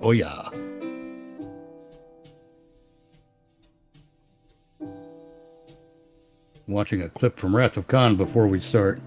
Oh yeah. Watching a clip from Wrath of Khan before we start.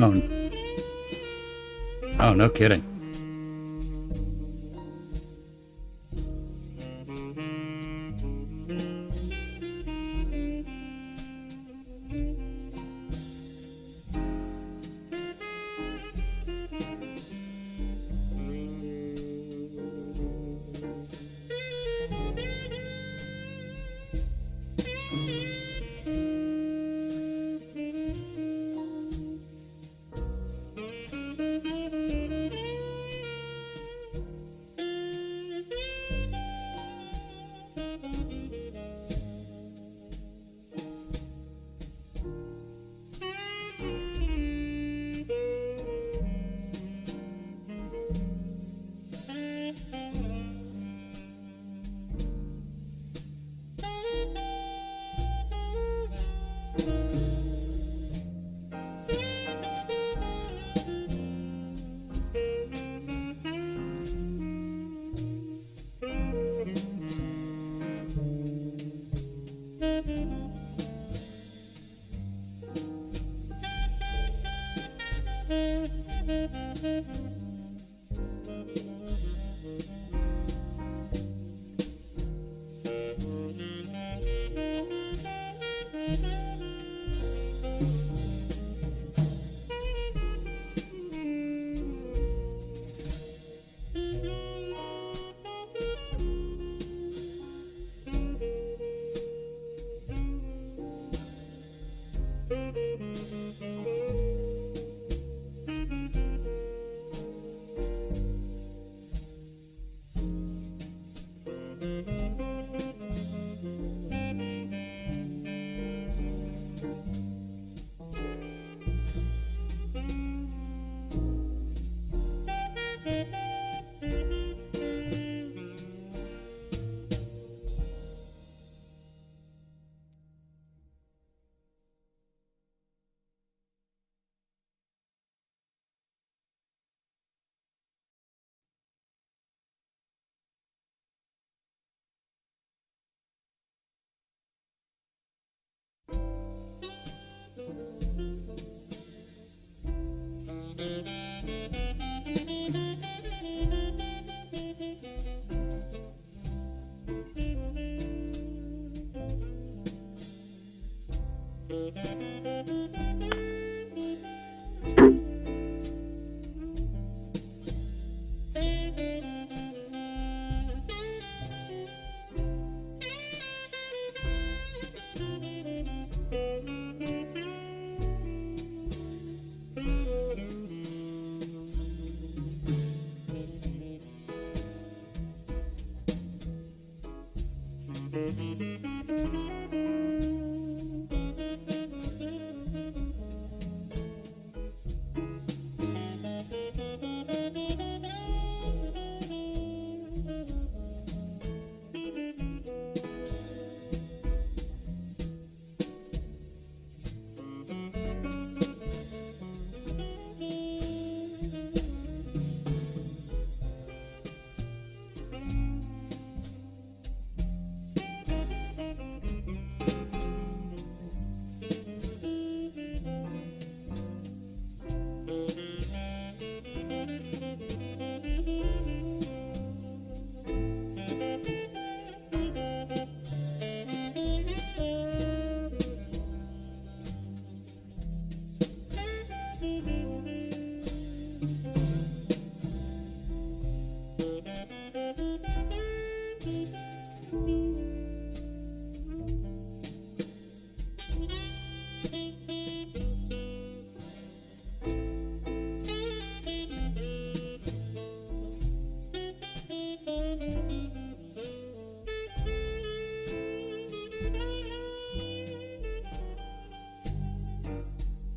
Oh, oh, no kidding.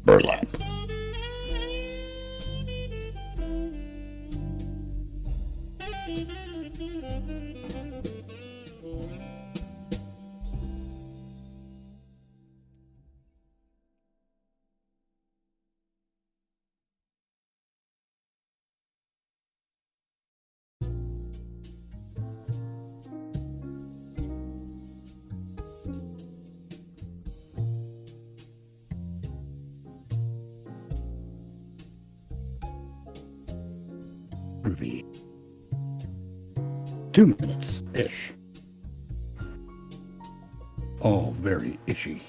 Burlap. Groovy. 2 minutes-ish. All very ishy.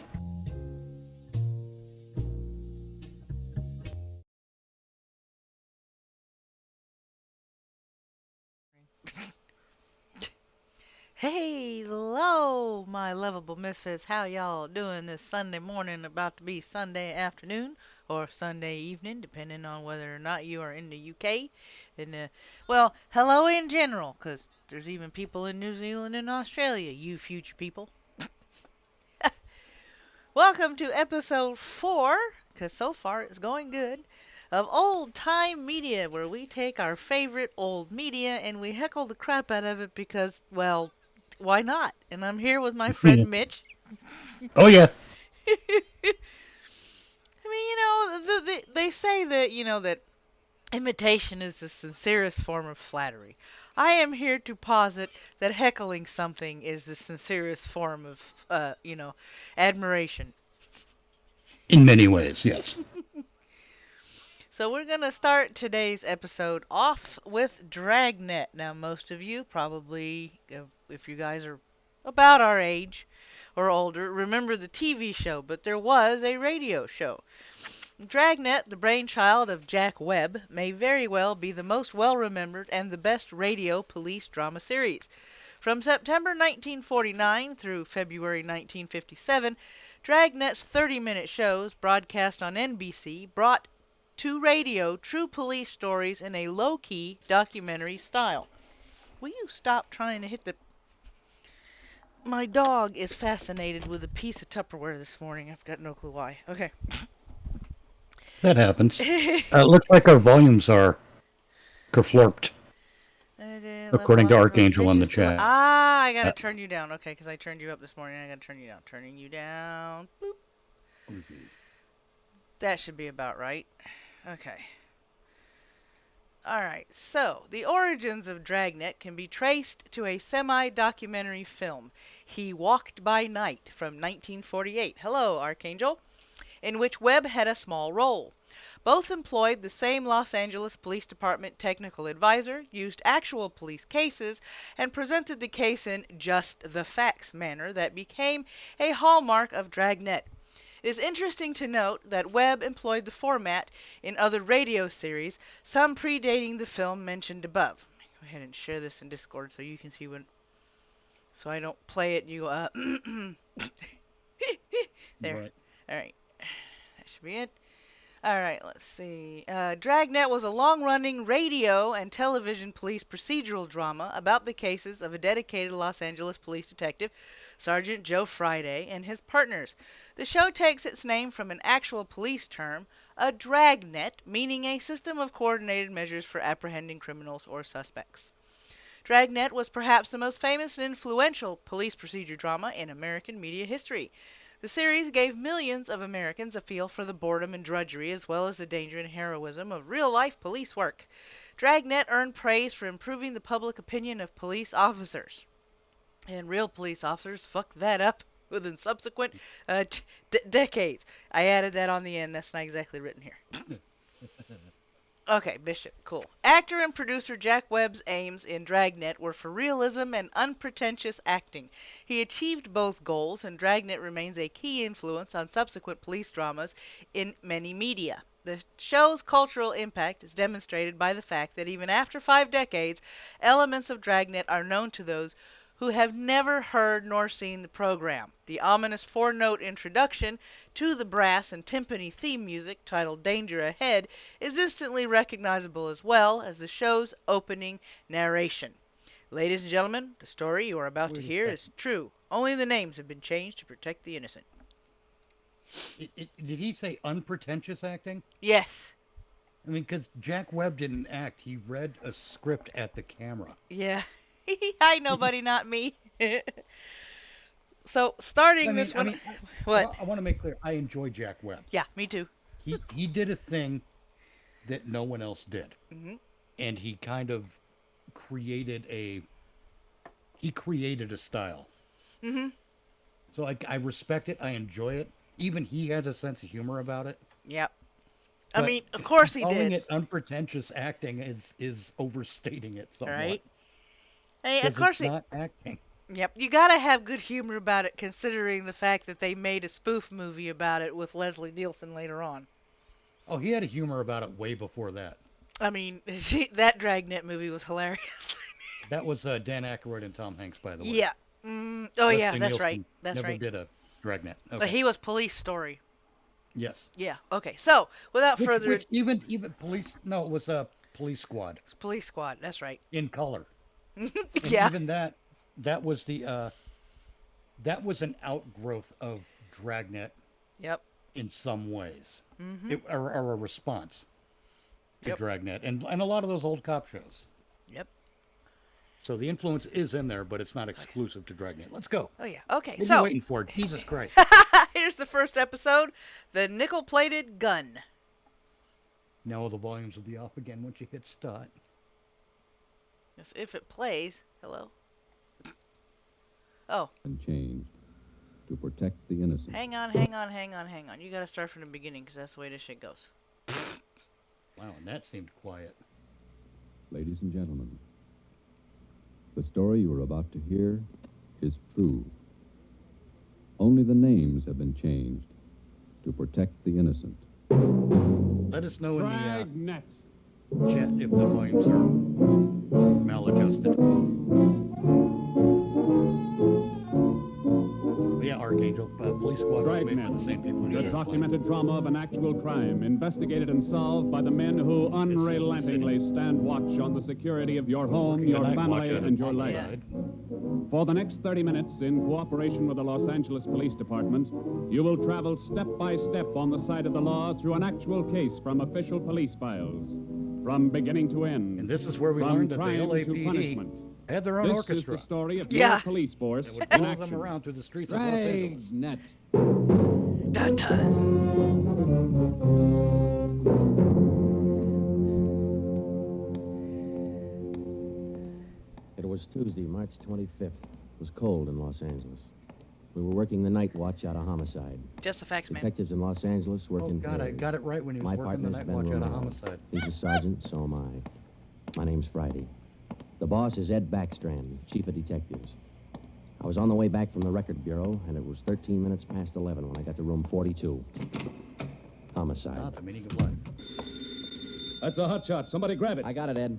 Hey, hello, my lovable misfits. How y'all doing this Sunday morning, about to be Sunday afternoon or Sunday evening, depending on whether or not you are in the UK? And well, hello in general, 'cause there's even people in New Zealand and Australia, you future people. Welcome to episode 4, 'cause so far it's going good, of Old Time Media, where we take our favorite old media and we heckle the crap out of it because, well, why not? And I'm here with my friend Mitch. Oh, yeah. I mean, they say that, that imitation is the sincerest form of flattery. I am here to posit that heckling something is the sincerest form of, admiration. In many ways, yes. So we're going to start today's episode off with Dragnet. Now, most of you probably, if you guys are about our age or older, remember the TV show, but there was a radio show. Dragnet, the brainchild of Jack Webb, may very well be the most well-remembered and the best radio police drama series. From September 1949 through February 1957, Dragnet's 30-minute shows, broadcast on NBC, brought to radio true police stories in a low-key documentary style. Will you stop trying to hit the... My dog is fascinated with a piece of Tupperware this morning. I've got no clue why. Okay. That happens. It looks like our volumes are kerflorped, according to Archangel in the chat. I gotta turn you down. Okay, because I turned you up this morning. I gotta turn you down. Turning you down. Boop. That should be about right. Okay. Alright, so the origins of Dragnet can be traced to a semi-documentary film, He Walked by Night, from 1948. Hello, Archangel. In which Webb had a small role. Both employed the same Los Angeles Police Department technical advisor, used actual police cases, and presented the case in just the facts manner that became a hallmark of Dragnet. It is interesting to note that Webb employed the format in other radio series, some predating the film mentioned above. Go ahead and share this in Discord so you can see when, so I don't play it and you go, there. Right. All right. That should be it. All right, let's see. Dragnet was a long-running radio and television police procedural drama about the cases of a dedicated Los Angeles police detective, Sergeant Joe Friday, and his partners. The show takes its name from an actual police term, a dragnet, meaning a system of coordinated measures for apprehending criminals or suspects. Dragnet was perhaps the most famous and influential police procedure drama in American media history. The series gave millions of Americans a feel for the boredom and drudgery as well as the danger and heroism of real-life police work. Dragnet earned praise for improving the public opinion of police officers. And real police officers fucked that up within subsequent decades. I added that on the end. That's not exactly written here. Okay, Bishop, cool. Actor and producer Jack Webb's aims in Dragnet were for realism and unpretentious acting. He achieved both goals, and Dragnet remains a key influence on subsequent police dramas in many media. The show's cultural impact is demonstrated by the fact that even after 5 decades, elements of Dragnet are known to those who have never heard nor seen the program. The ominous 4-note introduction to the brass and timpani theme music, titled Danger Ahead, is instantly recognizable as well as the show's opening narration. Ladies and gentlemen, the story you are about to hear is true. Only the names have been changed to protect the innocent. Did he say unpretentious acting? Yes. I mean, because Jack Webb didn't act. He read a script at the camera. Yeah. Hi, nobody, not me. So, starting this one... what? I want to make clear, I enjoy Jack Webb. Yeah, me too. He did a thing that no one else did. Mm-hmm. And he kind of created a style. Mm-hmm. So I respect it. I enjoy it. Even he has a sense of humor about it. Yep. I mean, of course he did. Calling it unpretentious acting is overstating it somewhat. Right. Hey, of course it's not acting. Yep, you gotta have good humor about it, considering the fact that they made a spoof movie about it with Leslie Nielsen later on. Oh, he had a humor about it way before that. I mean, that Dragnet movie was hilarious. That was Dan Aykroyd and Tom Hanks, by the way. Yeah. Leslie yeah, that's Nielsen right. That's never right. did a Dragnet. Okay. But he was Police Story. Yes. Yeah. Okay. So, without further ado, even police. No, it was a Police Squad. It's Police Squad. That's right. In color. Yeah. Even that was the that was an outgrowth of Dragnet. Yep. In some ways, Mm-hmm. or a response to Yep. Dragnet, and a lot of those old cop shows. Yep. So the influence is in there, but it's not exclusive to Dragnet. Let's go. Oh yeah. Okay. What are So you waiting for? Jesus Christ. here's the first episode: the nickel-plated gun. Now the volumes will be off again once you hit start. Yes, if it plays. Hello. Oh. And changed to protect the innocent. Hang on. You gotta start from the beginning, because that's the way this shit goes. Wow, and that seemed quiet. Ladies and gentlemen, the story you are about to hear is true. Only the names have been changed to protect the innocent. Let us know in the Dragnet. chat if the volumes are maladjusted. But yeah, Archangel, Police Squad was made by the same people who The did documented drama of an actual crime, investigated and solved by the men who unrelentingly stand watch on the security of your home, your family, and your life. For the next 30 minutes, in cooperation with the Los Angeles Police Department, you will travel step by step on the side of the law through an actual case from official police files, from beginning to end. And this is where we from learned that the crime to LAPD punishment. had their own This orchestra. is the story of Yeah. your police force That would in follow action. them around through the streets of Los Angeles. Dragnet. Dun-dun. It was Tuesday, March 25th. It was cold in Los Angeles. We were working the night watch out of homicide. Just the facts, man. Detectives in Los Angeles Oh, working God, I for... got it right when he was My working the partner's night Ben watch out of Romero. homicide. He's a sergeant, so am I. My name's Friday. The boss is Ed Backstrand, chief of detectives. I was on the way back from the record bureau, and it was 13 minutes past 11 when I got to room 42. Homicide. Ah, the meaning of life. That's a hot shot. Somebody grab it. I got it, Ed.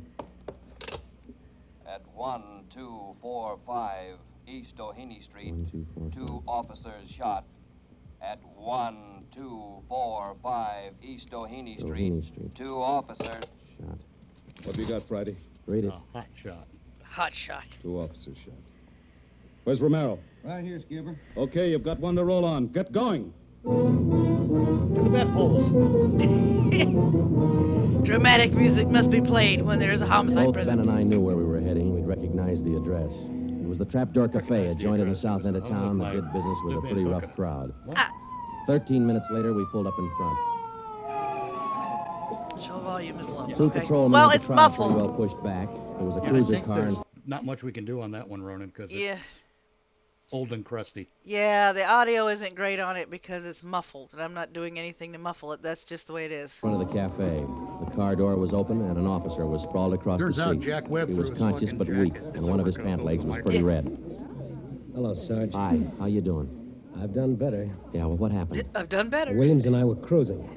At 1245 East Doheny Street, 1, 2, 4, 2 officers shot At 1245 East Doheny Street. Doheny Street. 2 officers. Shot. What have you got, Friday? Read it. A hot shot. Hot shot. 2 officers shot. Where's Romero? Right here, Skipper. Okay, you've got one to roll on. Get going. To the bat poles. Dramatic music must be played when there is a homicide Both Ben present. and I knew where we were heading. We'd recognized the address. It was the Trapdoor Cafe, a joint in the south end of town that did business with a pretty rough crowd. 13 minutes later, we pulled up in front. Show volume is low. 2 Okay. patrolmen Well, at it's the crowd pretty muffled. well pushed back. There was a Yeah, I cruiser think car. there's not much we can do on that one, Ronan, because Yeah. it's old and crusty. Yeah, the audio isn't great on it because it's muffled, and I'm not doing anything to muffle it. That's just the way it is. In front of the cafe. The car door was open, and an officer was sprawled across Turns the out street. Jack Webb He threw was his conscious fucking but weak, jacket. and one of his His pant legs was overcoat pretty over red. Hello, Sarge. Hi, how you doing? I've done better. Yeah, well, what happened? I've done better. Williams and I were cruising.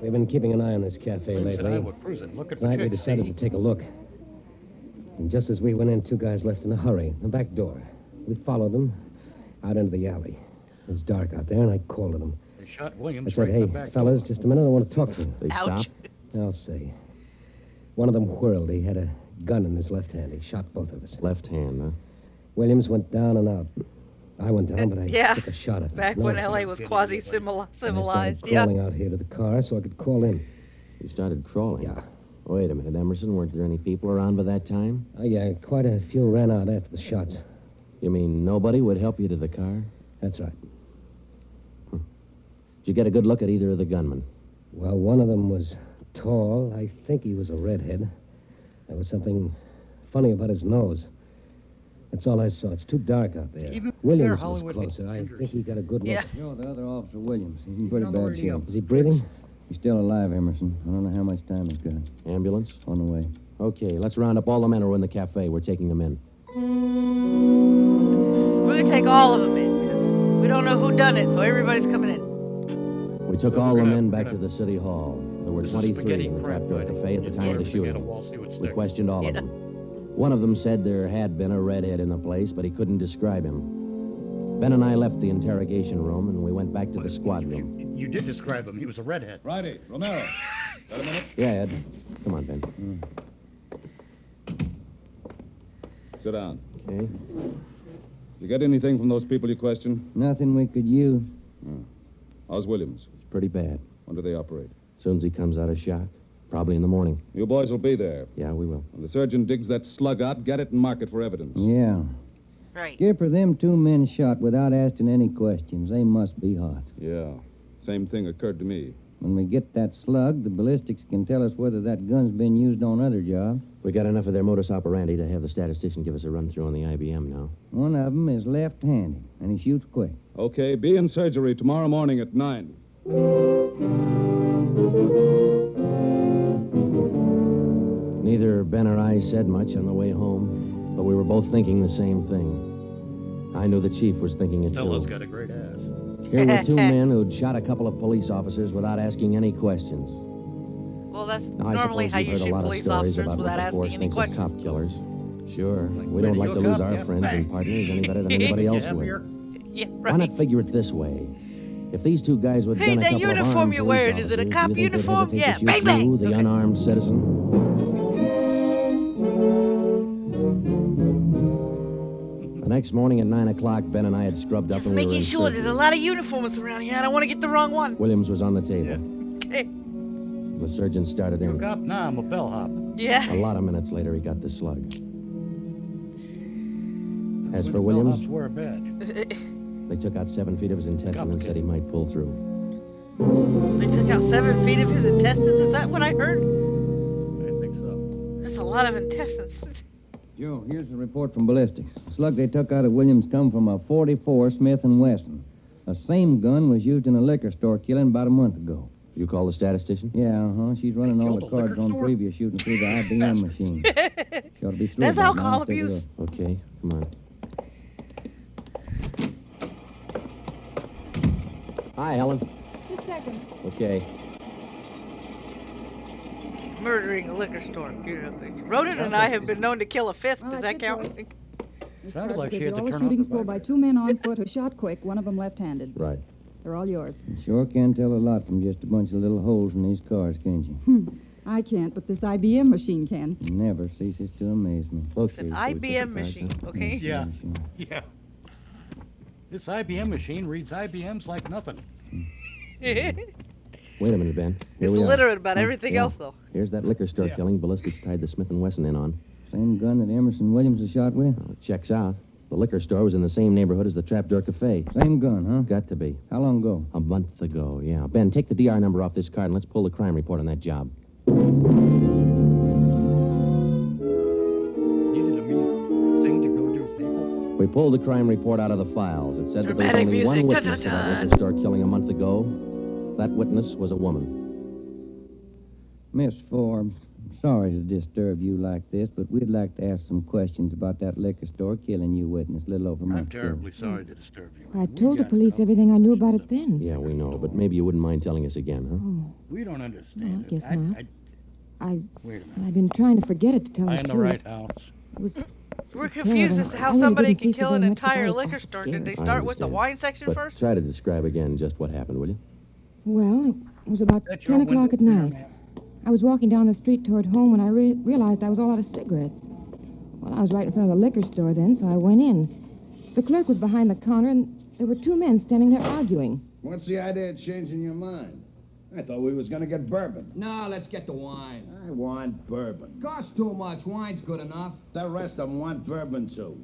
We've been keeping an eye on this cafe Williams and I lately. were cruising, looking for Tonight we chicks. decided See? to take a look. And just as we went in, 2 guys left in a hurry. The back door. We followed them out into the alley. It was dark out there, and I called to them. They shot I Williams said, right in hey, the back fellas, door. just a minute, I want to talk to you. They Ouch. stopped? I'll see. One of them whirled. He had a gun in his left hand. He shot both of us. Left hand, huh? Williams went down and out. I went down, but I Yeah. took a shot at him. Back No, when I LA was started quasi-civilized. Yeah. crawling out here to the car so I could call in. You started crawling? Yeah. Wait a minute, Emerson. Weren't there any people around by that time? Yeah, quite a few ran out after the shots. You mean nobody would help you to the car? That's right. Did you get a good look at either of the gunmen? Well, one of them was tall. I think he was a redhead. There was something funny about his nose. That's all I saw. It's too dark out there. Even Williams there, was Hollywood closer. I Andrews. think he got a good look. Yeah. Yo, the other officer, Williams. He's in pretty Down the bad radio. shape. Is he breathing? He's still alive, Emerson. I don't know how much time he's got. Ambulance? On the way. Okay, let's round up all the men who are in the cafe. We're taking them in. We're going to take all of them in because we don't know who done it, so everybody's coming in. We took So all we're the gonna- men we're back to gonna- the city hall. There were This is 23 spaghetti in the crap Trapdoor fighting. Cafe at the If time of you the ever shooting. get a wall, see what We sticks. questioned all of them. One of them said there had been a redhead in the place, but he couldn't describe him. Ben and I left the interrogation room, and we went back to the squad room. You did describe him. He was a redhead. Friday, Romero. Got a minute? Yeah, Ed. Come on, Ben. Sit down. Okay. You get anything from those people you questioned? Nothing we could use. How's Williams? It's pretty bad. When do they operate? As soon as he comes out of shock. Probably in the morning. You boys will be there. Yeah, we will. When the surgeon digs that slug out, get it and mark it for evidence. Yeah. Right. Skipper, them 2 men shot without asking any questions. They must be hot. Yeah. Same thing occurred to me. When we get that slug, the ballistics can tell us whether that gun's been used on other jobs. We got enough of their modus operandi to have the statistician give us a run-through on the IBM now. One of them is left-handed, and he shoots quick. Okay, be in surgery tomorrow morning at 9. Neither Ben or I said much on the way home, but we were both thinking the same thing. I knew the chief was thinking it Stella's too. got a great ass. Here were 2 men who'd shot a couple of police officers without asking any questions. Well, that's Now, I normally suppose how you've you heard a shoot lot of police stories officers about without what the force asking any thinks of questions. cop killers. Sure, Like, we way don't to like go, to lose cop. our Yeah, friends bang. and partners any better than anybody Get else you would. here. Yeah, Why right. not figure it this way? If these 2 guys would Hey, done a that couple of uniform armed you're police wearing, is it a officers, cop do you think they'd uniform? hesitate to Yeah, shoot bang, bang. you, the Okay. unarmed citizen? The next morning at 9 o'clock, Ben and I had scrubbed up Just and we were making in sure there's a surgery. lot of uniforms around here. I don't want to get the wrong one. Williams was on the table. Okay. The surgeon started You a in. cop? Nah, I'm a bellhop. Yeah. A lot of minutes later, he got the slug. As When for the Williams, bellhops wear a badge. they took out 7 feet of his intestine and said he might pull through. They took out 7 feet of his intestines. Is that what I heard? I think so. That's a lot of intestines. Joe, here's the report from ballistics. The slug they took out of Williams come from a .44 Smith & Wesson. The same gun was used in a liquor store killing about a month ago. You call the statistician? Yeah, She's running all killed the a cards liquor on store? previous shooting through the IBM machine. She ought to be through That's by now. alcohol Take a abuse. look. Okay, come on. Hi, Helen. Just a second. Okay. Murdering a liquor store. You know, Ronan and I have been known to kill a fifth. Well, Does that's that it, count? boys. Sounded like she had to all the turn off shootings the pulled by vibrator. 2 men on foot who shot quick, one of them left-handed. Right. They're all yours. You sure can tell a lot from just a bunch of little holes in these cars, can't you? I can't, but this IBM machine can. It never ceases to amaze me. It's an IBM machine, okay? Yeah. Yeah. This IBM machine reads IBMs like nothing. Wait a minute, Ben. Here It's we are. literate about everything else, though. Here's that liquor store killing ballistics tied the Smith & Wesson in on. Same gun that Emerson Williams was shot with? Well, it checks out. The liquor store was in the same neighborhood as the Trapdoor Cafe. Same gun, huh? Got to be. How long ago? A month ago, yeah. Ben, take the DR number off this card and let's pull the crime report on that job. Needed a mean thing to go do, people. We pulled the crime report out of the files. It said that there was Dramatic only one music. witness to that liquor store killing a month ago. That witness was a woman. Miss Forbes, I'm sorry to disturb you like this, but we'd like to ask some questions about that liquor store killing you witnessed a little over a I'm month ago. terribly sorry to disturb you. I We told the got police couple everything I knew questions about it that then. Yeah, we know, but maybe you wouldn't mind telling us again, huh? Oh, We don't understand No, I it. guess not. Wait a minute. I've been trying to forget it to tell Am I the in the truth. right house? It was We're confused as to I how really somebody didn't can think kill so an very much entire about it. liquor I was store. Did they scared. start with the understand. wine section But first? try to describe again just what happened, will you? Well, it was about That's your 10 o'clock at window, night. ma'am. I was walking down the street toward home when I realized I was all out of cigarettes. Well, I was right in front of the liquor store then, so I went in. The clerk was behind the counter, and there were two men standing there arguing. What's the idea of changing your mind? I thought we was going to get bourbon. No, let's get the wine. I want bourbon. Costs too much. Wine's good enough. The rest of them want bourbon, too.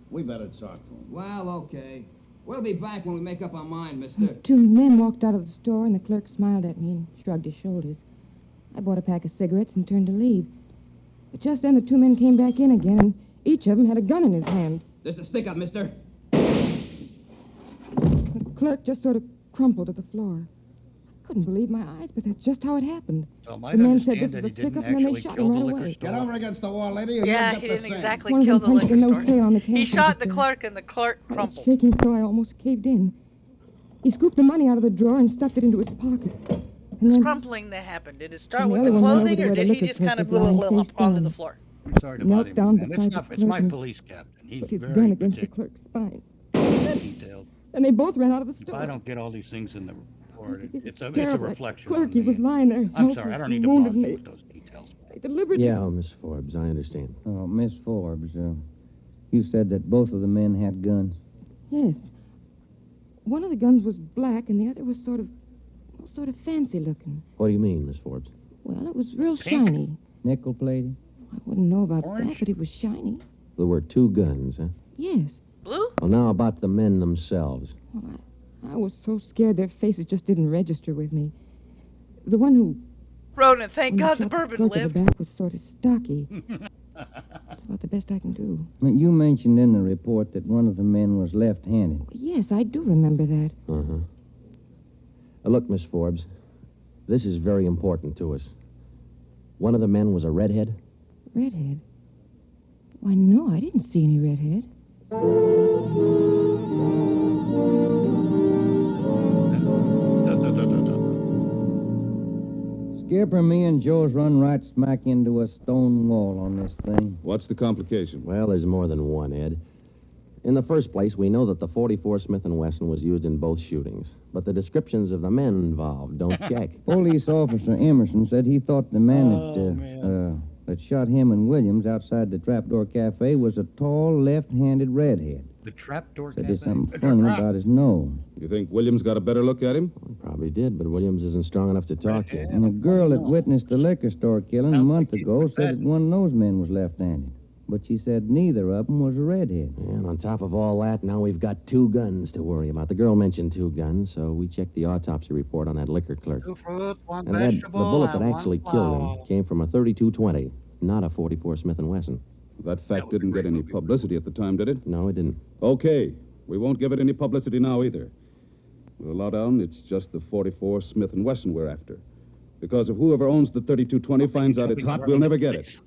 We better talk to them. Well, okay. We'll be back when we make up our mind, mister. Two men walked out of the store, and the clerk smiled at me and shrugged his shoulders. I bought a pack of cigarettes and turned to leave. But just then, the two men came back in again, and each of them had a gun in his hand. This is stick up, mister. The clerk just sort of crumpled to the floor. I couldn't believe my eyes, but that's just how it happened. So am I The to man said understand this that was he a stick-up, didn't and then they actually shot kill him the right liquor away. Get store? over against the wall, lady. and Yeah, you'll he get the didn't same. exactly One of kill them the punched liquor the store. nose tail on the He cash shot the register. clerk, and the clerk I was crumpled. shaking so I almost caved in. He scooped the money out of the drawer and stuffed it into his pocket. And This then crumpling that happened, did it start And the with the other one went over clothing, to or where the did he liquor just kind of test was lying blew up face onto down. the floor? I'm sorry to knelt bother you, down ma'am. beside It's the not. It's my clerk and police captain. He's put his very gun against the particular. clerk's spine. Detailed. And they both ran out of the If store. I don't get all these things in the report, it's a Terrible. reflection Clerk, on he me. was lying there. I'm sorry. I don't need to wounded bother you me. with those details. They deliberately. Yeah, Miss Forbes, I understand. Oh, Miss Forbes, you said that both of the men had guns. Yes. One of the guns was black, and the other was sort of fancy looking. What do you mean, Miss Forbes? Well, it was real Pink? shiny. Nickel-plated? I wouldn't know about Orange? that, but it was shiny. There were two guns, huh? Yes. Blue? Well, now about the men themselves. Well, I was so scared their faces just didn't register with me. The one who... Ronan, thank when he God the shot bourbon clerk in lived. the back was sort of stocky. That's about the best I can do. You mentioned in the report that one of the men was left-handed. Yes, I do remember that. Uh-huh. Look, Miss Forbes, this is very important to us. One of the men was a redhead. Redhead? Why, no, I didn't see any redhead. Skipper, me and Joe's run right smack into a stone wall on this thing. What's the complication? Well, there's more than one, Ed. In the first place, we know that the .44 Smith & Wesson was used in both shootings, but the descriptions of the men involved don't check. Police officer Emerson said he thought the man Oh, that shot him and Williams outside the Trapdoor Cafe was a tall, left-handed redhead. The trapdoor Said cafe. there's something funny about his nose. You think Williams got a better look at him? Well, probably did, but Williams isn't strong enough to talk yet. And the girl that witnessed the liquor store killing a Sounds month like he's ago bad. said that one of those men was left-handed. But she said neither of them was a redhead. And on top of all that, now we've got two guns to worry about. The girl mentioned two guns, so we checked the autopsy report on that liquor clerk. 2 fruits, 1 And Ed, the vegetable, bullet that and actually 1 killed flower. him came from a .32-20, not a .44 Smith & Wesson. That fact was a didn't get great any movie. publicity at the time, did it? No, it didn't. Okay. We won't give it any publicity now either. We'll allow down it's just the .44 Smith & Wesson we're after. Because if whoever owns the .32-20 finds out it's hot, we'll never get it.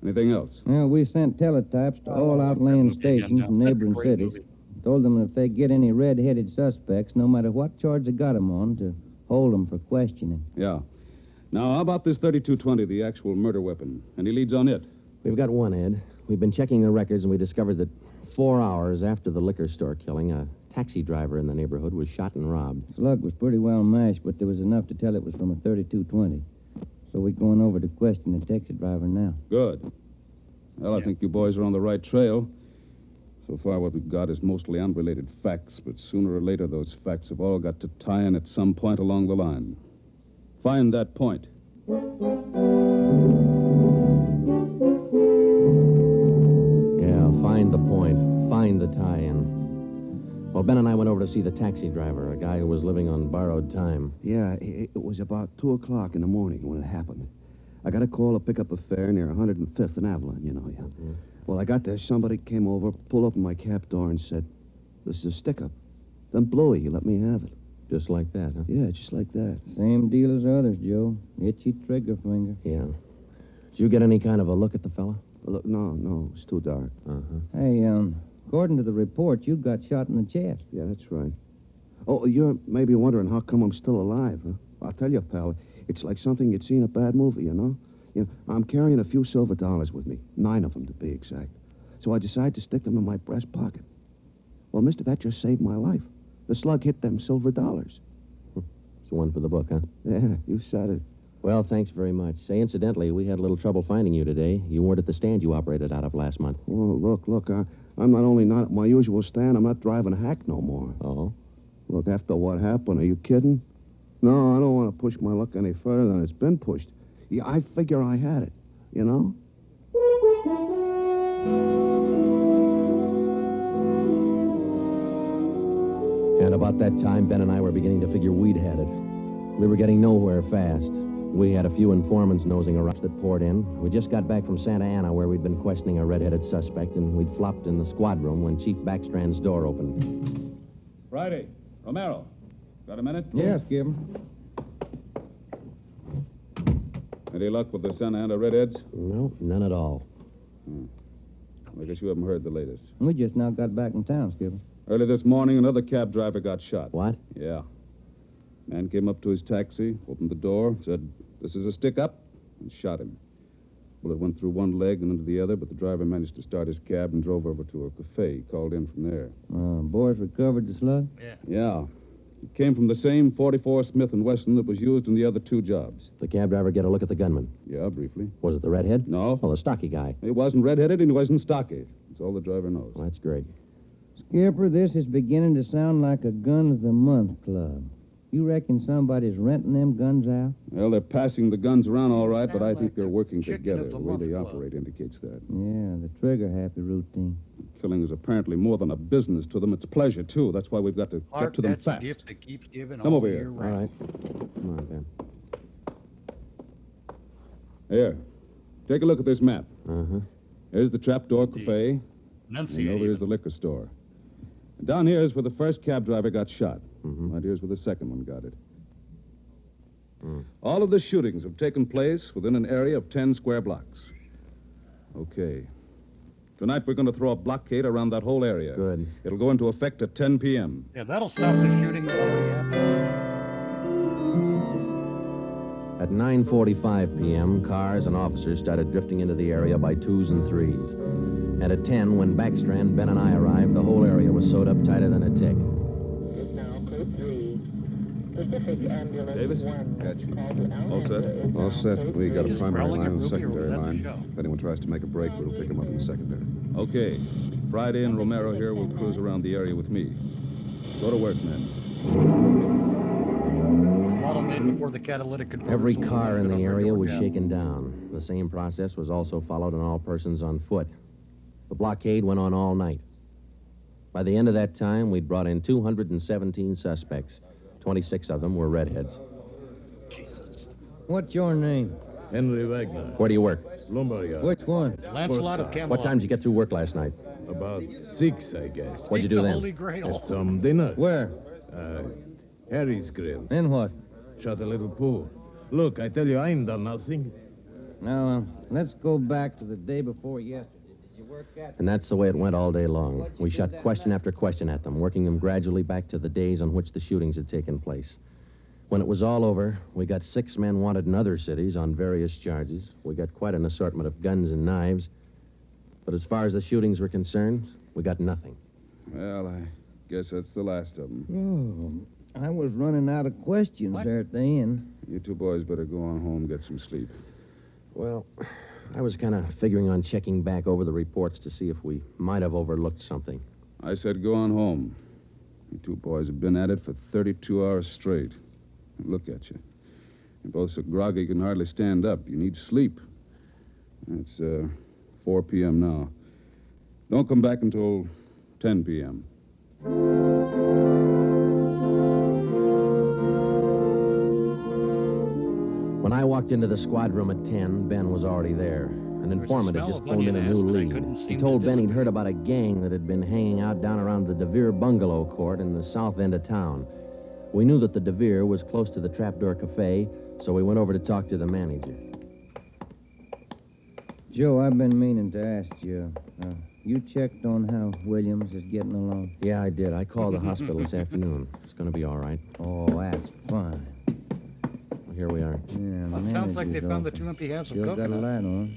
Anything else? Well, we sent teletypes to all outlying stations and neighboring cities. Told them if they get any red-headed suspects, no matter what charge they got them on, to hold them for questioning. Yeah. Now, how about this .32-20, the actual murder weapon? Any leads on it? We've got one, Ed. We've been checking the records, and we discovered that 4 hours after the liquor store killing, a taxi driver in the neighborhood was shot and robbed. Slug was pretty well mashed, but there was enough to tell it was from a 32-20. So we're going over to question the taxi driver now. Good. Well, I think you boys are on the right trail. So far, what we've got is mostly unrelated facts, but sooner or later, those facts have all got to tie in at some point along the line. Find that point. Yeah, find the point. Find the tie-in. Well, Ben and I went over to see the taxi driver, a guy who was living on borrowed time. Yeah, it was about 2 o'clock in the morning when it happened. I got a call to pick up a fare near 105th and Avalon, you know. Yeah. Mm-hmm. Well, I got there. Somebody came over, pulled open my cab door, and said, "This is a stick-up." Then Bluey, he let me have it. Just like that, huh? Yeah, just like that. Same deal as others, Joe. Itchy trigger finger. Yeah. Did you get any kind of a look at the fella? Look, no, it's too dark. Uh-huh. Hey, according to the report, you got shot in the chest. Yeah, that's right. Oh, you're maybe wondering how come I'm still alive, huh? I'll tell you, pal, it's like something you'd see in a bad movie, you know? I'm carrying a few silver dollars with me, 9 of them to be exact. So I decided to stick them in my breast pocket. Well, mister, that just saved my life. The slug hit them silver dollars. It's one for the book, huh? Yeah, you said it. Well, thanks very much. Say, incidentally, we had a little trouble finding you today. You weren't at the stand you operated out of last month. Well, look, I'm not only not at my usual stand, I'm not driving a hack no more. Oh? Look, after what happened, are you kidding? No, I don't want to push my luck any further than it's been pushed. Yeah, I figure I had it, you know? And about that time, Ben and I were beginning to figure we'd had it. We were getting nowhere fast. We had a few informants nosing around that poured in. We just got back from Santa Ana, where we'd been questioning a red-headed suspect, and we'd flopped in the squad room when Chief Backstrand's door opened. Friday, Romero, got a minute? Yeah, Skipper. Any luck with the Santa Ana redheads? No, none at all. I guess you haven't heard the latest. We just now got back in town, Skipper. Early this morning, another cab driver got shot. What? Yeah. Man came up to his taxi, opened the door, said, "This is a stick-up," and shot him. Bullet went through one leg and into the other, but the driver managed to start his cab and drove over to a cafe. He called in from there. Boys recovered the slug? Yeah. It came from the same 44 Smith & Wesson that was used in the other 2 jobs. The cab driver get a look at the gunman? Yeah, briefly. Was it the redhead? No. Oh, the stocky guy. He wasn't redheaded and he wasn't stocky. That's all the driver knows. Well, that's great. Skipper, this is beginning to sound like a gun of the month club. You reckon somebody's renting them guns out? Well, they're passing the guns around all right, but I think they're working together. The way they operate indicates that. Yeah, the trigger-happy routine. Killing is apparently more than a business to them. It's pleasure, too. That's why we've got to get to them that's fast. a gift that keeps giving Come all over year here. All round. right. Come on, Ben. Here. Take a look at this map. Uh-huh. Here's the Trapdoor Cafe. And over here's the liquor store. And down here is where the first cab driver got shot. Mm-hmm. Right here's where the second one got it. All of the shootings have taken place within an area of 10 square blocks. Okay. Tonight we're going to throw a blockade around that whole area. Good. It'll go into effect at 10 p.m. Yeah, that'll stop the shooting that already happened. At 9:45 p.m., cars and officers started drifting into the area by 2s and 3s. And at 10, when Backstrand, Ben, and I arrived, the whole area was sewed up tighter than a tick. Davis? Got you. All set? All set. We got a Just primary growling line at and a Ruby, or was secondary that the line. show? If anyone tries to make a break, we'll pick them up in the secondary. Okay. Friday and Romero here will cruise around the area with me. Go to work, men. Model made before the catalytic converter. Every car in the area was shaken down. The same process was also followed on all persons on foot. The blockade went on all night. By the end of that time, we'd brought in 217 suspects. 26 of them were redheads. What's your name? Henry Wagner. Where do you work? Lumber yard. Which one? Lancelot of Camelot. What time did you get through work last night? About 6, I guess. What'd you do the then? Holy Grail. Had some dinner. Where? Harry's grill. And what? Shot a little pool. Look, I tell you, I ain't done nothing. Now, let's go back to the day before yesterday. Did you work at... And that's the way it went all day long. We shot question after question at them, working them gradually back to the days on which the shootings had taken place. When it was all over, we got 6 men wanted in other cities on various charges. We got quite an assortment of guns and knives. But as far as the shootings were concerned, we got nothing. Well, Guess that's the last of them. Oh, I was running out of questions there at the end. You two boys better go on home and get some sleep. Well, I was kind of figuring on checking back over the reports to see if we might have overlooked something. I said go on home. You two boys have been at it for 32 hours straight. Look at you. You're both so groggy you can hardly stand up. You need sleep. It's 4 p.m. now. Don't come back until 10 p.m. When I walked into the squad room at 10, Ben was already there. An informant had just phoned in a new lead. He told Ben he'd heard about a gang that had been hanging out down around the DeVere bungalow court in the south end of town. We knew that the DeVere was close to the Trapdoor Cafe, so we went over to talk to the manager. Joe, I've been meaning to ask you. You checked on how Williams is getting along? Yeah, I did. I called the hospital this afternoon. It's going to be all right. Oh, that's fine. Well, here we are. Yeah, Well, it sounds like they found the 2 empty halves of Still got a coconut. light on.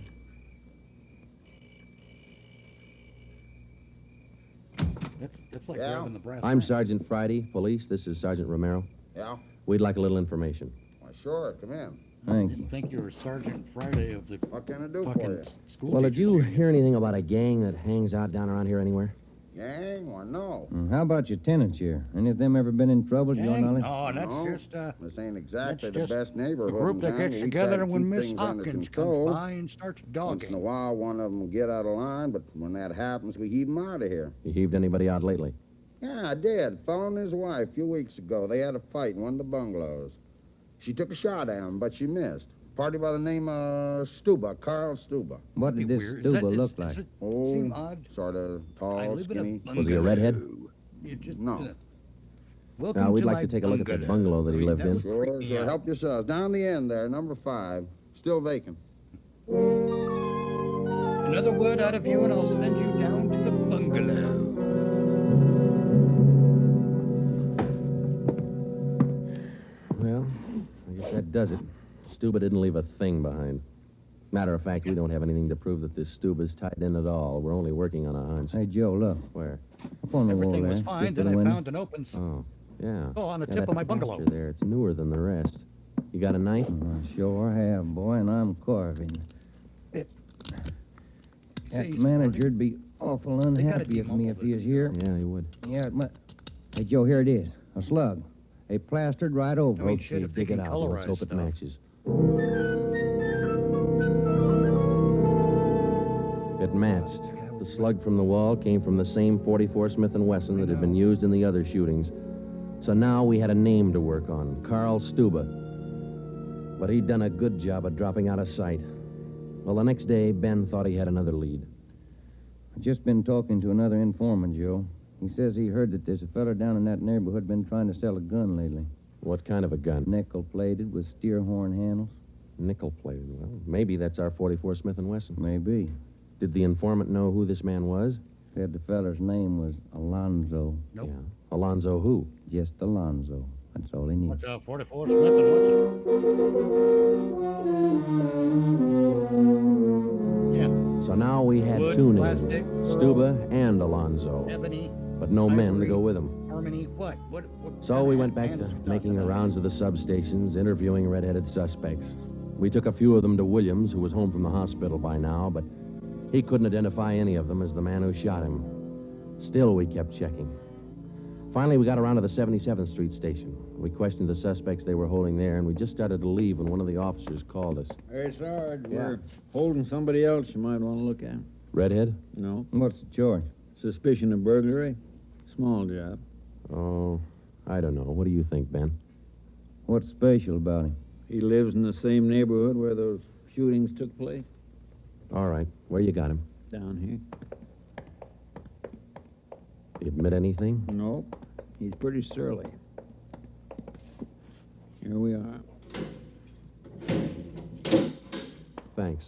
That's like grabbing the brass. I'm Sergeant Friday, police. This is Sergeant Romero. Yeah? We'd like a little information. Why, sure. Come in. I didn't think you were Sergeant Friday of the What can I do for fucking you? school Well, did teachers you union. hear anything about a gang that hangs out down around here anywhere? Gang? Why, no. How about your tenants here? Any of them ever been in trouble, to your Gang? knowledge? No, that's No. just This ain't exactly that's the just best neighborhood. a group in that town, gets but we together try to when keep Miss things under Hopkins control. comes by and starts Once in a dogging. while, one of them will get out of line, but when that happens, we heave them out of here. You heaved anybody out lately? Yeah, I did. Fellow and his wife a few weeks ago. They had a fight in one of the bungalows. She took a shot at him, but she missed. Party by the name of Stuba, Carl Stuba. What did this Weird. Is Stuba that- look is like? it Oh, seem odd? sort of I tall, live in a skinny. bungalow. Was he a redhead? You just, No. Welcome Now, we'd to like my to take a look at that bungalow. bungalow that he lived in. Sure, Freak me sure. out. Help yourselves. Down the end there, number 5. Still vacant. Another word out of you and I'll send you down to the bungalow. Well, I guess that does it. Stuba didn't leave a thing behind. Matter of fact, we don't have anything to prove that this Stuba's tied in at all. We're only working on a hunch. Hey, Joe, look. Where? Up on the wall Everything there. was just fine, to then the I window. found an open... Oh, yeah. Oh, on the Yeah, tip that of my bungalow. capture there. It's newer than the rest. You got a knife? I sure have, boy, and I'm carving. That Say, manager'd be awful gotta unhappy with me if he was here. Yeah, he would. Yeah, it might. Hey, Joe, here it is. A slug. They plastered right over I mean, it. shit, Okay, if they dig it can out. Let's colorize hope it stuff. matches. It matched. The slug from the wall came from the same .44 Smith & Wesson that had been used in the other shootings. So now we had a name to work on, Carl Stuba. But he'd done a good job of dropping out of sight. Well, the next day, Ben thought he had another lead. I've just been talking to another informant, Joe. He says he heard that there's a fella down in that neighborhood been trying to sell a gun lately. What kind of a gun? Nickel-plated with steer horn handles. Nickel-plated. Well, maybe that's our .44 Smith & Wesson. Maybe. Did the informant know who this man was? Said the feller's name was Alonzo. Nope. Yeah. Alonzo who? Just Alonzo. That's all he knew. What's 44 Smith and Wesson? Yeah. So now we had Wood, two plastic, names, pearl, Stuba and Alonzo, Ebony, but no men to ivory, go with them. harmony, what? So we went back kind to of making the talking rounds of the substations, interviewing red-headed suspects. We took a few of them to Williams, who was home from the hospital by now, but he couldn't identify any of them as the man who shot him. Still, we kept checking. Finally, we got around to the 77th Street station. We questioned the suspects they were holding there, and we just started to leave when one of the officers called us. Hey, Sarge, we're holding somebody else you might want to look at. Redhead? No. What's the charge? Suspicion of burglary. Small job. Oh, I don't know. What do you think, Ben? What's special about him? He lives in the same neighborhood where those shootings took place. All right. Where you got him? Down here. Did he admit anything? No. He's pretty surly. Here we are. Thanks.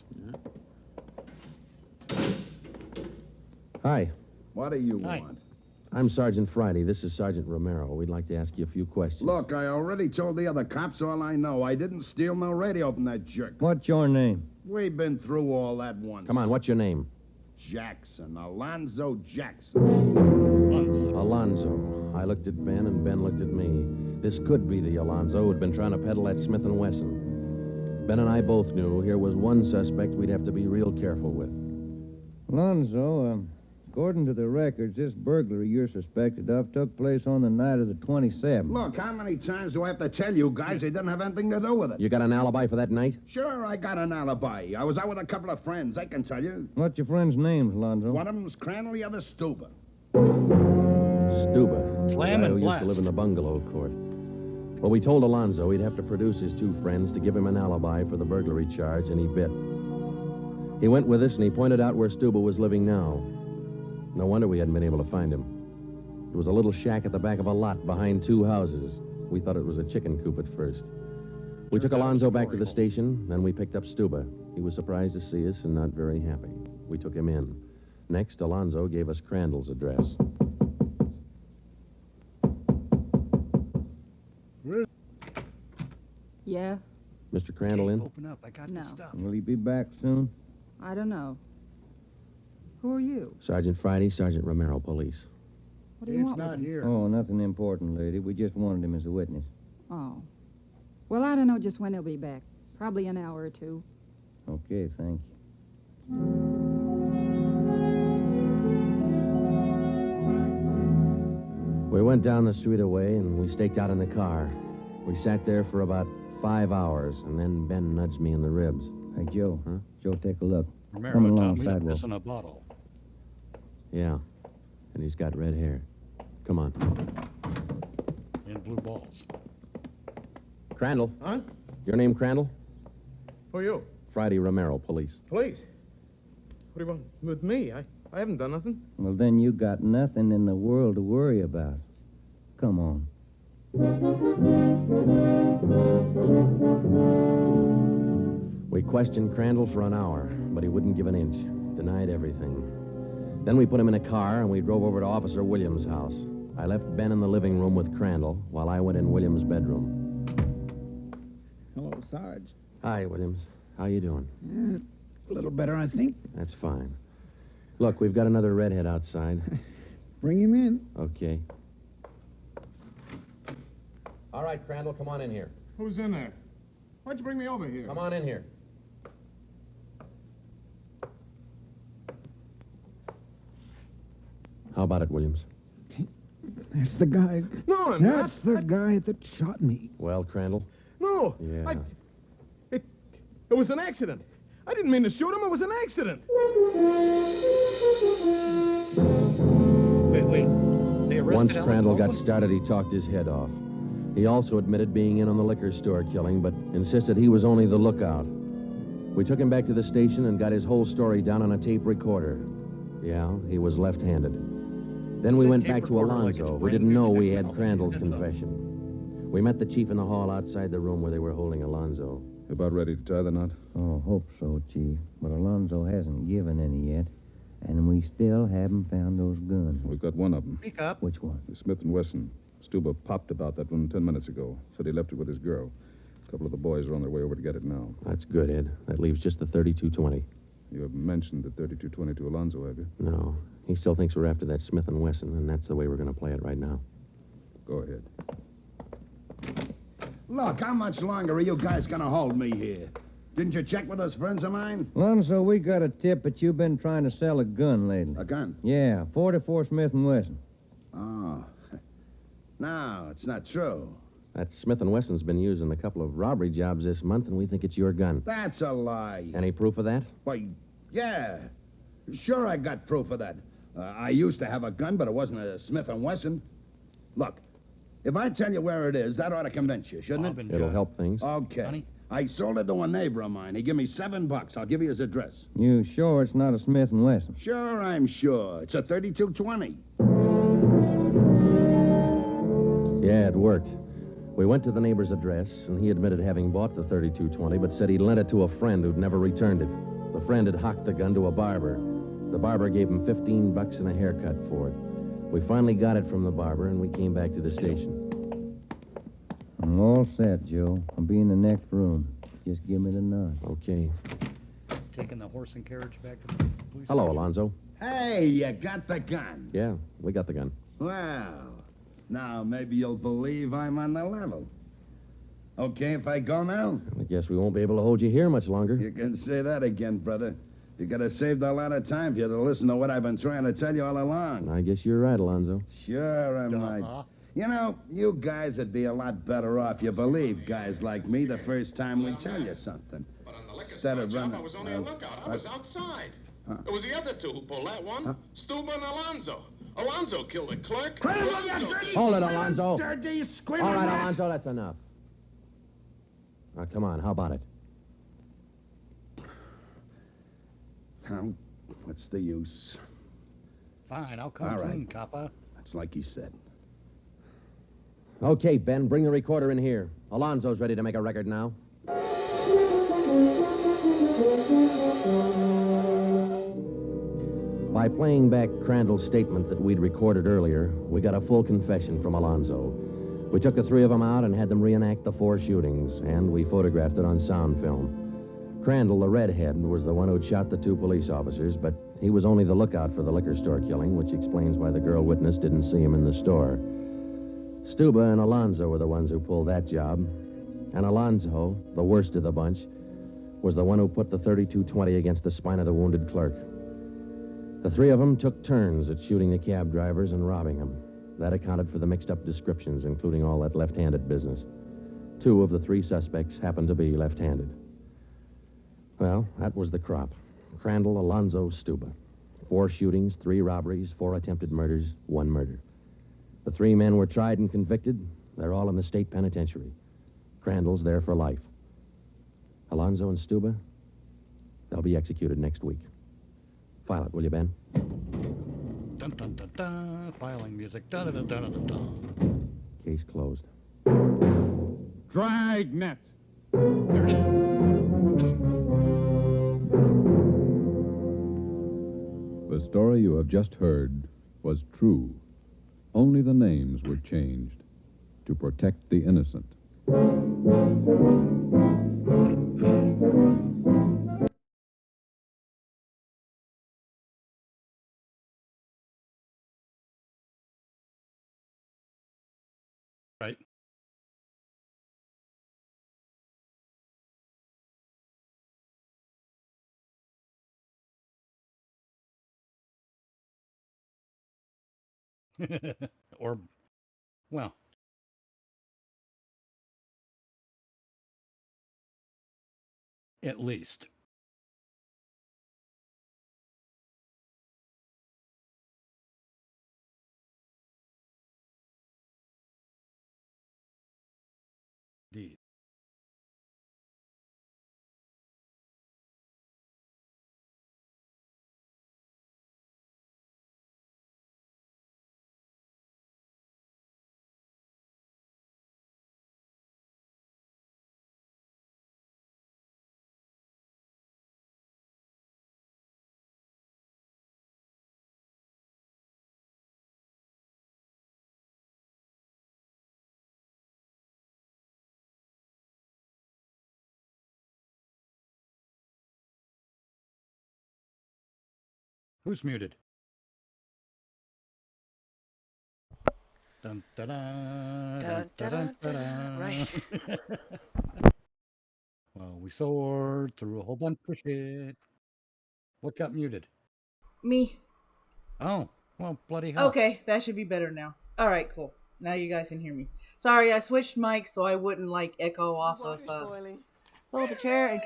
Hi. What do you Hi. want? I'm Sergeant Friday. This is Sergeant Romero. We'd like to ask you a few questions. Look, I already told the other cops all I know. I didn't steal no radio from that jerk. What's your name? We've been through all that once. Come on, what's your name? Jackson. Alonzo Jackson. Alonzo. I looked at Ben, and Ben looked at me. This could be the Alonzo who'd been trying to peddle that Smith & Wesson. Ben and I both knew here was one suspect we'd have to be real careful with. Alonzo, according to the records, this burglary you're suspected of took place on the night of the 27th. Look, how many times do I have to tell you guys they didn't have anything to do with it? You got an alibi for that night? Sure, I got an alibi. I was out with a couple of friends, I can tell you. What's your friends' names, Alonzo? One of them's Crandall, the other Stuba. Stuba. Slam the guy and who used blast. to live in the bungalow court. Well, we told Alonzo he'd have to produce his two friends to give him an alibi for the burglary charge, and he bit. He went with us, and he pointed out where Stuba was living now. No wonder we hadn't been able to find him. It was a little shack at the back of a lot behind two houses. We thought it was a chicken coop at first. We took Alonzo back to the station, then we picked up Stuba. He was surprised to see us and not very happy. We took him in. Next, Alonzo gave us Crandall's address. Yeah? Mr. Crandall in? Open up. I got No. this stuff. Will he be back soon? I don't know. Who are you? Sergeant Friday, Sergeant Romero, police. What do you want with him? here. Oh, nothing important, lady. We just wanted him as a witness. Oh. Well, I don't know just when he'll be back. Probably an hour or two. Okay, thank you. We went down the street away, and we staked out in the car. We sat there for about 5 hours, and then Ben nudged me in the ribs. Hey, Joe. Huh? Joe, take a look. Romero Coming told along, me to sidewalk. piss in a bottle. Yeah, and he's got red hair. Come on. And blue balls. Crandall. Huh? Your name Crandall? Who are you? Friday Romero, police. Police. What do you want with me? I haven't done nothing. Well, then you got nothing in the world to worry about. Come on. We questioned Crandall for an hour, but he wouldn't give an inch. Denied everything. Then we put him in a car, and we drove over to Officer Williams' house. I left Ben in the living room with Crandall while I went in Williams' bedroom. Hello, Sarge. Hi, Williams. How you doing? A little better, I think. That's fine. Look, we've got another redhead outside. Bring him in. Okay. All right, Crandall, come on in here. Who's in there? Why'd you bring me over here? Come on in here. How about it, Williams? That's the guy. No, I'm That's not. the guy that shot me. Well, Crandall? No. Yeah. It was an accident. I didn't mean to shoot him. It was an accident. Wait. They arrested Once Alan Crandall got Baldwin? started, he talked his head off. He also admitted being in on the liquor store killing, but insisted he was only the lookout. We took him back to the station and got his whole story down on a tape recorder. Yeah, he was left-handed. Then we Say went tape back to recorder like Alonzo. it's We brand didn't new know we had technology. Crandall's Heads up. confession. We met the chief in the hall outside the room where they were holding Alonzo. About ready to tie the knot? Oh, hope so, Chief. But Alonzo hasn't given any yet, and we still haven't found those guns. We've got one of them. Speak up. Which one? The Smith & Wesson. Stuba popped about that one 10 minutes ago. Said he left it with his girl. A couple of the boys are on their way over to get it now. That's good, Ed. That leaves just the 32-20. You haven't mentioned the 32-20 to Alonzo, have you? No, he still thinks we're after that Smith & Wesson, and that's the way we're going to play it right now. Go ahead. Look, how much longer are you guys gonna hold me here? Didn't you check with those friends of mine? Alonzo, we got a tip that you've been trying to sell a gun lately. A gun? Yeah, 44 Smith & Wesson. Oh. No, it's not true. That Smith & Wesson's been used in a couple of robbery jobs this month, and we think it's your gun. That's a lie. Any proof of that? Why, yeah. Sure, I got proof of that. I used to have a gun, but it wasn't a Smith & Wesson. Look, if I tell you where it is, that ought to convince you, shouldn't it? It'll help things. Okay. Honey? I sold it to a neighbor of mine. He gave me $7. I'll give you his address. You sure it's not a Smith & Wesson? Sure, I'm sure. It's a 32-20. Yeah, it worked. We went to the neighbor's address, and he admitted having bought the 32-20, but said he'd lent it to a friend who'd never returned it. The friend had hocked the gun to a barber. The barber gave him $15 and a haircut for it. We finally got it from the barber, and we came back to the station. I'm all set, Joe. I'll be in the next room. Just give me the nod. Okay. taking the horse and carriage back to the police Hello, station? Alonzo. Hey, you got the gun. Yeah, we got the gun. Well, now maybe you'll believe I'm on the level. Okay if I go now? I guess we won't be able to hold you here much longer. You can say that again, brother. You could have saved a lot of time if you'd have listened to what I've been trying to tell you all along. I guess you're right, Alonzo. Sure I might. You know, you guys would be a lot better off. You believe guys like me the first time we tell you something. But on the liquor Instead store of job, running... I was only a lookout. I was outside. It was the other two who pulled that one. Stuba and Alonzo. Alonzo killed the clerk. Hold it, Alonzo. Dirty, All squealing right, rat. Alonzo, that's enough. Now, come on, how about it? What's the use? Fine, I'll come All right. clean, copper. That's like you said. Okay, Ben, bring the recorder in here. Alonzo's ready to make a record now. By playing back Crandall's statement that we'd recorded earlier, we got a full confession from Alonzo. We took the three of them out and had them reenact the 4 shootings, and we photographed it on sound film. Crandall, the redhead, was the one who'd shot the 2 police officers, but he was only the lookout for the liquor store killing, which explains why the girl witness didn't see him in the store. Stuba and Alonzo were the ones who pulled that job, and Alonzo, the worst of the bunch, was the one who put the .32-20 against the spine of the wounded clerk. The 3 of them took turns at shooting the cab drivers and robbing them. That accounted for the mixed-up descriptions, including all that left-handed business. 2 of the 3 suspects happened to be left-handed. Well, that was the crop. Crandall, Alonzo, Stuba. 4 shootings, 3 robberies, 4 attempted murders, 1 murder. The 3 men were tried and convicted. They're all in the state penitentiary. Crandall's there for life. Alonzo and Stuba, they'll be executed next week. File it, will you, Ben? Dun, dun, dun, dun. Filing music. Dun, dun, dun, dun, dun, dun. Case closed. Dragnet. There it is. The story you have just heard was true. Only the names were changed to protect the innocent. Right. Or, well, at least. Indeed. Who's muted? Dun, dun, dun, dun, dun, dun, dun. Right. Well, we soared through a whole bunch of shit. What got muted? Me. Oh, well, bloody hell. Okay, that should be better now. All right, cool. Now you guys can hear me. Sorry, I switched mics so I wouldn't like echo off of pull up a chair and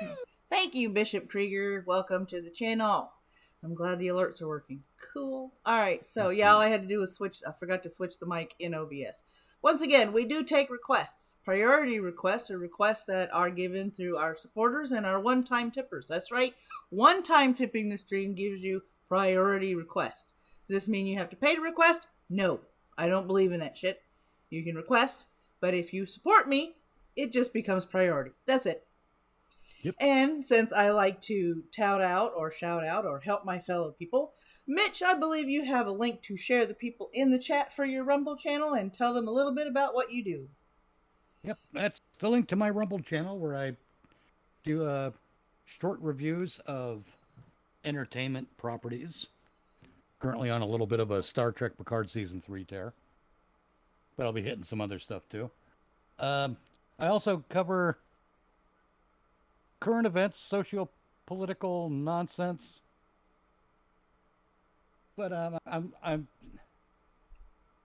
thank you, Bishop Krieger. Welcome to the channel. I'm glad the alerts are working. Cool. All right, so yeah, all I had to do was switch. I forgot to switch the mic in OBS. Once again, we do take requests. Priority requests are requests that are given through our supporters and our one-time tippers. That's right. One-time tipping the stream gives you priority requests. Does this mean you have to pay to request? No, I don't believe in that shit. You can request, but if you support me, it just becomes priority. That's it. Yep. And since I like to tout out or shout out or help my fellow people, Mitch, I believe you have a link to share the people in the chat for your Rumble channel and tell them a little bit about what you do. Yep, that's the link to my Rumble channel where I do short reviews of entertainment properties. Currently on a little bit of a Star Trek Picard Season 3 tear. But I'll be hitting some other stuff too. I also cover current events, socio-political nonsense. But I'm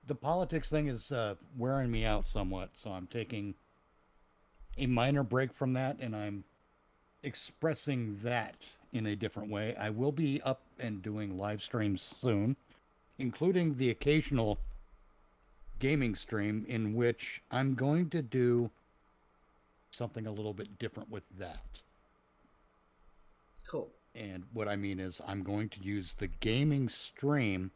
the politics thing is wearing me out somewhat, so I'm taking a minor break from that, and I'm expressing that in a different way. I will be up and doing live streams soon, including the occasional gaming stream in which I'm going to do something a little bit different with that. Cool. And what I mean is I'm going to use the gaming stream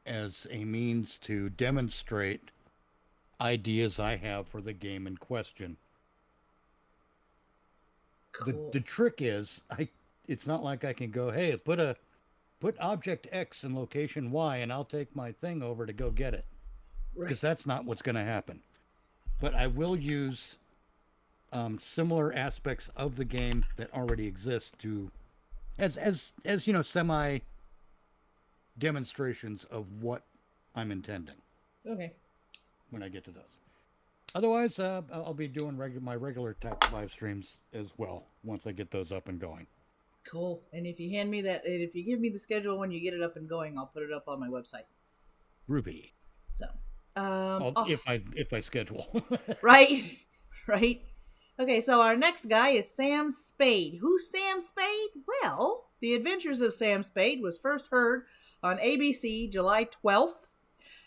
as a means to demonstrate ideas I have for the game in question. Cool. The trick is it's not like I can go, hey, put object X in location Y and I'll take my thing over to go get it. Because that's not what's going to happen. But I will use similar aspects of the game that already exist to as you know, semi demonstrations of what I'm intending. Okay. When I get to those. Otherwise, I'll be doing my regular type live streams as well once I get those up and going. Cool. And if you hand me that, and if you give me the schedule when you get it up and going, I'll put it up on my website. Ruby. So, if I schedule. Right. Okay, so our next guy is Sam Spade. Who's Sam Spade? Well, The Adventures of Sam Spade was first heard on ABC July 12th,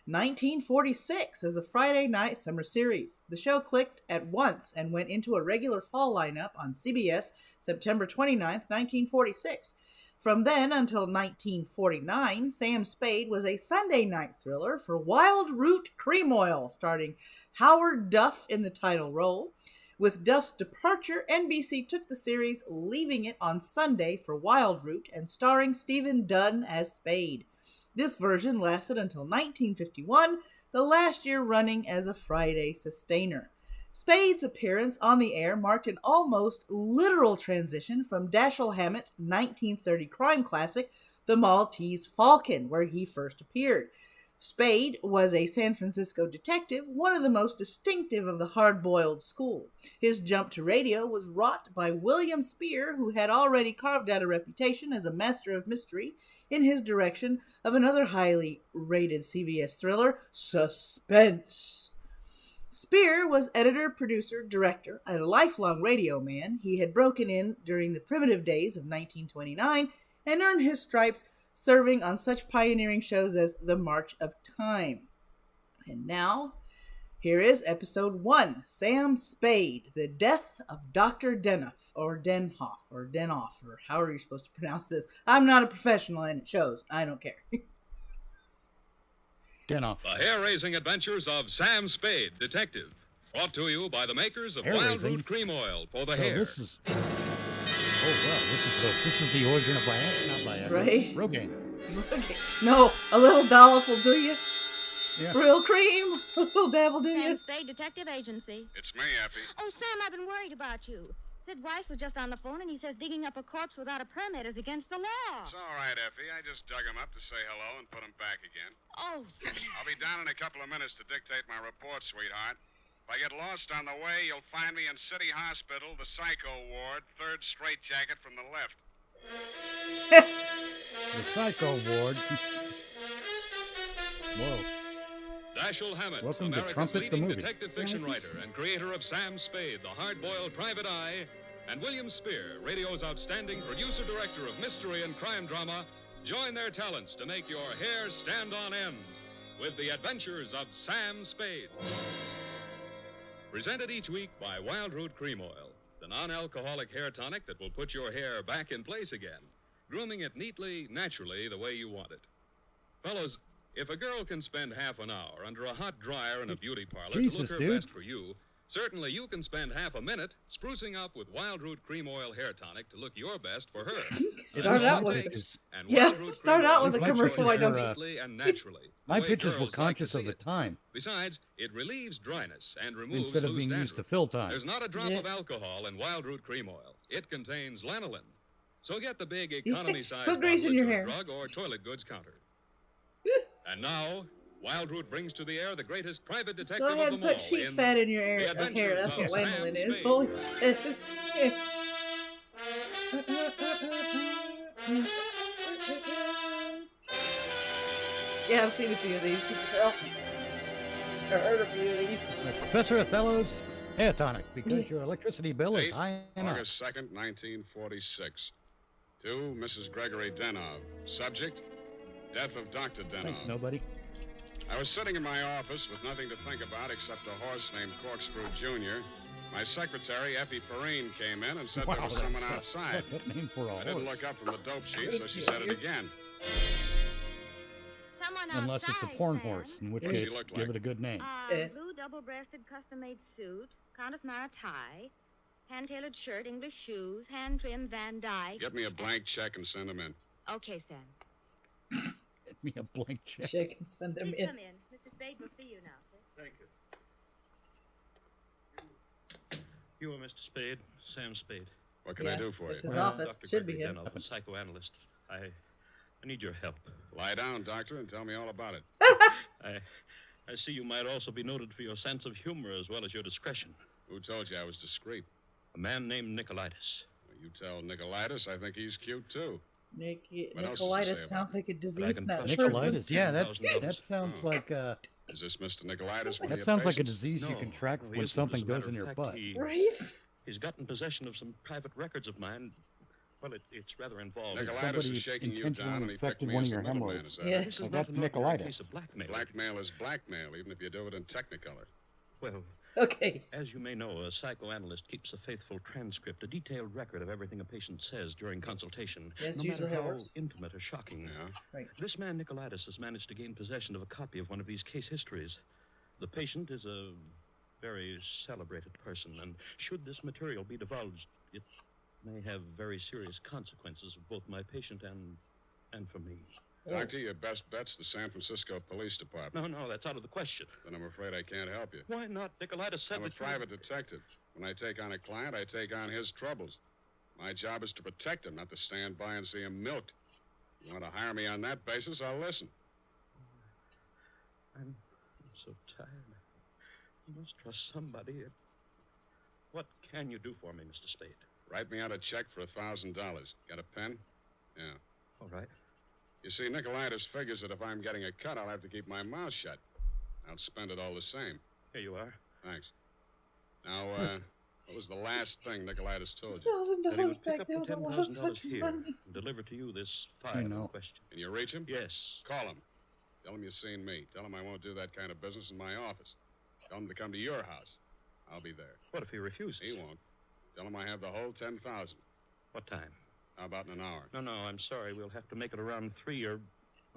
1946 as a Friday night summer series. The show clicked at once and went into a regular fall lineup on CBS September 29th, 1946. From then until 1949, Sam Spade was a Sunday night thriller for Wild Root Cream Oil, starring Howard Duff in the title role. With Duff's departure, NBC took the series, leaving it on Sunday for Wild Root and starring Stephen Dunn as Spade. This version lasted until 1951, the last year running as a Friday sustainer. Spade's appearance on the air marked an almost literal transition from Dashiell Hammett's 1930 crime classic, The Maltese Falcon, where he first appeared. Spade was a San Francisco detective, one of the most distinctive of the hard-boiled school. His jump to radio was wrought by William Spear, who had already carved out a reputation as a master of mystery in his direction of another highly rated CBS thriller, Suspense. Spear was editor, producer, director, a lifelong radio man. He had broken in during the primitive days of 1929 and earned his stripes serving on such pioneering shows as The March of Time. And now, here is episode 1, Sam Spade, The Death of Dr. Denoff, or Denhoff, or however you're supposed to pronounce this. I'm not a professional and it shows. I don't care. Denoff. The hair-raising adventures of Sam Spade, detective. Brought to you by the makers of Wild Root Cream Oil for the hair. This is... Oh, wow, this is the origin of Viagra, right? Rogaine. No, a little dollop will do you. Yeah. Real cream, a little dab will do you. Sam Spade Detective Agency. It's me, Effie. Oh, Sam, I've been worried about you. Sid Weiss was just on the phone, and he says digging up a corpse without a permit is against the law. It's all right, Effie. I just dug him up to say hello and put him back again. Oh, I'll be down in a couple of minutes to dictate my report, sweetheart. If I get lost on the way, you'll find me in City Hospital, the Psycho Ward, third straitjacket from the left. The Psycho Ward. Whoa. Dashiell Hammett, Welcome to America's Trumpet the leading movie. detective fiction writer and creator of Sam Spade, the hard-boiled private eye, and William Spear, radio's outstanding producer-director of mystery and crime drama, join their talents to make your hair stand on end with The Adventures of Sam Spade. Presented each week by Wild Root Cream Oil, the non-alcoholic hair tonic that will put your hair back in place again, grooming it neatly, naturally, the way you want it. Fellows, if a girl can spend half an hour under a hot dryer in a beauty parlor to look her best for you, Certainly, you can spend half a minute sprucing up with Wild Root Cream Oil Hair Tonic to look your best for her. Start out with a commercial. I don't. And naturally. My pitches were conscious of the time. Besides, it relieves dryness and removes instead of being used to fill time. There's not a drop of alcohol in Wild Root Cream Oil. It contains lanolin. So get the big economy size Put grease in your hair. Drug or toilet goods counter. And now, Wild Root brings to the air the greatest private detective Go ahead of and them all. put sheep fat in your hair. That's what lanolin is. Holy shit. Yeah, I've seen a few of these. Can you tell? I've heard a few of these. Professor Othello's Hair Tonic, because your electricity bill is high enough. August 2nd, 1946. To Mrs. Gregory Denov. Subject, death of Dr. Denov. Thanks, nobody. I was sitting in my office with nothing to think about except a horse named Corkscrew Jr. My secretary, Effie Perrine, came in and said there was someone outside. That name for a horse. I didn't look up from the dope sheet, so she said it again. Unless it's a porn horse, in which case, give it a good name. Blue double-breasted custom-made suit, Countess Mara tie, hand-tailored shirt, English shoes, hand-trimmed Van Dyke. Get me a blank check and send him in. Okay, Sam. Get me a blank check. Check and send him in. Come in. Mr. Spade will see you now, sir. Thank you. You are Mr. Spade, Sam Spade. What can I do for you? This is his office. Dr. Should be Gregory him. Denov, a psychoanalyst. I need your help. Lie down, doctor, and tell me all about it. I see you might also be noted for your sense of humor as well as your discretion. Who told you I was discreet? A man named Nicolaitis. You tell Nicolaitis I think he's cute, too. Nicolaitis sounds like a disease, not a Nicolaitis, person. yeah, that sounds like Is this Mr. Nicolaitis? That sounds like a disease you can track when something goes in your butt. Right? He's gotten possession of some private records of mine. Well, it's rather involved. Nicolaitis is shaking you down, and he picked me as the middleman. Is that Yeah, it? I got Nicolaitis. Blackmail is blackmail, even if you do it in Technicolor. Well, okay. As you may know, a psychoanalyst keeps a faithful transcript, a detailed record of everything a patient says during consultation, That's no usually matter how it how works. intimate or shocking. Yeah. Right. This man, Nicolaitis, has managed to gain possession of a copy of one of these case histories. The patient is a very celebrated person, and should this material be divulged, it may have very serious consequences for both my patient and for me. Doctor, your best bet's the San Francisco Police Department. No, that's out of the question. Then I'm afraid I can't help you. Why not? Nicolaitis said I'm a that you- private detective. When I take on a client, I take on his troubles. My job is to protect him, not to stand by and see him milked. You want to hire me on that basis, I'll listen. I'm so tired. I must trust somebody. What can you do for me, Mr. Spade? Write me out a check for $1,000. Got a pen? Yeah. All right. You see, Nicolaitis figures that if I'm getting a cut, I'll have to keep my mouth shut. I'll spend it all the same. Here you are. Thanks. Now, what was the last thing Nicolaitis told $1,000 you? That he would pick back up there the was a lot of $10,000 fucking here money. and deliver to you this I file in know. question. Can you reach him? Yes. Call him. Tell him you've seen me. Tell him I won't do that kind of business in my office. Tell him to come to your house. I'll be there. What if he refuses? He won't. Tell him I have the whole 10,000. What time? How about in an hour? No, I'm sorry. We'll have to make it around 3 or...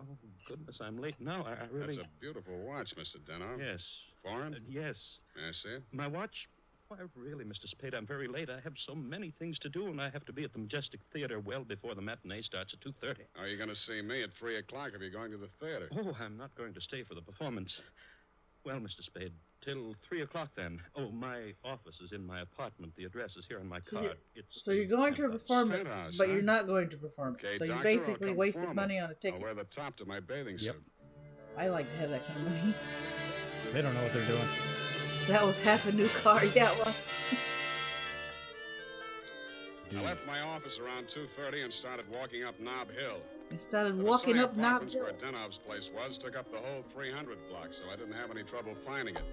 Oh, goodness, I'm late now. I really... That's a beautiful watch, Mr. Denov. Yes. Foreign? Yes. May I see it? My watch? Why, really, Mr. Spade, I'm very late. I have so many things to do, and I have to be at the Majestic Theater well before the matinee starts at 2:30. Are you going to see me at 3 o'clock if you're going to the theater? Oh, I'm not going to stay for the performance. Well, Mr. Spade, till 3 o'clock then. Oh, my office is in my apartment. The address is here on my card. So you're going to a performance, Penthouse, but huh? you're not going to perform it. Okay, So you doctor, basically I'll come wasted formal. money on a ticket. I'll wear the top to my bathing suit. I like to have that kind of money. They don't know what they're doing. That was half a new car. Yeah, it was. I left my office around 2:30 and started walking up Knob Hill. I started The walking Versailles up Knob Apartments, Hill. where Denov's place was, took up the whole 300 block, so I didn't have any trouble finding it.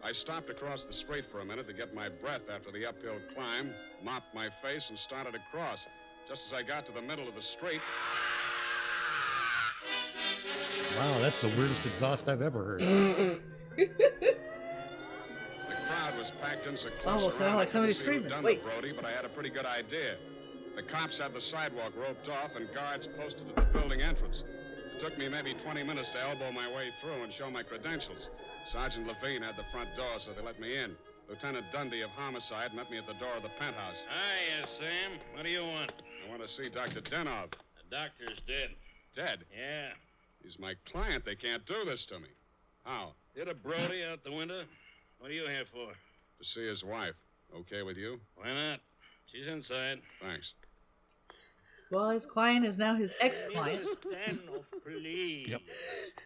I stopped across the street for a minute to get my breath after the uphill climb, mopped my face, and started across. Just as I got to the middle of the street... Wow, that's the weirdest exhaust I've ever heard. The crowd was packed in so close Almost sounded around, like I somebody couldn't see who'd screaming. done Wait. the Brody, but I had a pretty good idea. The cops had the sidewalk roped off and guards posted at the building entrance. It took me maybe 20 minutes to elbow my way through and show my credentials. Sergeant Levine had the front door, so they let me in. Lieutenant Dundee of Homicide met me at the door of the penthouse. Hiya, Sam. What do you want? I want to see Dr. Denov. The doctor's dead. Dead? Yeah. He's my client. They can't do this to me. How? Hit a Brody out the window. What are you here for? To see his wife. Okay with you? Why not? She's inside. Thanks. Well, his client is now his ex-client. Denov, please. Yep.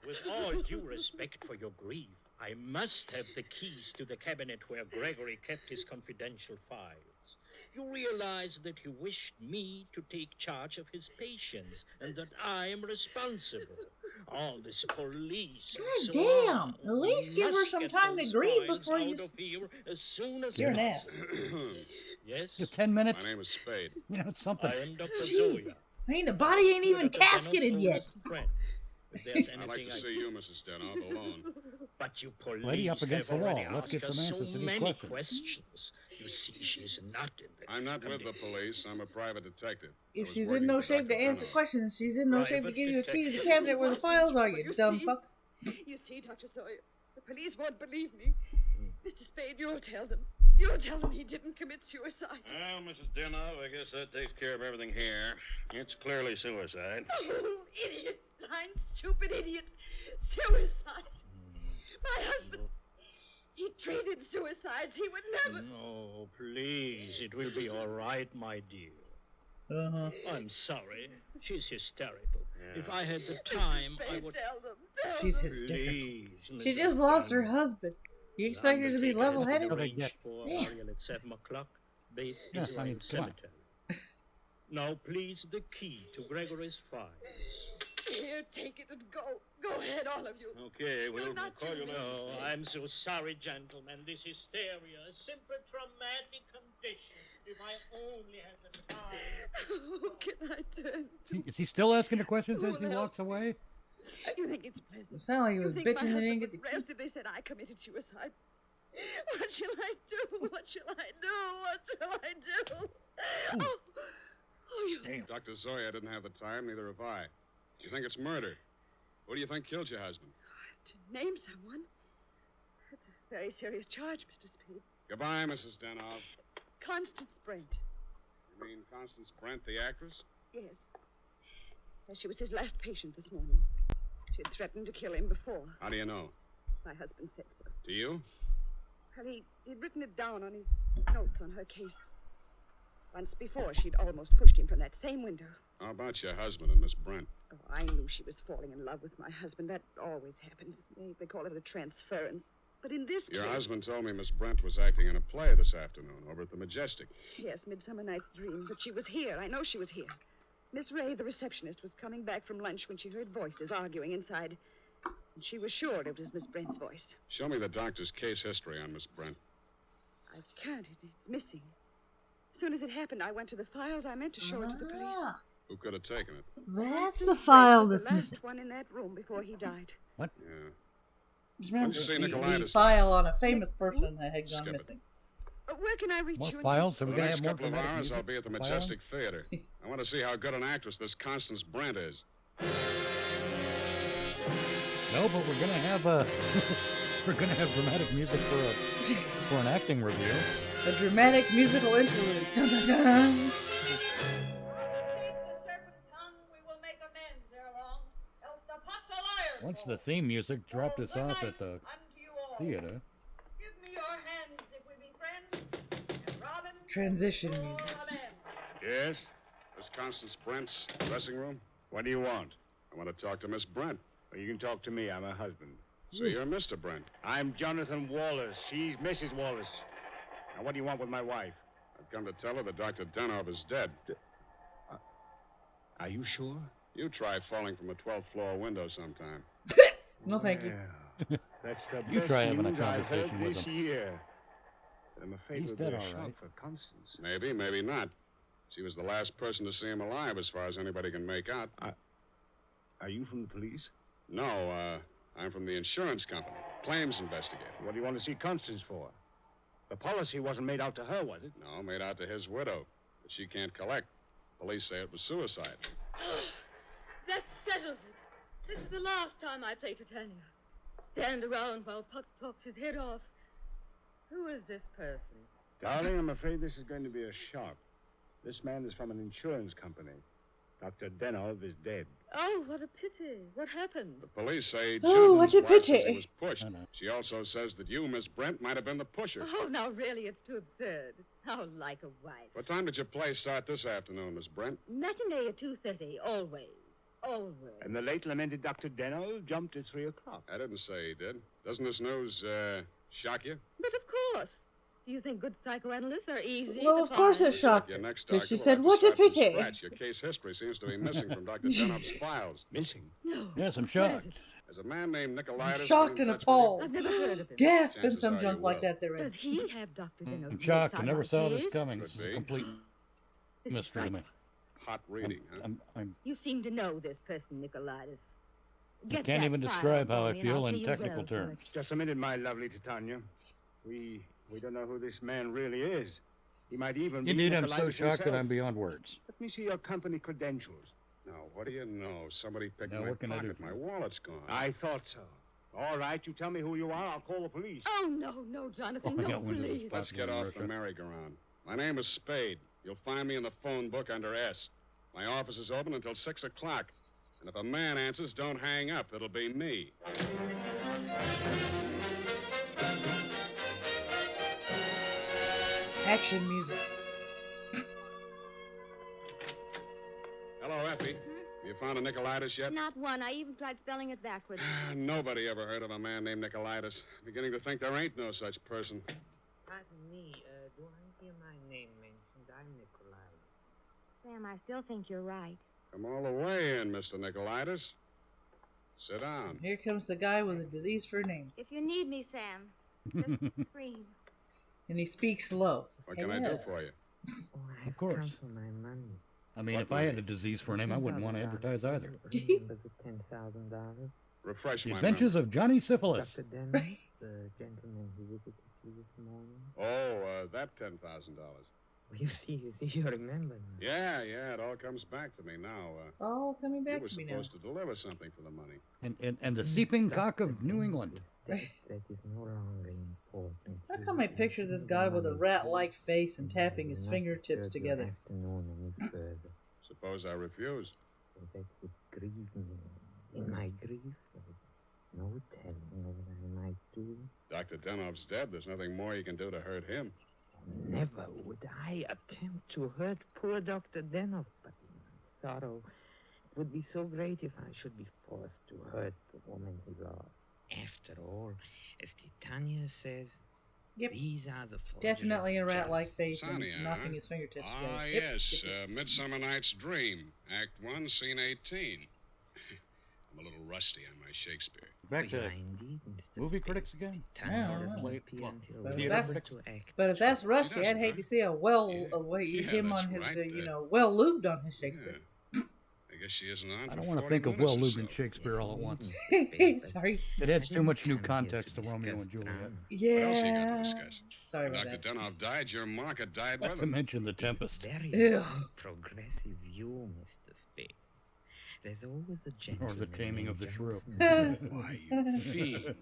With all due respect for your grief, I must have the keys to the cabinet where Gregory kept his confidential files. You realize that you wished me to take charge of his patients and that I am responsible. All this police. God damn! At least give her some time to grieve before you. As soon as You're an ass. Yes. Just 10 minutes. My name is Spade. You know, it's something. I am Dr. Jeez. Zoya. Ain't the body ain't even casketed yet. I'd like to see you, Mrs. Denov, alone. But you police Lady up against the have wall. already Let's get asked some her answers so to these many questions. You see, she's not in the... I'm not with the police. I'm a private detective. If she's in no shape to answer questions, she's in no shape to give you a key to the cabinet where the files are, you dumb fuck. You see, Dr. Sawyer, the police won't believe me. Mr. Spade, you'll tell them. You'll tell them he didn't commit suicide. Well, Mrs. Denov, I guess that takes care of everything here. It's clearly suicide. Oh, idiot. Blind, stupid idiot. Suicide. My husband, he treated suicides. He would never... No, please. It will be all right, my dear. I'm sorry. She's hysterical. If I had the time, I would... Tell them. She's hysterical. She just lost her husband. You expect her to be level-headed? Arranged for burial at 7 o'clock. Bait Israel Cemetery. Now, please, the key to Gregory's file. Here, take it and go. Go ahead, all of you. Okay, we'll call you later. Oh, I'm so sorry, gentlemen. This hysteria, a simple traumatic condition. If I only had the time. Who can I turn to? Is he still asking the questions as he walks away? You think it's pleasant? It sounded like he was You think bitching my that he didn't husband get the would rest if they said I committed suicide? What shall I do? What shall I do? What shall I do? Oh, you... Damn. Dr. Zoya didn't have the time, neither have I. You think it's murder? Who do you think killed your husband? To name someone? That's a very serious charge, Mr. Spade. Goodbye, Mrs. Denov. Constance Brent. You mean Constance Brent, the actress? Yes. Yes, she was his last patient this morning. She had threatened to kill him before. How do you know? My husband said so. Do you? Well, he'd written it down on his notes on her case. Once before, she'd almost pushed him from that same window. How about your husband and Miss Brent? Oh, I knew she was falling in love with my husband. That always happened. They call it a transference. But in this Your case... husband told me Miss Brent was acting in a play this afternoon over at the Majestic. Yes, Midsummer Night's Dream. But she was here. I know she was here. Miss Ray, the receptionist, was coming back from lunch when she heard voices arguing inside. And she was sure it was Miss Brent's voice. Show me the doctor's case history on Miss Brent. I can't. It's missing. As soon as it happened, I went to the files. I meant to show it to the police. Who could have taken it? That's the file that's the missing. last one in that room before he died. What? Yeah. Just remember When'd you see the Nicolaitis? file on a famous person that had gone Skip it. missing. Where can I reach More you? files? Are we For going the to next have more couple of dramatic hours, music? I'll be at the Filing? Majestic Theater. I want to see how good an actress this Constance Brent is. No, but we're gonna have we're gonna have dramatic music for an acting review. A dramatic musical interlude. Dun dun dun. Once the theme music dropped us off at the theater. Transition music. Yes? This Constance Brent's dressing room? What do you want? I want to talk to Miss Brent. Well, you can talk to me. I'm her husband. So you're Mr. Brent. I'm Jonathan Wallace. She's Mrs. Wallace. Now, what do you want with my wife? I've come to tell her that Dr. Denov is dead. Are you sure? You try falling from a 12th floor window sometime. No, thank you. That's the You best try having a news I've heard conversation with this him. year. I'm afraid He's it'll dead, be a all shock right. for Constance. Maybe, maybe not. She was the last person to see him alive, as far as anybody can make out. Are you from the police? No, I'm from the insurance company. Claims investigator. What do you want to see Constance for? The policy wasn't made out to her, was it? No, made out to his widow. But she can't collect. Police say it was suicide. That settles it. This is the last time I play Titania. Stand around while Puck talks his head off. Who is this person? Darling, I'm afraid this is going to be a shock. This man is from an insurance company. Dr. Denov is dead. Oh, what a pity. What happened? The police say Oh, what a Gentleman's wife says pity. he was pushed. She also says that you, Miss Brent, might have been the pusher. Oh, now really, it's too absurd. How like a wife. What time did your play start this afternoon, Miss Brent? Matinee at 2:30, always. Always. And the late lamented Dr. Denov jumped at 3 o'clock. I didn't say he did. Doesn't this news, shock you? But of course. Do you think good psychoanalysts are easy Well, to of course find? it shocked Your her. next Because doctor she will said, have to what a start from pity. scratch. Your case history seems to be missing from Dr. Denov's files. Missing? No. Yes, I'm shocked. There's a man named Nicolaitis. I'm shocked and appalled. I've never heard of him. Gasp and Chances some are junk you like will. that there is. Does he have Dr. Denov's I'm shocked. I notes never on saw my this case? coming. Could This is be. a complete mystery to me. Hot reading, huh? I'm You seem to know this person, Nicolaitis. I Get can't that even file describe how for I me and feel I'll in pay you technical well for terms. it. Just a minute, my lovely Titania. We don't know who this man really is. He might even be Indeed, I'm so Nicolaitis shocked that himself. I'm beyond words. Let me see your company credentials. Now, what do you know? Somebody picked Now, my what can I do pocket. for My you? wallet's gone. I thought so. All right, you tell me who you are. I'll call the police. Oh, no, Jonathan, I no, got one of those please. Let's get off the merry-go-round. My name is Spade. You'll find me in the phone book under S. My office is open until 6 o'clock. And if a man answers, don't hang up. It'll be me. Action music. Hello, Effie. You found a Nicolaitis yet? Not one. I even tried spelling it backwards. Nobody ever heard of a man named Nicolaitis. Beginning to think there ain't no such person. Pardon me, do I hear my name mentioned? I'm Nicolai. Sam, I still think you're right. Come all the way in, Mr. Nicolaitis. Sit down. Here comes the guy with a disease for a name. If you need me, Sam, just scream. And he speaks slow. What can I do for you? Oh, Of course. come for my money. I mean, What if I had a disease for a name, I wouldn't want to advertise either. Remember the $10,000? Refresh The my Adventures of Johnny Syphilis. Dr. Dennis, the gentleman who visited you this morning. Oh, that $10,000. You see, you remember now. Yeah, it all comes back to me now. It's all coming You back were to me now. supposed to deliver something for the money. And the Seeping Cock of New England. That is no longer important. How come I picture this guy with a rat-like face and tapping his fingertips together? Afternoon any further. Suppose I refuse. That would grieve me. In my grief, there is no telling what I might do. Dr. Denov's dead. There's nothing more you can do to hurt him. Never would I attempt to hurt poor Dr. Denov, but my sorrow would be so great if I should be forced to hurt the woman he loves. After all, as Titania says, Yep. these are the forges Definitely a of rat-like face and Sonia, knocking huh? his fingertips Ah, together. yes. Midsummer Night's Dream. Act 1, Scene 18. I'm a little rusty on my Shakespeare. Back to indeed, movie critics again. But if that's rusty, I'd hate to see him on his, right, well lubed on his Shakespeare. I guess she isn't on. I for don't want to 40 think of minutes or well-lubed in so. Shakespeare all at once. Sorry. It adds too much new context to Romeo and Juliet. What else you got to Yeah. discuss? Sorry When about Dr. that. Denov died, your market died Not with to him. mention the Tempest. Very Ew. progressive view, Mr. Spade. There's always a Or gentleman. the Taming of the Shrew. Why, you fiend.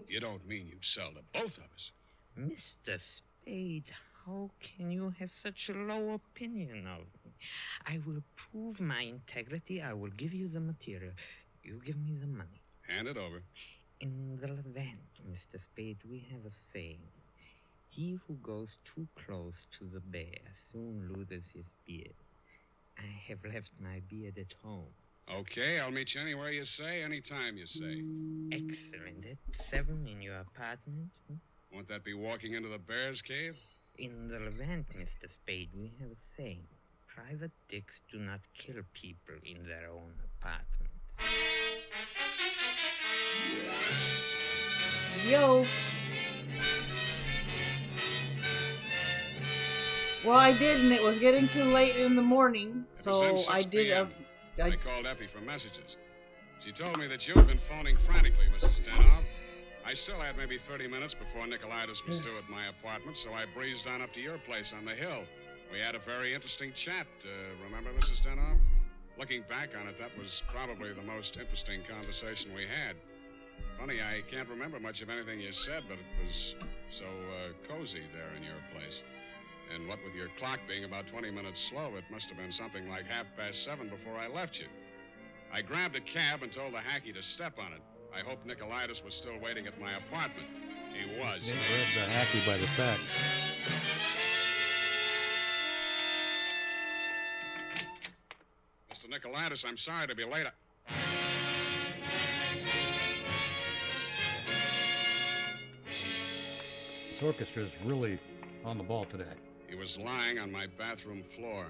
You don't mean you'd sell to both of us. Mr. Spade, how can you have such a low opinion of me? I will prove my integrity. I will give you the material. You give me the money. Hand it over. In the Levant, Mr. Spade, we have a saying. He who goes too close to the bear soon loses his beard. I have left my beard at home. Okay, I'll meet you anywhere you say, anytime you say. Excellent. At 7 in your apartment? Won't that be walking into the bear's cave? In the Levant, Mr. Spade, we have a saying. Private dicks do not kill people in their own apartment. Yo. Well, I did, and it was getting too late in the morning, so It was I 6 did. p.m. I called Effie for messages. She told me that you'd been phoning frantically, Mrs. Denov. I still had maybe 30 minutes before Nicolaitis was due at my apartment, so I breezed on up to your place on the hill. We had a very interesting chat. Remember, Mrs. Denov? Looking back on it, that was probably the most interesting conversation we had. Funny, I can't remember much of anything you said, but it was so cozy there in your place. And what with your clock being about 20 minutes slow, it must have been something like 7:30 before I left you. I grabbed a cab and told the hacky to step on it. I hoped Nicolaitis was still waiting at my apartment. He was. They grabbed the hacky by the sack. Mr. Nicolaitis, I'm sorry to be late. This orchestra's really on the ball today. He was lying on my bathroom floor.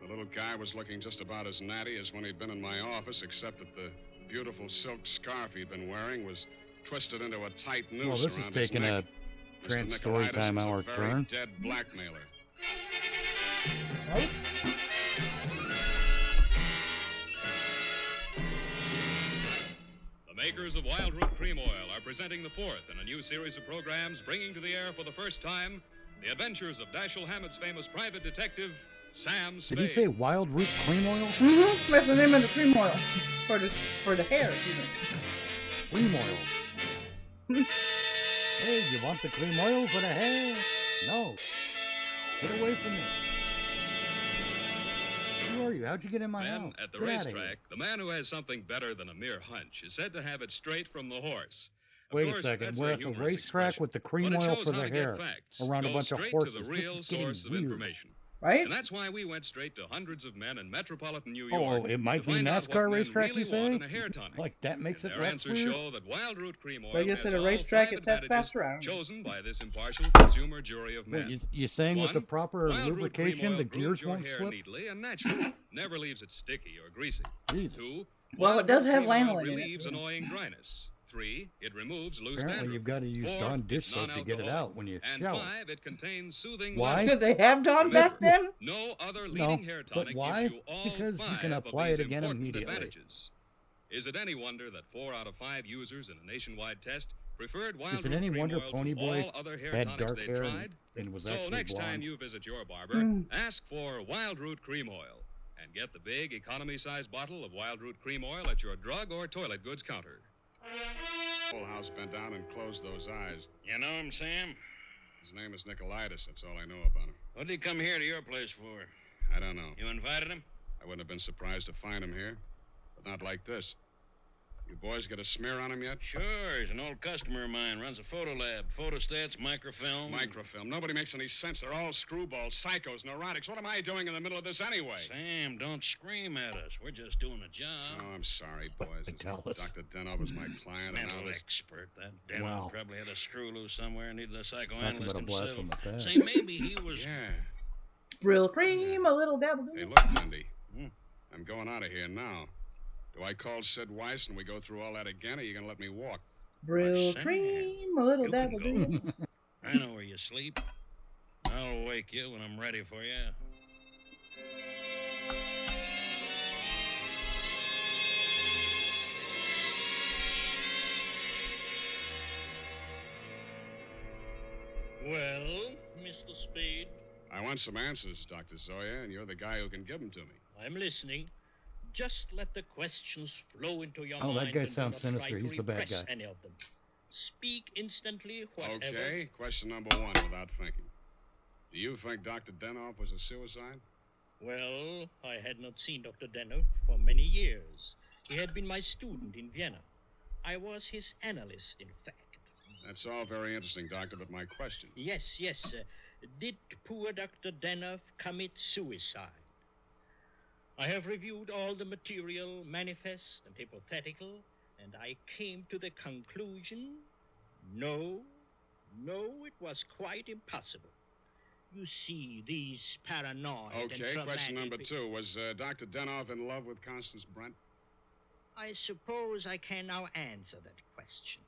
The little guy was looking just about as natty as when he'd been in my office, except that the beautiful silk scarf he'd been wearing was twisted into a tight noose Well, this is around his taking neck. a trans story time hour turn. Dead blackmailer. Right? The makers of Wild Root Cream Oil are presenting the fourth in a new series of programs bringing to the air for the first time the adventures of Dashiell Hammett's famous private detective, Sam Spade. Did he say Wild Root Cream Oil? Mm-hmm. That's the name of the cream oil for the hair. Cream oil. Hey, you want the cream oil for the hair? No. Get away from me. Who are you? How'd you get in my Then, house? at the Get outta here. racetrack, the man who has something better than a mere hunch is said to have it straight from the horse. Of Wait a course, second. that's We're a at the humorous racetrack expression, with the but cream it oil shows for how the to get hair facts. around a Go bunch of straight horses. to the This real is getting source of weird. information. Right? And that's why we went straight to hundreds of men in metropolitan New Oh, York. it might to be find out what NASCAR men racetrack, really you want say? in a hair tonic. Like that makes And it their less answers weird? show that Wild Root Cream Oil But I guess has at a all racetrack, five it sets advantages faster around. chosen by this impartial consumer jury of What, men. you saying with the One, proper Wild Root Cream lubrication, Oil the grooms gears your won't hair slip? neatly and naturally, never leaves it sticky or greasy. Jesus. 2, Well, Wild it does Root have Cream Oil lanolin in it, relieves too. annoying dryness. 3, it removes loose Apparently dandruff. you've got to use 4, Dawn dish it's soap to get it non-alcoholic. out when you And shower. 5, it contains soothing Why? Because they have Dawn back then? No other No, leading hair but tonic why? gives you all Because you 5 can of apply these it again important immediately. advantages. Is it any wonder that 4 out of 5 users in a nationwide test preferred Wild Is it Root any Cream wonder Oil to Ponyboy all other hair had tonics dark they've hair tried? and was So actually next blonde? time you visit your barber, Mm. ask for Wild Root Cream Oil and get the big economy-sized bottle of Wild Root Cream Oil at your drug or toilet goods counter. The whole house bent down and closed those eyes. You know him, Sam? His name is Nicolaitis. That's all I know about him. What did he come here to your place for? I don't know. You invited him? I wouldn't have been surprised to find him here, but not like this. You boys get a smear on him yet? Sure, he's an old customer of mine. Runs a photo lab. Photostats, microfilm. Microfilm. Nobody makes any sense. They're all screwballs, psychos, neurotics. What am I doing in the middle of this anyway? Sam, don't scream at us. We're just doing a job. Oh, I'm sorry, boys. Tell us. Dr. Denov is my client, and now Mental this... expert. That Dennis Wow. probably had a screw loose somewhere and needed a Talking psychoanalyst about a blast himself. from the past. Say, maybe he was... Yeah. Brill cream, a little dabble. Hey, look, Cindy. I'm going out of here now. Do I call Sid Weiss and we go through all that again, or are you going to let me walk? Brill Sam, cream, a little you can dabble. go. I know where you sleep. I'll wake you when I'm ready for you. Well, Mr. Spade, I want some answers, Dr. Zoya, and you're the guy who can give them to me. I'm listening. Just let the questions flow into your Oh, mind. that guy and do sounds not try sinister. to He's the bad repress guy. Any of them. Speak instantly, whatever. Okay, question number 1 without thinking. Do you think Dr. Denov was a suicide? Well, I had not seen Dr. Denov for many years. He had been my student in Vienna. I was his analyst, in fact. That's all very interesting, Doctor, but my question... Yes. Did poor Dr. Denov commit suicide? I have reviewed all the material, manifest and hypothetical, and I came to the conclusion, no, it was quite impossible. You see, these paranoid and Okay, traumatic... question number 2. Was Dr. Denov in love with Constance Brent? I suppose I can now answer that question.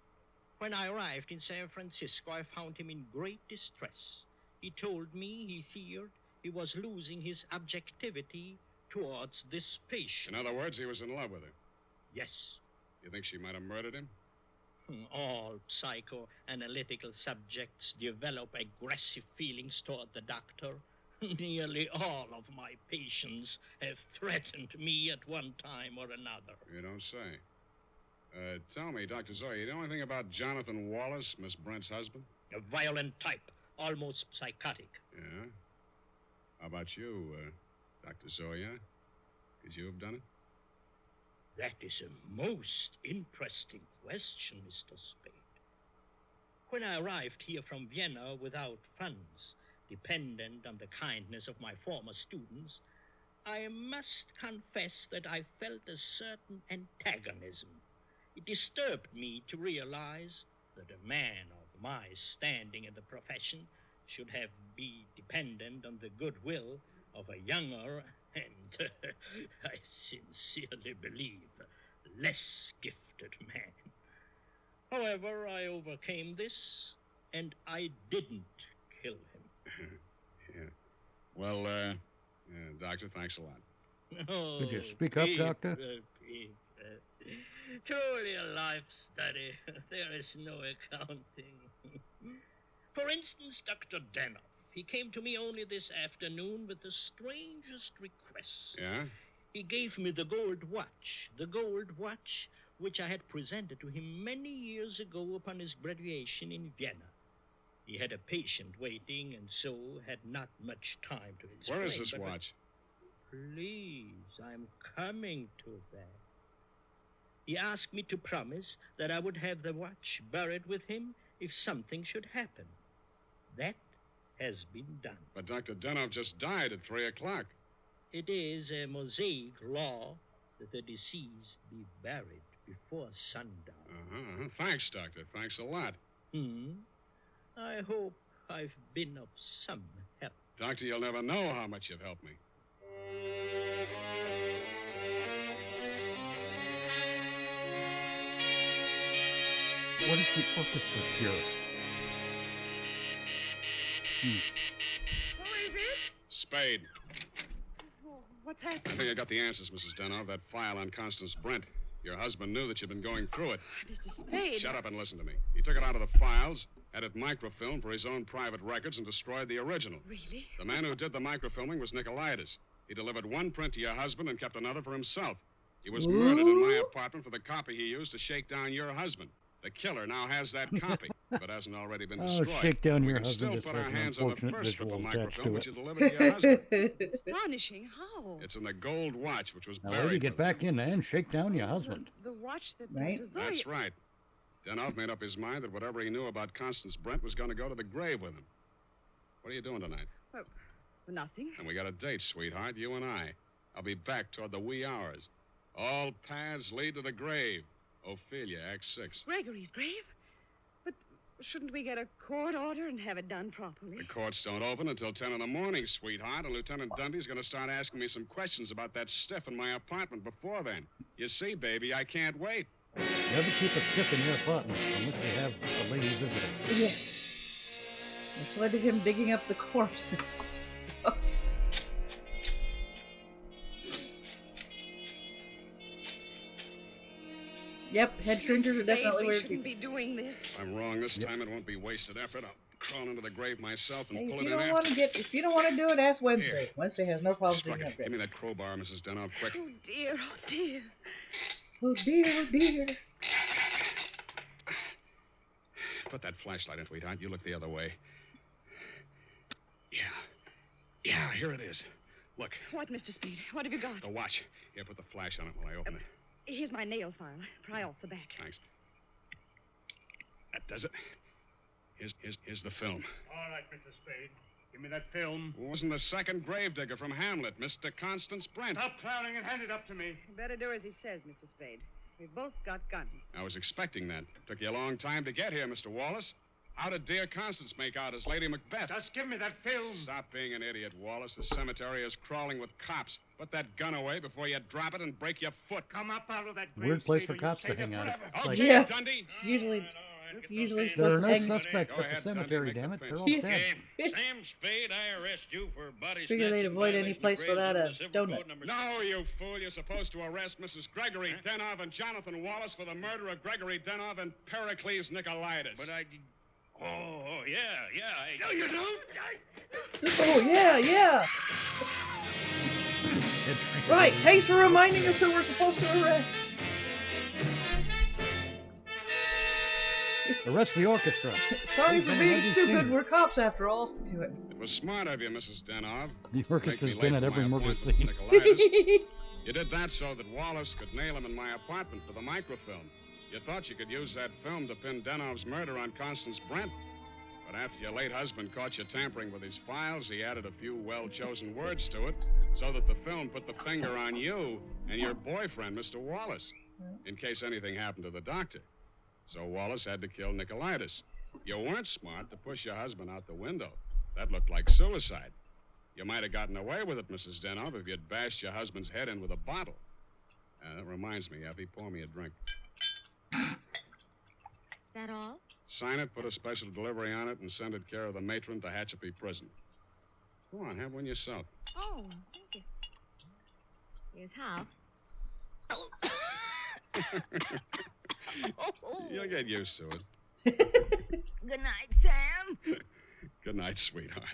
When I arrived in San Francisco, I found him in great distress. He told me he feared he was losing his objectivity towards this patient. In other words, he was in love with her. Yes. You think she might have murdered him? All psychoanalytical subjects develop aggressive feelings toward the doctor. Nearly all of my patients have threatened me at one time or another. You don't say. Tell me, Dr. Zoya, you know anything about Jonathan Wallace, Miss Brent's husband? A violent type, almost psychotic. Yeah? How about you, Dr. Zoya? Could you have done it? That is a most interesting question, Mr. Spade. When I arrived here from Vienna without funds, dependent on the kindness of my former students, I must confess that I felt a certain antagonism. It disturbed me to realize that a man of my standing in the profession should be dependent on the goodwill of a younger and, I sincerely believe, less gifted man. However, I overcame this, and I didn't kill him. Yeah. Well, Doctor, thanks a lot. Oh, Could you speak up, Doctor? Pete, truly a life study. There is no accounting. For instance, Dr. Danoff. He came to me only this afternoon with the strangest requests. Yeah? He gave me the gold watch which I had presented to him many years ago upon his graduation in Vienna. He had a patient waiting, and so had not much time to explain. Where is this watch? Please, I'm coming to that. He asked me to promise that I would have the watch buried with him if something should happen. That has been done. But Dr. Danoff just died at 3 o'clock. It is a Mosaic law that the deceased be buried before sundown. Thanks, Doctor. Thanks a lot. I hope I've been of some help. Doctor, you'll never know how much you've helped me. What is the orchestra cure? Who is it? Spade. Oh, what's I happening? think I got the answers, Mrs. Danoff. That file on Constance Brent. Your husband knew that you'd been going through it. Mr. Spade. Shut up and listen to me. He took it out of the files, had it microfilmed for his own private records, and destroyed the original. Really? The man who did the microfilming was Nicolaitis. He delivered one print to your husband and kept another for himself. He was murdered in my apartment for the copy he used to shake down your husband. The killer now has that copy, but hasn't already been destroyed. Shake down We your can husband still just put our has an hands on the unfortunate first strip of visual attached microfilm to which it. you delivered to your husband. Astonishing. How? It's in the gold watch, which was Now, buried. lady, get back in there and shake down your husband. The watch that... Right? That's right. Danoff made up his mind that whatever he knew about Constance Brent was going to go to the grave with him. What are you doing tonight? Well, nothing. And we got a date, sweetheart, you and I. I'll be back toward the wee hours. All paths lead to the grave. Ophelia, Act 6. Gregory's grave? But shouldn't we get a court order and have it done properly? The courts don't open until 10 in the morning, sweetheart, and Lieutenant Dundee's going to start asking me some questions about that stiff in my apartment before then. You see, baby, I can't wait. Never keep a stiff in your apartment unless you have a lady visitor. Yeah. Which led to him digging up the corpse. Yep, head shrinkers are definitely we weird shouldn't people. be doing this. If I'm wrong this time, it won't be wasted effort. I'll crawl into the grave myself and Hey, pull if it you in don't after. want to if you don't want to do it, ask Wednesday. Here. Wednesday has no problem Struck digging it. up Give me graves. that crowbar, Mrs. Danoff, quick. Oh, dear, oh, dear. Oh dear, oh dear. Put that flashlight in, sweetheart. You look the other way. Yeah, here it is. Look, What, Mr. Spade? What have you got? the watch. Here, put the flash on it while I open it. Here's my nail file. Pry off the back. Thanks. That does it. Here's the film. All right, Mr. Spade. Give me that film. Wasn't the second gravedigger from Hamlet, Mr. Constance Brent? Stop clowning and hand it up to me. You better do as he says, Mr. Spade. We've both got guns. I was expecting that. Took you a long time to get here, Mr. Wallace. How did dear Constance make out as Lady Macbeth? Just give me that film. Stop being an idiot, Wallace. The cemetery is crawling with cops. Put that gun away before you drop it and break your foot. Come up out of that Weird place for grave cops state to or hang you'll out. stay there It's forever. like, Yeah. Dundee. It's usually there supposed are to no hang. suspects Go at the ahead, cemetery, Dundee, damn make it. the They're all face. dead. Sam Spade, I arrest you for body Figure they'd snatching avoid any violation place of without a graves under Civil donut. Code number No, you fool. You're supposed to arrest Mrs. Gregory Denoff and Jonathan Wallace for the murder of Gregory Denoff and Pericles Nicolaitis. But I... Oh, yeah. No, you don't. Oh yeah. Right. Thanks for reminding us who we're supposed to arrest. The rest of the orchestra. Sorry for being Lady stupid. singer. We're cops after all. It was smart of you, Mrs. Denov. The Make orchestra's me been late at for every my murder appointment scene. with Nicolaitis. You did that so that Wallace could nail him in my apartment for the microfilm. You thought you could use that film to pin Denov's murder on Constance Brent. But after your late husband caught you tampering with his files, he added a few well-chosen words to it so that the film put the finger on you and your boyfriend, Mr. Wallace, in case anything happened to the doctor. So Wallace had to kill Nicolaitis. You weren't smart to push your husband out the window. That looked like suicide. You might have gotten away with it, Mrs. Denov, if you'd bashed your husband's head in with a bottle. That reminds me, Effie, pour me a drink. Is that all? Sign it, put a special delivery on it, and send it care of the matron to Hatchapee Prison. Go on, have one yourself. Oh, thank you. Here's how. You'll get used to it. Good night, Sam. Good night, sweetheart.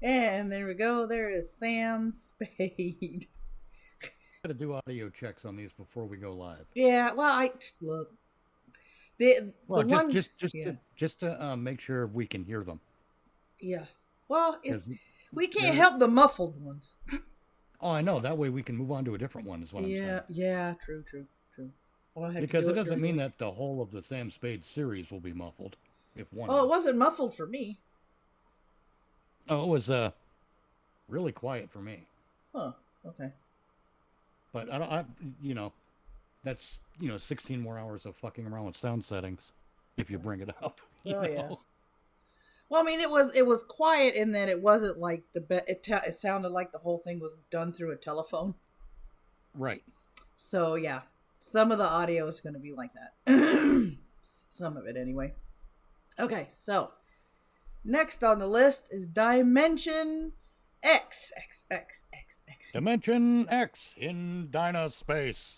And there we go. There is Sam Spade. Gotta do audio checks on these before we go live. Yeah, well, look. The one, just to make sure we can hear them. Yeah. Well, we can't help the muffled ones. Oh, I know. That way we can move on to a different one. Is what I'm saying. Yeah. True. Well, because it doesn't mean that the whole of the Sam Spade series will be muffled. If one. Oh, it wasn't muffled for me. Oh, it was really quiet for me. Huh. Okay. But that's 16 more hours of fucking around with sound settings if you bring it up. Oh yeah. Well, I mean, it was quiet in that it wasn't like it sounded like the whole thing was done through a telephone. Right. So yeah, some of the audio is going to be like that. Some of it anyway. Okay, so next on the list is Dimension X. Dimension X in Dynaspace.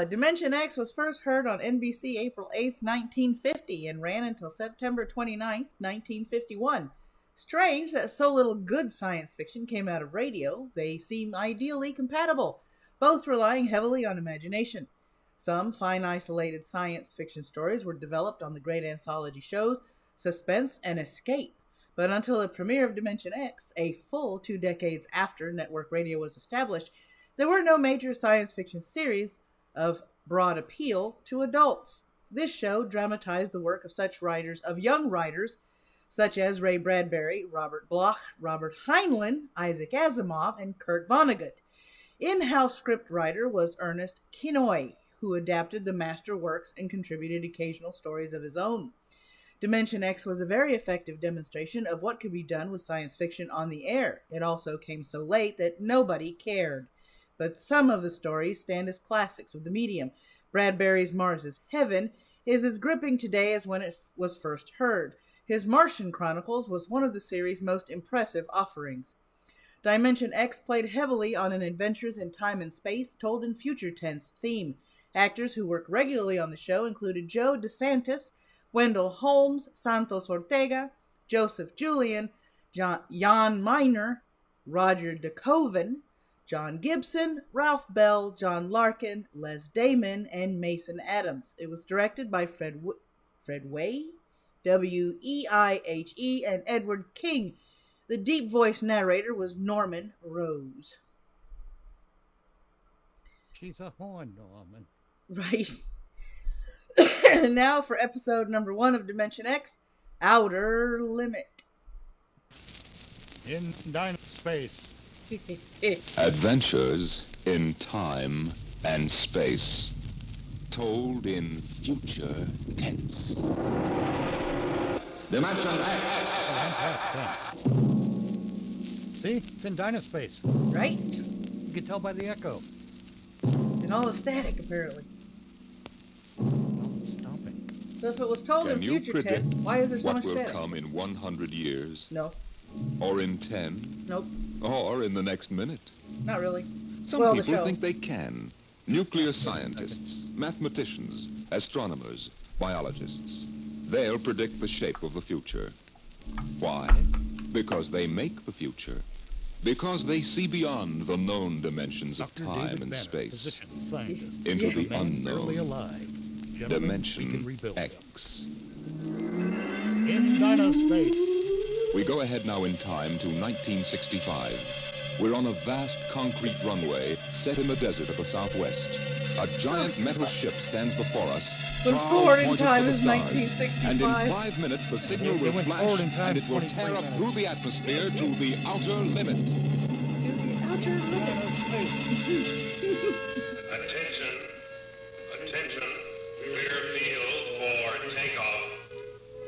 Dimension X was first heard on NBC April 8th, 1950 and ran until September 29th, 1951. Strange that so little good science fiction came out of radio. They seem ideally compatible, both relying heavily on imagination. Some fine isolated science fiction stories were developed on the great anthology shows Suspense and Escape. But until the premiere of Dimension X, a full 2 decades after network radio was established, there were no major science fiction series of broad appeal to adults. This show dramatized the work of young writers such as Ray Bradbury, Robert Bloch, Robert Heinlein, Isaac Asimov, and Kurt Vonnegut. In-house scriptwriter was Ernest Kinoy, who adapted the master works and contributed occasional stories of his own. Dimension X was a very effective demonstration of what could be done with science fiction on the air. It also came so late that nobody cared. But some of the stories stand as classics of the medium. Bradbury's Mars's Heaven is as gripping today as when it was first heard. His Martian Chronicles was one of the series' most impressive offerings. Dimension X played heavily on an adventures in time and space told in future tense theme. Actors who worked regularly on the show included Joe DeSantis, Wendell Holmes, Santos Ortega, Joseph Julian, Jan Miner, Roger DeKoven, John Gibson, Ralph Bell, John Larkin, Les Damon, and Mason Adams. It was directed by Fred Weihe, W-E-I-H-E, and Edward King. The deep voice narrator was Norman Rose. She's a horn, Norman. Right. Now for episode number 1 of Dimension X, Outer Limit. In Dynaspace. Adventures in time and space, told in future tense. Dimension X. See? It's in Dynaspace. Right? You can tell by the echo. And all the static, apparently. So if it was told in future tense, why is there so much static? What will come in 100 years? No. Or in 10? Nope. Or in the next minute? Not really. Some people think they can. Nuclear scientists, mathematicians, astronomers, biologists. They'll predict the shape of the future. Why? Because they make the future. Because they see beyond the known dimensions of Dr. time David and Banner, space physician, scientist, into the man barely unknown. alive. Gentlemen, we can Dimension rebuild him. X. In Dinospace. We go ahead now in time to 1965. We're on a vast concrete runway set in the desert of the Southwest. A giant metal ship stands before us. When proud forward in pointed time to the is stars. 1965. And in 5 minutes, the signal will flash, and it will tear up through the atmosphere to the outer limit. Outer limit. Attention. Attention. Clear field for takeoff.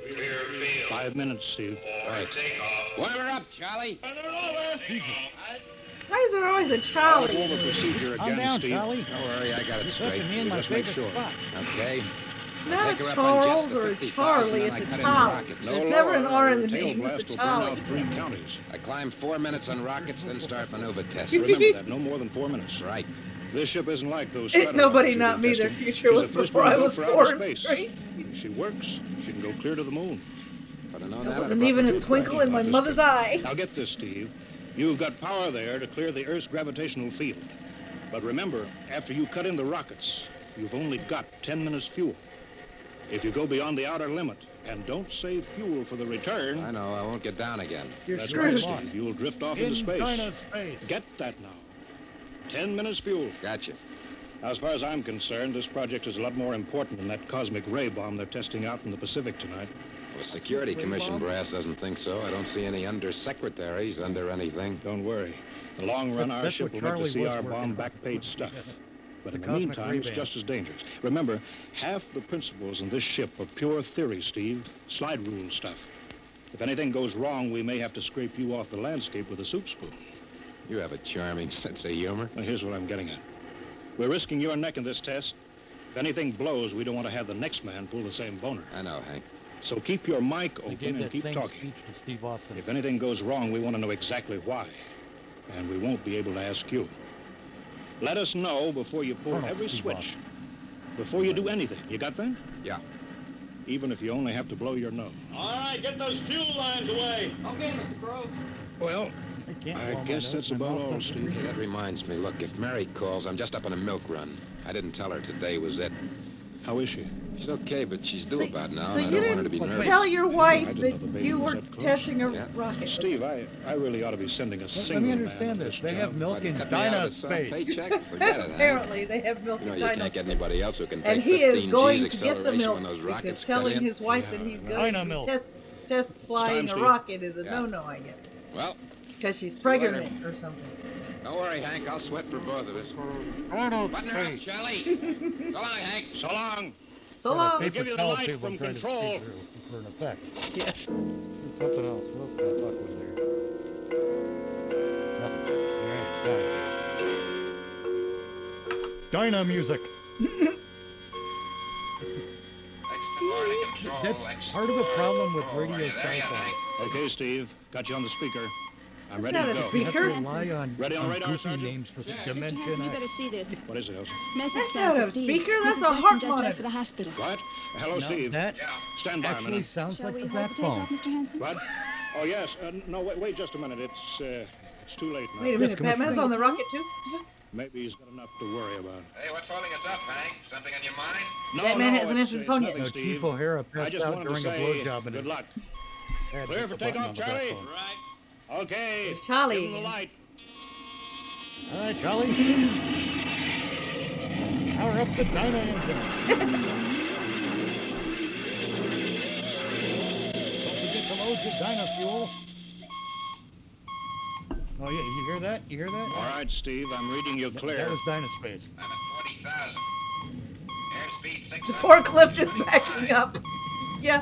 Clear field 5 minutes, Steve. for takeoff. Wire up, Charlie. Why is there always a Charlie? Call the procedure Calm again, down, Steve. Charlie. Don't worry, I got it You're straight. touching me in my Just make favorite sure. spot. Okay. It's not Take a her up on Charles jet or a to 50,000, Charlie, then it's I a cut in the Charlie. rocket. No There's never an lower, R in the Tail name, blast it's a will burn out Charlie. 3 counties. I climb 4 minutes on rockets, then start maneuver test. Remember that, no more than 4 minutes. Right. This ship isn't like those. Ain't Strata nobody, rockets not you've been me, their testing. future She's was the first before one I built was for outer born, space. right? If she works, she can go clear to the moon. There wasn't even a twinkle in my mother's eye. Now get this, Steve. You've got power there to clear the Earth's gravitational field. But remember, after you cut in the rockets, you've only got 10 minutes fuel. If you go beyond the outer limit and don't save fuel for the return... I know, I won't get down again. You're That's screwed. right, Steve. You'll drift off into In space. Dinospace. Get that now. 10 minutes fuel. Gotcha. Now, as far as I'm concerned, this project is a lot more important than that cosmic ray bomb they're testing out in the Pacific tonight. Well, the Security Commission brass doesn't think so. I don't see any undersecretaries under anything. Don't worry. In the long run, our That's ship what will Charlie make the CR was bomb working on. back-page stuff. But The in the cosmic meantime, ray it's bands. just as dangerous. Remember, half the principles in this ship are pure theory, Steve. Slide rule stuff. If anything goes wrong, we may have to scrape you off the landscape with a soup spoon. You have a charming sense of humor. Now, here's what I'm getting at. We're risking your neck in this test. If anything blows, we don't want to have the next man pull the same boner. I know, Hank. So keep your mic They open gave and that keep same talking. speech to Steve Austin. If anything goes wrong, we want to know exactly why. And we won't be able to ask you. Let us know before you pull Colonel every Steve switch. Austin. Before you do anything. You got that? Yeah. Even if you only have to blow your nose. All right, get those fuel lines away. Okay, Mr. Crow. Well, I can't I blow my guess nose, that's my about mouth all, doesn't Steve. reach That reminds me, look, if Mary calls, I'm just up on a milk run. I didn't tell her today was it. How is she? She's okay, but she's due about now, So and I you don't want her to be didn't nervous. tell your I wife didn't that know the baby you was were that close. testing a Yeah. rocket. Steve, I really ought to be sending a single Let me man understand on this. They job. have milk in Cut me out of some Dinospace. paycheck? Forget it, Hank. Apparently, they have milk You know, in you can't get Dinospace. anybody else who can And take he is 15 going G's to get the acceleration milk when those because rockets cut telling in. his wife that he's going to Dino-milk. test flying Time, a Steve. rocket is a Yeah. no-no, I guess. Well, Because she's you pregnant or something. don't worry, Hank. I'll sweat for both of us. Button her up, Charlie. So long, Hank. So long. So long. Paper give you the towel light tube from I'm trying control. to squeeze through for an effect. Yeah. Something else. What else the fuck was there? Nothing. All right, done. Dino music. That's part of the problem with radio sci-fi. Okay, Steve. Got you on the speaker. I'm That's ready not to a go. You have to speaker. rely on, Ready on radar, goofy Sergeant? names for Mr. Dimension Hanson, you X. better see this. What is it, Elsa? Message That's sent not for a Steve. speaker, that's Mrs. a Jackson heart just left monitor. for the hospital. What? Hello, No, Steve. that Stand by a actually minute. sounds Shall like we the hold bat the tape off, phone. Mr. Hanson? What? Oh, yes. No, wait just a minute. It's too late now. Wait a minute, Commissioner. Batman's on the rocket too? Maybe he's got enough to worry about. Hey, what's holding us up, Hank? Something on your mind? No, Batman no, hasn't it's, answered the phone yet. nothing, No, Steve. Chief O'Hara I passed just out wanted during to a say blowjob and good luck. had Clear hit for the button takeoff, on the bat Charlie. phone. Right. Okay. There's Charlie Give him the again. light. All right, Charlie. Power up the Dino engines. Don't forget to load your Dino fuel. Oh yeah, you hear that? You hear that? All right, Steve. I'm reading you clear. That was Dinospace. I'm at 40,000. Airspeed 600. The forklift is backing up. Yeah.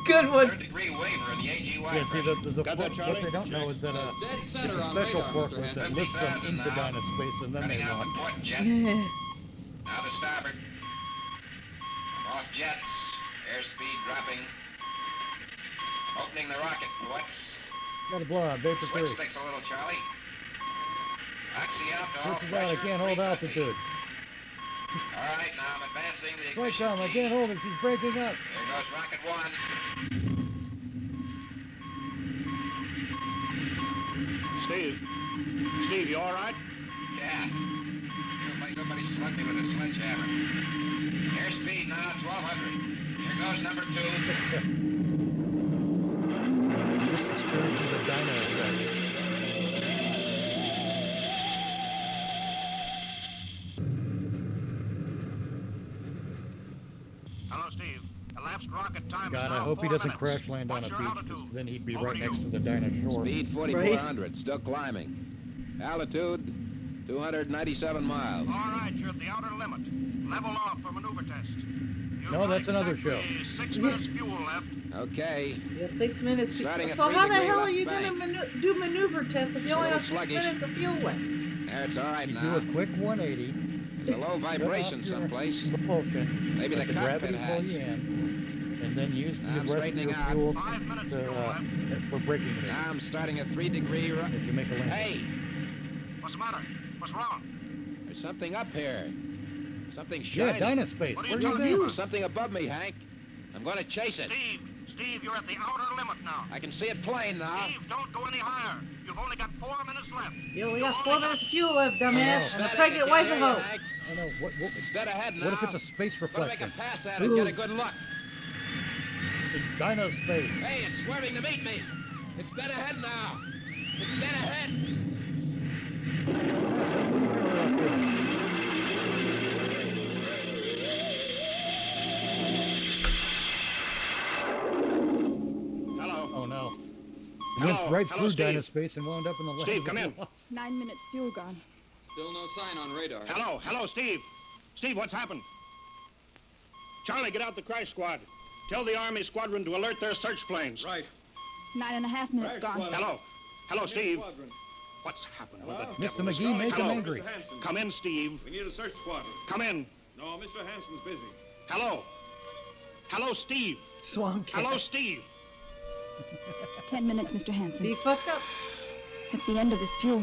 Good one. Third-degree waiver in the AGY. Yeah, see, Got that, what Charlie? they don't know is that it's a special forklift that lifts them into Dinospace and then they Coming out launch. the port jet. Now to starboard. Off jets. Airspeed dropping. Opening the rocket ports. Gotta blow out vapor Switch 3. sticks a little, Charlie. Oxy alcohol. Switches out, I can't hold altitude. All right, now I'm advancing the Flight ignition com, I key. can't hold it. She's breaking up. There goes rocket 1. Steve, you all right? Yeah. Feels like somebody slugged me with a sledgehammer. Airspeed now, 1,200. Here goes number 2. Just experiencing the dyno effects. Hello, Steve. Elapsed rocket time God, is I now hope he 4 doesn't minutes. crash land on a What's your beach, 'cause altitude? then he'd be Over right to next you. to the dyno shore. Speed 4,400, still climbing. Altitude 297 miles. All right, you're at the outer limit. Level off for maneuver test. No, that's another show. 6 minutes fuel left. Okay. Yeah, 6 minutes. Starting at So how the 3 hell are degrees you left going to do maneuver tests if you only have 6 sluggish. minutes of fuel left? That's all right You now. do a quick 180. There's a low shut vibration off your someplace. Propulsion. Maybe let the the cockpit gravity hatch. pull you in, and then use the I'm rest of straightening your out. fuel 5 minutes fuel to, left. for braking it. Now I'm starting at 3 degree right. As you make a landing. Hey, What's the matter? What's wrong? there's something up here. Something Yeah, shiny. Dynaspace. What are Where you you talking been? about? Something above me, Hank. I'm going to chase it. Steve, you're at the outer limit now. I can see it plain now. Steve, don't go any higher. You've only got 4 minutes left. You only got 4 minutes of fuel left, dumbass, and a pregnant wife at home. I know. What It's dead ahead now. if it's a space I'm going to make reflection? a pass at it and get a good look. In dyno space. Hey, it's swerving to meet me. It's dead ahead now. It's dead ahead. Hello. Oh no. It Hello. went right Hello, through Steve. Dynaspace and wound up in the left. Steve, come in. 9 minutes fuel gone. Still no sign on radar. Hello, Steve. Steve, what's happened? Charlie, get out the crash squad. Tell the Army squadron to alert their search planes. Right. 9.5 minutes gone. Hello, Steve. What's happened with the Mr. devil? McGee, make him Hello. angry. Come in, Steve. We need a search squadron. Come in. No, Mr. Hanson's busy. Hello, Steve. Swamp Hello, cats. Steve. 10 minutes, Mr. Hanson. Steve fucked up. That's the end of this fuel.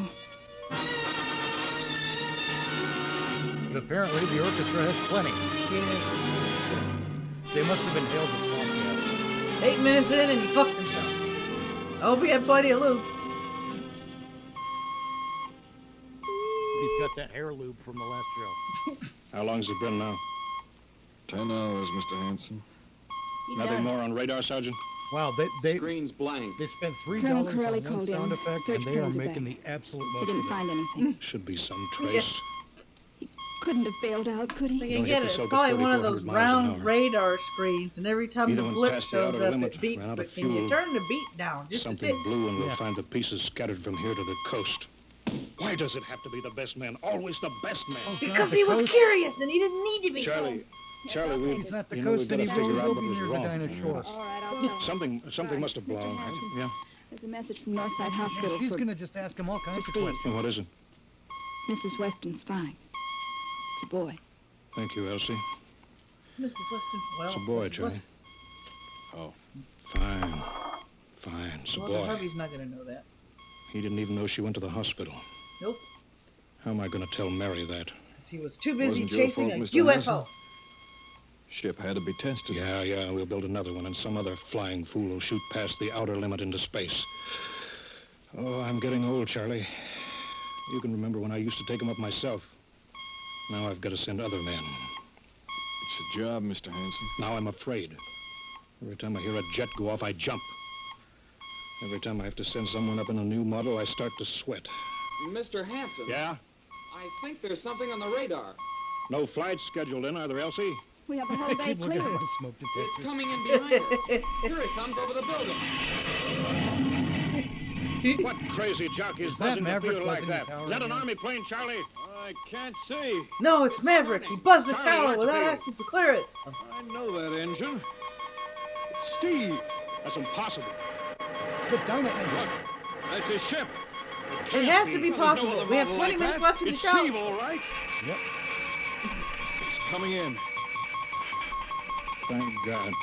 But apparently the orchestra has plenty. Yeah. They must have inhaled the swamp gas. 8 minutes in and he fucked himself. I hope he had plenty of lube. He's got that hair lube from the last show. How long's it been now? 10 hours, Mr. Hanson. Nothing more on radar, Sergeant? Wow, they Screen's blank. They spent Colonel $3 Corelli on one called sound in. effect, Search and they are plans are making back. the absolute He most didn't of it. find anything. Should be some trace. Yeah. Couldn't have bailed out, could he? So you Don't get hit it. the It's silk at probably one of 4,400 those miles an round hour. radar screens, and every time Either the went blip past the shows outer up, limit, it beeps. ran out But of can you fuel. turn the beat down just a Something tick? blue, and we'll find the pieces scattered from here to the coast. Why does it have to be the best man? Always the best man. Because he was curious and he didn't need to be. Charlie, we. He's not the you know, coast, we've then got he to will figure out be what was near the wrong. Dyna shore. All right, I'll tell him. Something must have blown. Hanson. Yeah. There's a message from Northside Hospital She's for going to just ask him all kinds of Steve. questions. What is it? Mrs. Weston's fine. It's a boy. Thank you, Elsie. Mrs. Weston, well, It's a boy, Mrs. Charlie. Weston. Oh, fine. It's a Well, boy. Harvey's not going to know that. He didn't even know she went to the hospital. Nope. How am I going to tell Mary that? Because he was too busy Wasn't your chasing fault, a Mr. Hanson. UFO. Ship had to be tested. Yeah, we'll build another one, and some other flying fool will shoot past the outer limit into space. Oh, I'm getting old, Charlie. You can remember when I used to take them up myself. Now I've got to send other men. It's a job, Mr. Hanson. Now I'm afraid. Every time I hear a jet go off, I jump. Every time I have to send someone up in a new model, I start to sweat. Mr. Hanson. Yeah? I think there's something on the radar. No flights scheduled in, are there, Elsie? We have the whole day Keep looking clear. at my smoke It's detector. coming in behind us. Here it comes over the building. What crazy jock is Is that buzzing the Maverick field like buzzing the that? tower Is that an again? army plane, Charlie? I can't see. No, it's Maverick. He buzzed the Charlie, tower right without field. asking for clearance. I know that engine. It's Steve. That's impossible. It's the Dyna engine. Look, That's his ship. It has to be There's no possible. other We have model 20 like minutes that. left in the It's show. Steve, all right. Yep. It's coming in. Thank God.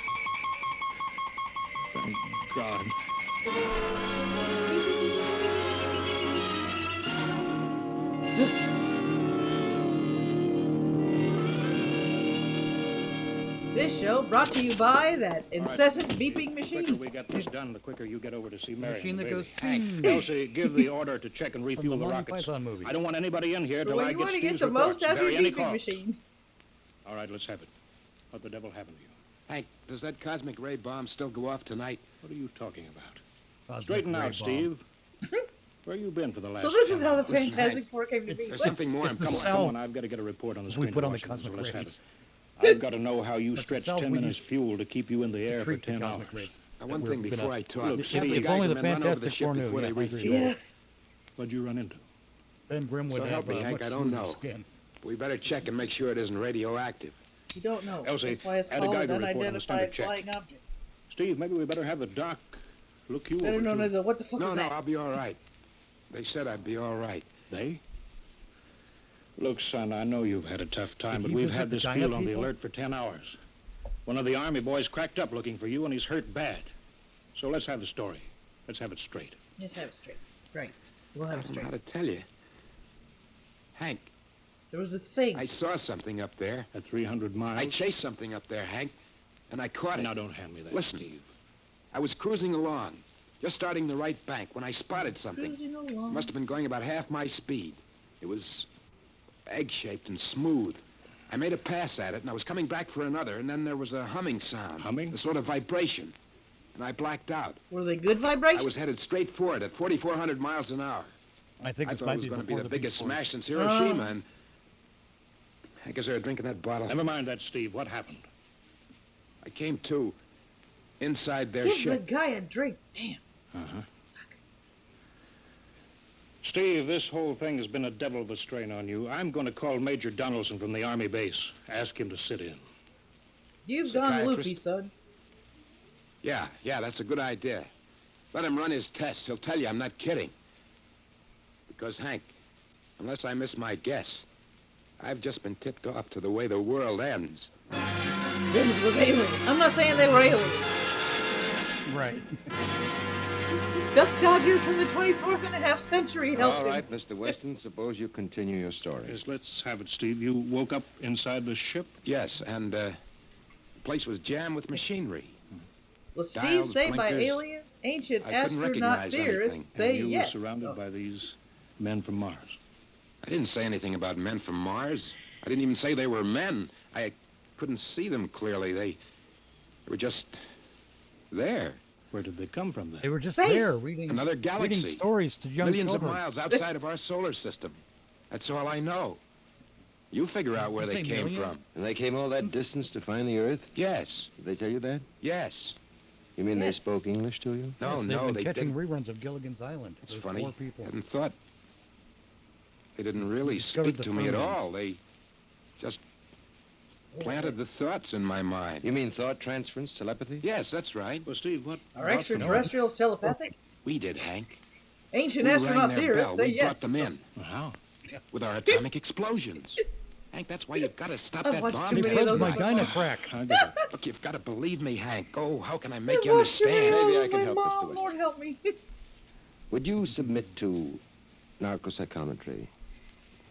Thank God. This show brought to you by that incessant beeping The quicker machine. we get this done, the quicker you get over to see Mary. Machine that baby. goes Hank, ping. Elsie, give the order to check and From refuel the the Monty rockets. Python movie. I don't want anybody in here till Well, I you get want to Steve's get the most reports. out of your Barry, any beeping call? machine. All right, let's have it. What the devil happened to you? Hank, does that cosmic ray bomb still go off tonight? What are you talking about? Cosmic Straighten ray out, bomb. Steve. Where you been for the last So this is 10 how the hours? Fantastic Four came to be. There's something more It's important. the Come cell. on, I've got to get a report on the We screen. put on the Washington, cosmic so let's have rays. it. I've got to know how you That's stretched the cell 10 we minutes use fuel to keep you in the to air for treat the 10 cosmic hours. rays. One that thing we're before gonna- I talk. Look, If Steve, the if guys only and the men run over the Fantastic ship Four knew. before Yeah, they I reach agree. the Yeah. What'd you run into? Ben Grimm would So have help me, Hank, much I don't smoother know. skin. We better check and make sure it isn't radioactive. You don't know. Elsie, That's why it's add a called an Geiger report on the unidentified standard check. flying object. Steve, maybe we better have the doc look you Better over, known too. as a what the fuck No, is no, that? I'll be all right. They said I'd be all right. They? Look, son, I know you've had a tough time, Did but he we've visit had the this Dinah field on the people? alert for 10 hours. One of the Army boys cracked up looking for you, and he's hurt bad. So let's have the story. Let's have it straight. Just have it straight. Right. We'll have it I don't know straight. how to tell you. Hank, There was a thing. I saw something up there. At 300 miles. I chased something up there, Hank, and I caught it. Now, don't hand me that, Listen. Steve. I was cruising along, just starting the right bank, when I spotted something. Cruising along. Must have been going about half my speed. It was egg-shaped and smooth. I made a pass at it, and I was coming back for another, and then there was a humming sound. Humming? A sort of vibration. And I blacked out. Were they good I vibrations? was headed straight for it at 4,400 miles an hour. I think I this thought might it was be going to be before the Beach biggest Boys. smash since Hiroshima, and I guess they were drinking that bottle. Never mind that, Steve. What happened? I came to inside their Give ship. the guy a drink. Damn. Uh-huh. Steve, this whole thing has been a devil of a strain on you. I'm going to call Major Donaldson from the Army base. Ask him to sit in. You've gone Psychiatrist? loopy, son. Yeah, that's a good idea. Let him run his tests. He'll tell you I'm not kidding. Because, Hank, unless I miss my guess, I've just been tipped off to the way the world ends. Them's was alien. I'm not saying they were aliens. Right. Duck Dodgers from the 24th and a half century helped All him. right, Mr. Weston, suppose you continue your story. Yes, let's have it, Steve. You woke up inside the ship? Yes, and the place was jammed with machinery. Well, Steve Dials, say by blinkers. aliens, ancient I couldn't astronaut recognize theorists anything. say And you yes. were surrounded Oh. by these men from Mars. I didn't say anything about men from Mars. I didn't even say they were men. I couldn't see them clearly. They were just there. Where did they come from, then? They were just Space. there reading Another galaxy. reading stories to young Millions children. of miles outside of our solar system. That's all I know. You figure out where You they say came million? from. And they came all that distance to find the Earth? Yes, Did they tell you that? yes. You mean they Yes. spoke English to you? No, Yes, no, they've been they catching didn't. reruns of Gilligan's Island. It's Those funny. poor people. Hadn't thought. They didn't really discovered speak the to me at phonemes. all. They just planted the thoughts in my mind. You mean thought transference, telepathy? Yes, that's right. Well, Steve, what? Are about extraterrestrials telepathic? We did, Hank. Ancient We rang astronaut their theorists bell. say We yes. brought them in the- How? with our atomic explosions. Hank, that's why you've got to stop I've that watched bomb. too They many of put those my on my gyna phone. crack. I get it. Look, you've got to believe me, Hank. Oh, how can I make I've you watched too many understand? of Maybe I them can on help, my Mr. mom. Weston. Lord help me. Would you submit to narcopsychometry?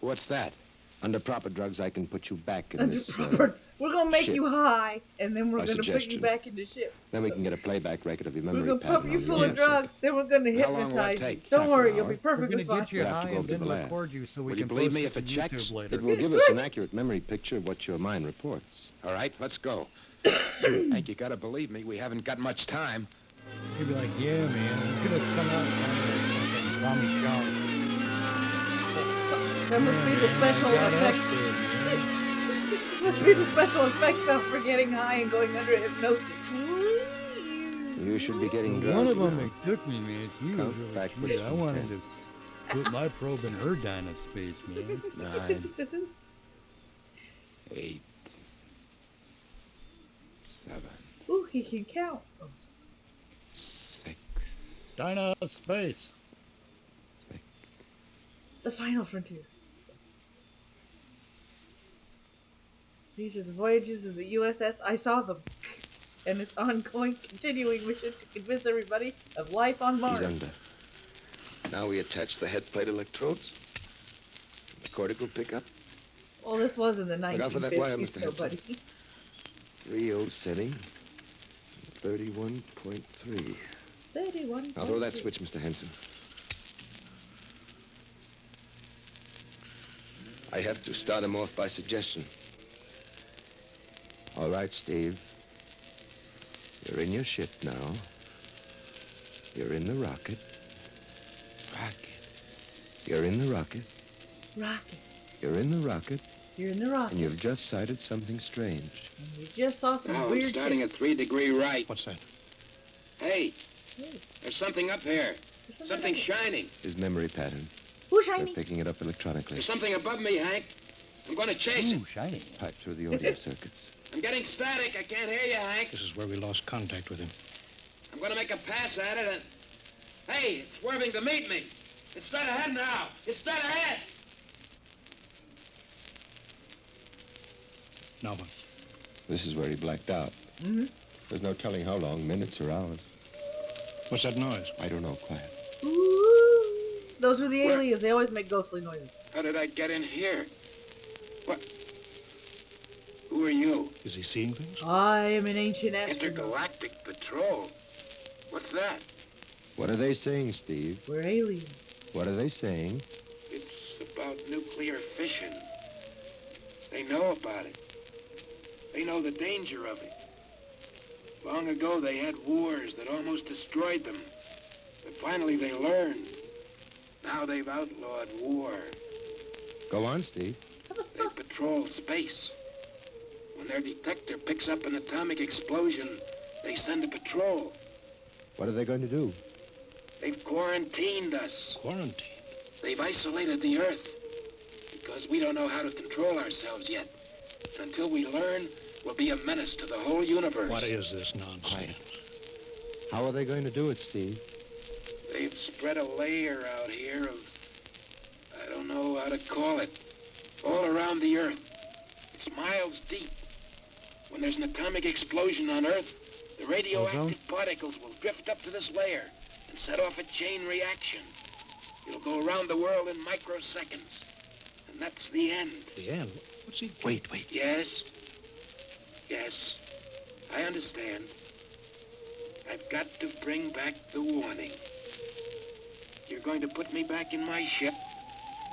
What's that? Under proper drugs, I can put you back in Under this. proper- We're gonna make ship. you high, and then we're By gonna put you suggestion. back in the ship. Then we can get a playback record of your We're memory gonna pattern pump you on full your of head. drugs, then we're gonna How long will that hypnotize you. take? Don't Half worry, an you'll hour. be We're perfectly going to fine. get you You'll have to high go and to then the lab. record you so we Will you can believe post me it if to it checks? YouTube later. It will give us an accurate memory picture of what your mind reports. All right, let's go. Hank, you got to believe me. We haven't got much time. He'd be like, yeah, man, he's going to come out and sound like Tommy Chong. That must be the special Got effect. up there, man. Must be the special effects of for getting high and going under hypnosis. You should be getting One drowsy of them now. that took me, man. She was Count really backwards cute. I from wanted 10. to put my probe in her Dinah space, man. 9, 8, 7, Ooh, he can count. Oh, 6. Dinah space. the final frontier. These are the voyages of the USS. I saw them. And its ongoing, continuing mission to convince everybody of life on He's Mars. under. Now we attach the head plate electrodes. The cortical pickup. Well, this was in the Look out for that wire, 1950s, Mr. Hudson. nobody. 3-0 setting. 31.3. 31. I'll throw that switch, Mr. Henson. I have to start him off by suggestion. All right, Steve. You're in your ship now. You're in the rocket. Rocket. You're in the rocket. Rocket. You're in the rocket. You're in the rocket. And you've just sighted something strange. And you just saw some Oh, weird starting shit. at 3 degree right. What's that? Hey, Hey, there's something up here. there's Something up- shining. His memory pattern. Who's They're shiny? picking it up electronically. There's something above me, Hank. I'm going to chase it. Shiny. Pipe through the audio circuits. I'm getting static. I can't hear you, Hank. This is where we lost contact with him. I'm going to make a pass at it and... Hey, it's swerving to meet me. It's dead ahead now. It's dead ahead. Now what? This is where he blacked out. Mm-hmm. There's no telling how long, minutes or hours. What's that noise? I don't know, quiet. Ooh. Those are the Where? aliens. They always make ghostly noises. How did I get in here? What? Who are you? Is he seeing things? I am an ancient astronaut. Intergalactic Patrol. What's that? What are they saying, Steve? We're aliens. What are they saying? It's about nuclear fission. They know about it. They know the danger of it. Long ago, they had wars that almost destroyed them. But finally, they learned. Now they've outlawed war. Go on, Steve. They patrol space. When their detector picks up an atomic explosion, they send a patrol. What are they going to do? They've quarantined us. Quarantine? They've isolated the Earth. Because we don't know how to control ourselves yet. Until we learn, we'll be a menace to the whole universe. What is this nonsense? How are they going to do it, Steve? They've spread a layer out here of... I don't know how to call it. All around the Earth. It's miles deep. When there's an atomic explosion on Earth, the radioactive particles will drift up to this layer and set off a chain reaction. It'll go around the world in microseconds. And that's the end. The end? What's he... Wait. Yes. Yes. I understand. I've got to bring back the warning. You're going to put me back in my ship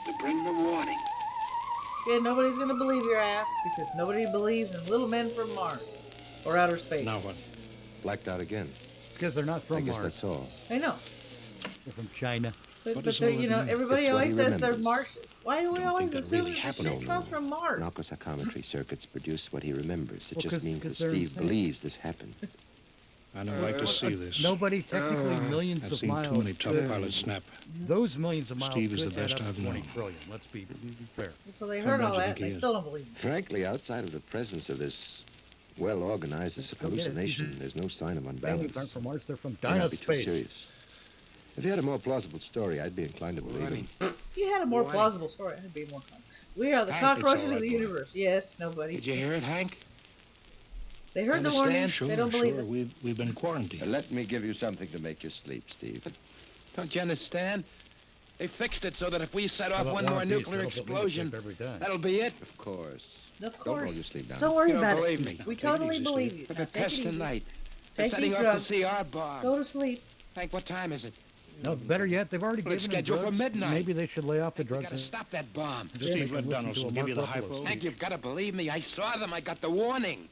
to bring the warning. Yeah, nobody's gonna believe your ass because nobody believes in little men from Mars or outer space. Now what? Blacked out again. It's because they're not from I guess Mars. that's all. I know. They're from China. But they're, you know, everybody It's what always he says they're remembers. Martians. Why do we always that assume really that the happened. shit comes from Mars? Narcopsychometry circuits produce what he remembers. It Well, just means that 'cause they're Steve insane. believes this happened. I don't like to see this. Nobody technically millions I've of seen miles. too many top could- pilots snap. Those millions of miles Steve is could the add best up I've to 20 known. trillion. Let's be fair. So they How heard bad all do you that think and he they is? still don't believe me. Frankly, outside of the presence of this well-organized hallucination, there's no sign of unbalance. Aliens aren't from Mars. They're from May not be too Space. serious. If he had a more plausible story, I'd be inclined to believe him. If you had a more plausible story, I'd be more confident. We are the Hank, it's cockroaches all right, of the boy. universe. Yes, nobody. Did you hear it, Hank? They heard the warning. Sure, They don't believe sure. it. We've been quarantined. Let me give you something to make you sleep, Steve. Don't you understand? They fixed it so that if we set How off about one War more and Peace? nuclear That'll put me to explosion, sleep every time. that'll be it. Of course. Of Don't course. roll your sleep down. Don't worry You don't about it, believe Steve. me. We Take it totally easy, believe Steve. you. For Now the take test it easy. tonight. They're Take setting these off drugs. the CR bomb. Go to sleep. Hank, what time is it? No, better yet, they've already Well, it's given them scheduled for drugs. midnight. Maybe they should lay off the We drugs. gotta and stop that bomb. just make them listen to a Mark Ruffalo speech. Hank, you've got to believe me. I saw them. I got the warning.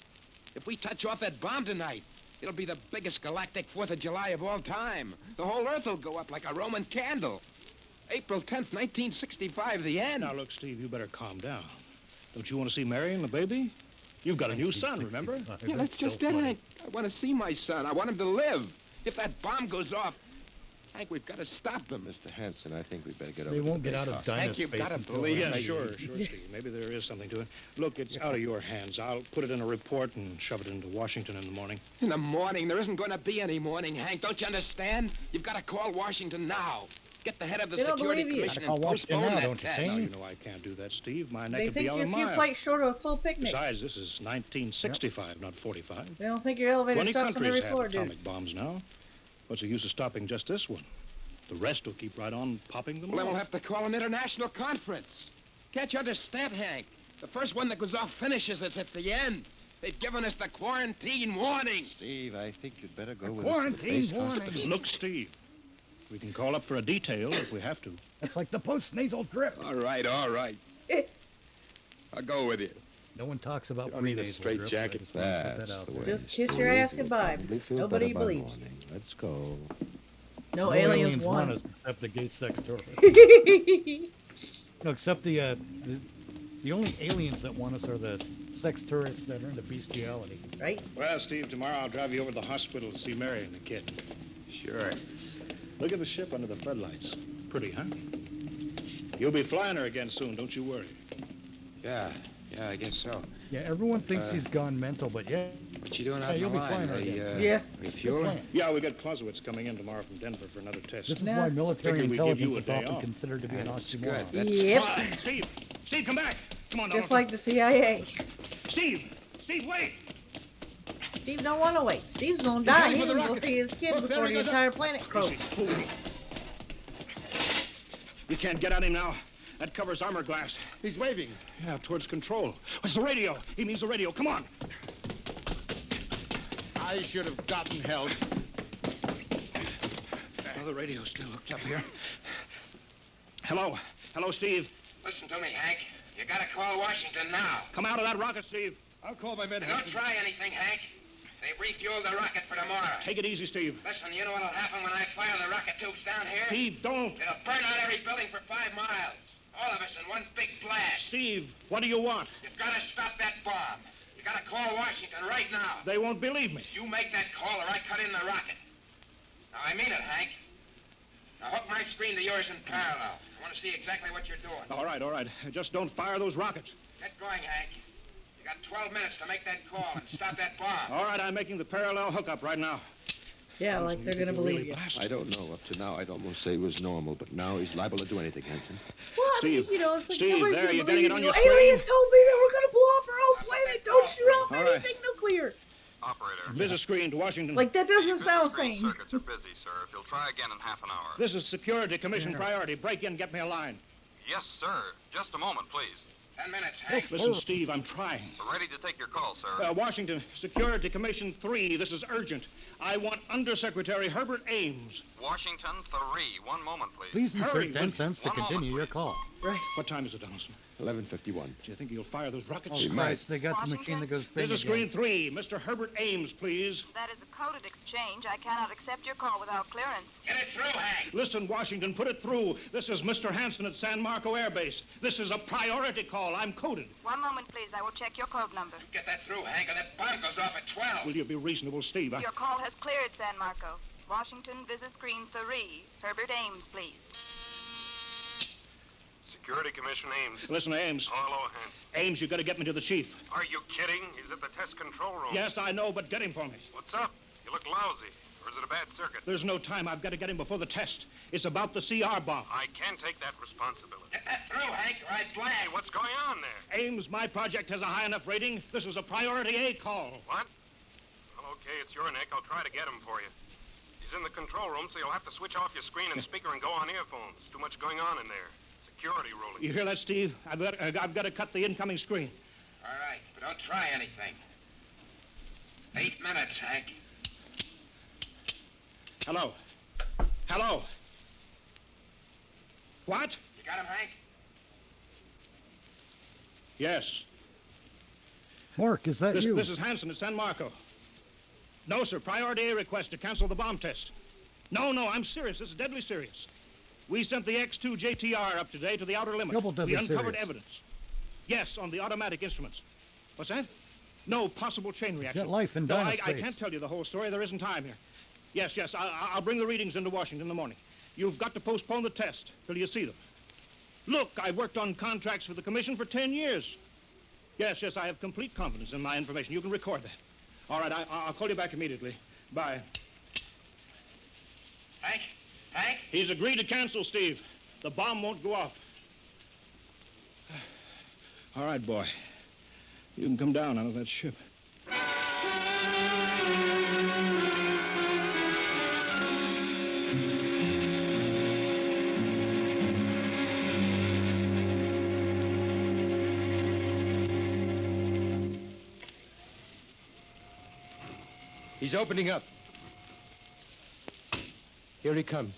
If we touch off that bomb tonight, it'll be the biggest galactic 4th of July of all time. The whole Earth will go up like a Roman candle. April 10th, 1965, the end. Now, look, Steve, you better calm down. Don't you want to see Mary and the baby? You've got a new son, remember? Yeah, that's just it, Hank. I want to see my son. I want him to live. If that bomb goes off, Hank, we've got to stop them. Mr. Hanson, I think we'd better get over They to won't the get out of base Dinah Hank, you've space got to until believe Yeah, me. sure, Steve. Maybe there is something to it. Look, it's out of your hands. I'll put it in a report and shove it into Washington in the morning. In the morning? There isn't going to be any morning, Hank. Don't you understand? You've got to call Washington now. Get the head of the They don't Security believe you. Commission Gotta and call Washington postpone now, that don't you test. see? No, you know I can't do that, Steve. My neck They would be think out you're of a few mile. plates short of a full picnic. Besides, this is 1965, not 45. They don't think your elevator 20 stops on every countries floor, have dude. atomic bombs now. What's the use of stopping just this one? The rest will keep right on popping them Well, then off. we'll have to call an international conference. Can't you understand, Hank? The first one that goes off finishes us at the end. They've given us the quarantine warning. Steve, I think you'd better go with quarantine us to the base warning. hospital. Look, Steve, we can call up for a detail if we have to. That's like the post-nasal drip. All right. I'll go with you. No one talks about You don't need a pre-nasal straight drip. jacket. I just want to put that out there. Just kiss your ass goodbye. Nobody believes. Let's go. No aliens want won. us except the gay sex tourists. No, except the only aliens that want us are the sex tourists that are into bestiality. Right? Well, Steve, tomorrow I'll drive you over to the hospital to see Mary and the kid. Sure. Look at the ship under the floodlights. Pretty, huh? You'll be flying her again soon, don't you worry. Yeah, I guess so. Yeah, everyone thinks he's gone mental, but yeah. What you doing out Yeah, in you'll the be line? flying Are again. Yeah. Refueling? Yeah, we got Clausewitz coming in tomorrow from Denver for another test. This is No. why military Figured we'd give you intelligence a is day often off. considered to be an That's oxymoron. good. Yep. Steve, come back. Come on, Just Donaldson. like the CIA. Steve, wait. Steve don't want to wait. Steve's gonna He's die. heading He for the ain't gonna rocket. see his kid Look, before there the he goes. entire planet croaks. We can't get at him now. That covers armor glass. He's waving. Yeah, towards control. What's the radio? He means the radio. Come on. I should have gotten help. Oh, the radio's still hooked up here. Hello, Steve. Listen to me, Hank. You gotta call Washington now. Come out of that rocket, Steve. I'll call my men. And don't try anything, Hank. They've refueled the rocket for tomorrow. Take it easy, Steve. Listen, you know what'll happen when I fire the rocket tubes down here? Steve, don't. It'll burn out every building for 5 miles. All of us in one big blast. Steve, what do you want? You've got to stop that bomb. You got to call Washington right now. They won't believe me. You make that call or I cut in the rocket. Now, I mean it, Hank. Now, hook my screen to yours in parallel. I want to see exactly what you're doing. All right. Just don't fire those rockets. Get going, Hank. You got 12 minutes to make that call and stop that bomb. All right, I'm making the parallel hookup right now. Yeah, like they're gonna believe you. I don't know. Up to now, I'd almost say he was normal, but now he's liable to do anything, Hanson. Well, I mean, Steve, you know, it's like Steve, nobody's there, gonna you're believe getting it on you. your screen. Aliens told me that we're gonna blow up our own planet. Don't shoot off All right. anything nuclear. Operator. Visit screen to Washington. Like that doesn't sound Screen sane. circuits are busy, sir. He'll try again in half an hour. This is Security Commission priority. Break in, get me a line. Yes, sir. Just a moment, please. 10 minutes, Hank. Listen, Steve, I'm trying. We're ready to take your call, sir. Washington, Security Commission 3. This is urgent. I want Undersecretary Herbert Ames. Washington 3. 1 moment, please. Please Hurry, insert 10 cents to One moment, continue your call. Right. What time is it, Donaldson? 11:51. Do you think he'll fire those rockets? Oh, Christ, they got the machine that goes big This is again. screen 3. Mr. Herbert Ames, please. That is a coded exchange. I cannot accept your call without clearance. Get it through, Hank. Listen, Washington, put it through. This is Mr. Hanson at San Marco Air Base. This is a priority call. I'm coded. 1 moment, please. I will check your code number. Get that through, Hank, or that bomb goes off at 12. Will you be reasonable, Steve? Your call has cleared, San Marco. Washington, visit screen 3. Herbert Ames, please. Security Commission Ames. Listen, Ames. Hello, Hanson. Ames, you got to get me to the chief. Are you kidding? He's at the test control room. Yes, I know, but get him for me. What's up? You look lousy. Or is it a bad circuit? There's no time. I've got to get him before the test. It's about the CR bomb. I can't take that responsibility. Get that through, Hank, or I blast. Hey, what's going on there? Ames, my project has a high enough rating. This is a priority A call. What? Well, okay, it's your neck. I'll try to get him for you. He's in the control room, so you'll have to switch off your screen and speaker and go on earphones. Too much going on in there. Security ruling. You hear that, Steve? I've got to cut the incoming screen. All right, but don't try anything. 8 minutes, Hank. Hello? What? You got him, Hank? Yes. Mark, is that you? This is Hanson at San Marco. No, sir. Priority A request to cancel the bomb test. No, I'm serious. This is deadly serious. We sent the X2 JTR up today to the outer limit. Double We uncovered serious. evidence. Yes, on the automatic instruments. What's that? No possible chain reaction. Got life in No, I Dynaspace. can't tell you the whole story. There isn't time here. Yes, I'll bring the readings into Washington in the morning. You've got to postpone the test till you see them. Look, I've worked on contracts for the commission for 10 years. Yes, I have complete confidence in my information. You can record that. All right, I'll call you back immediately. Bye. Hank? He's agreed to cancel, Steve. The bomb won't go off. All right, boy. You can come down out of that ship. He's opening up. Here he comes.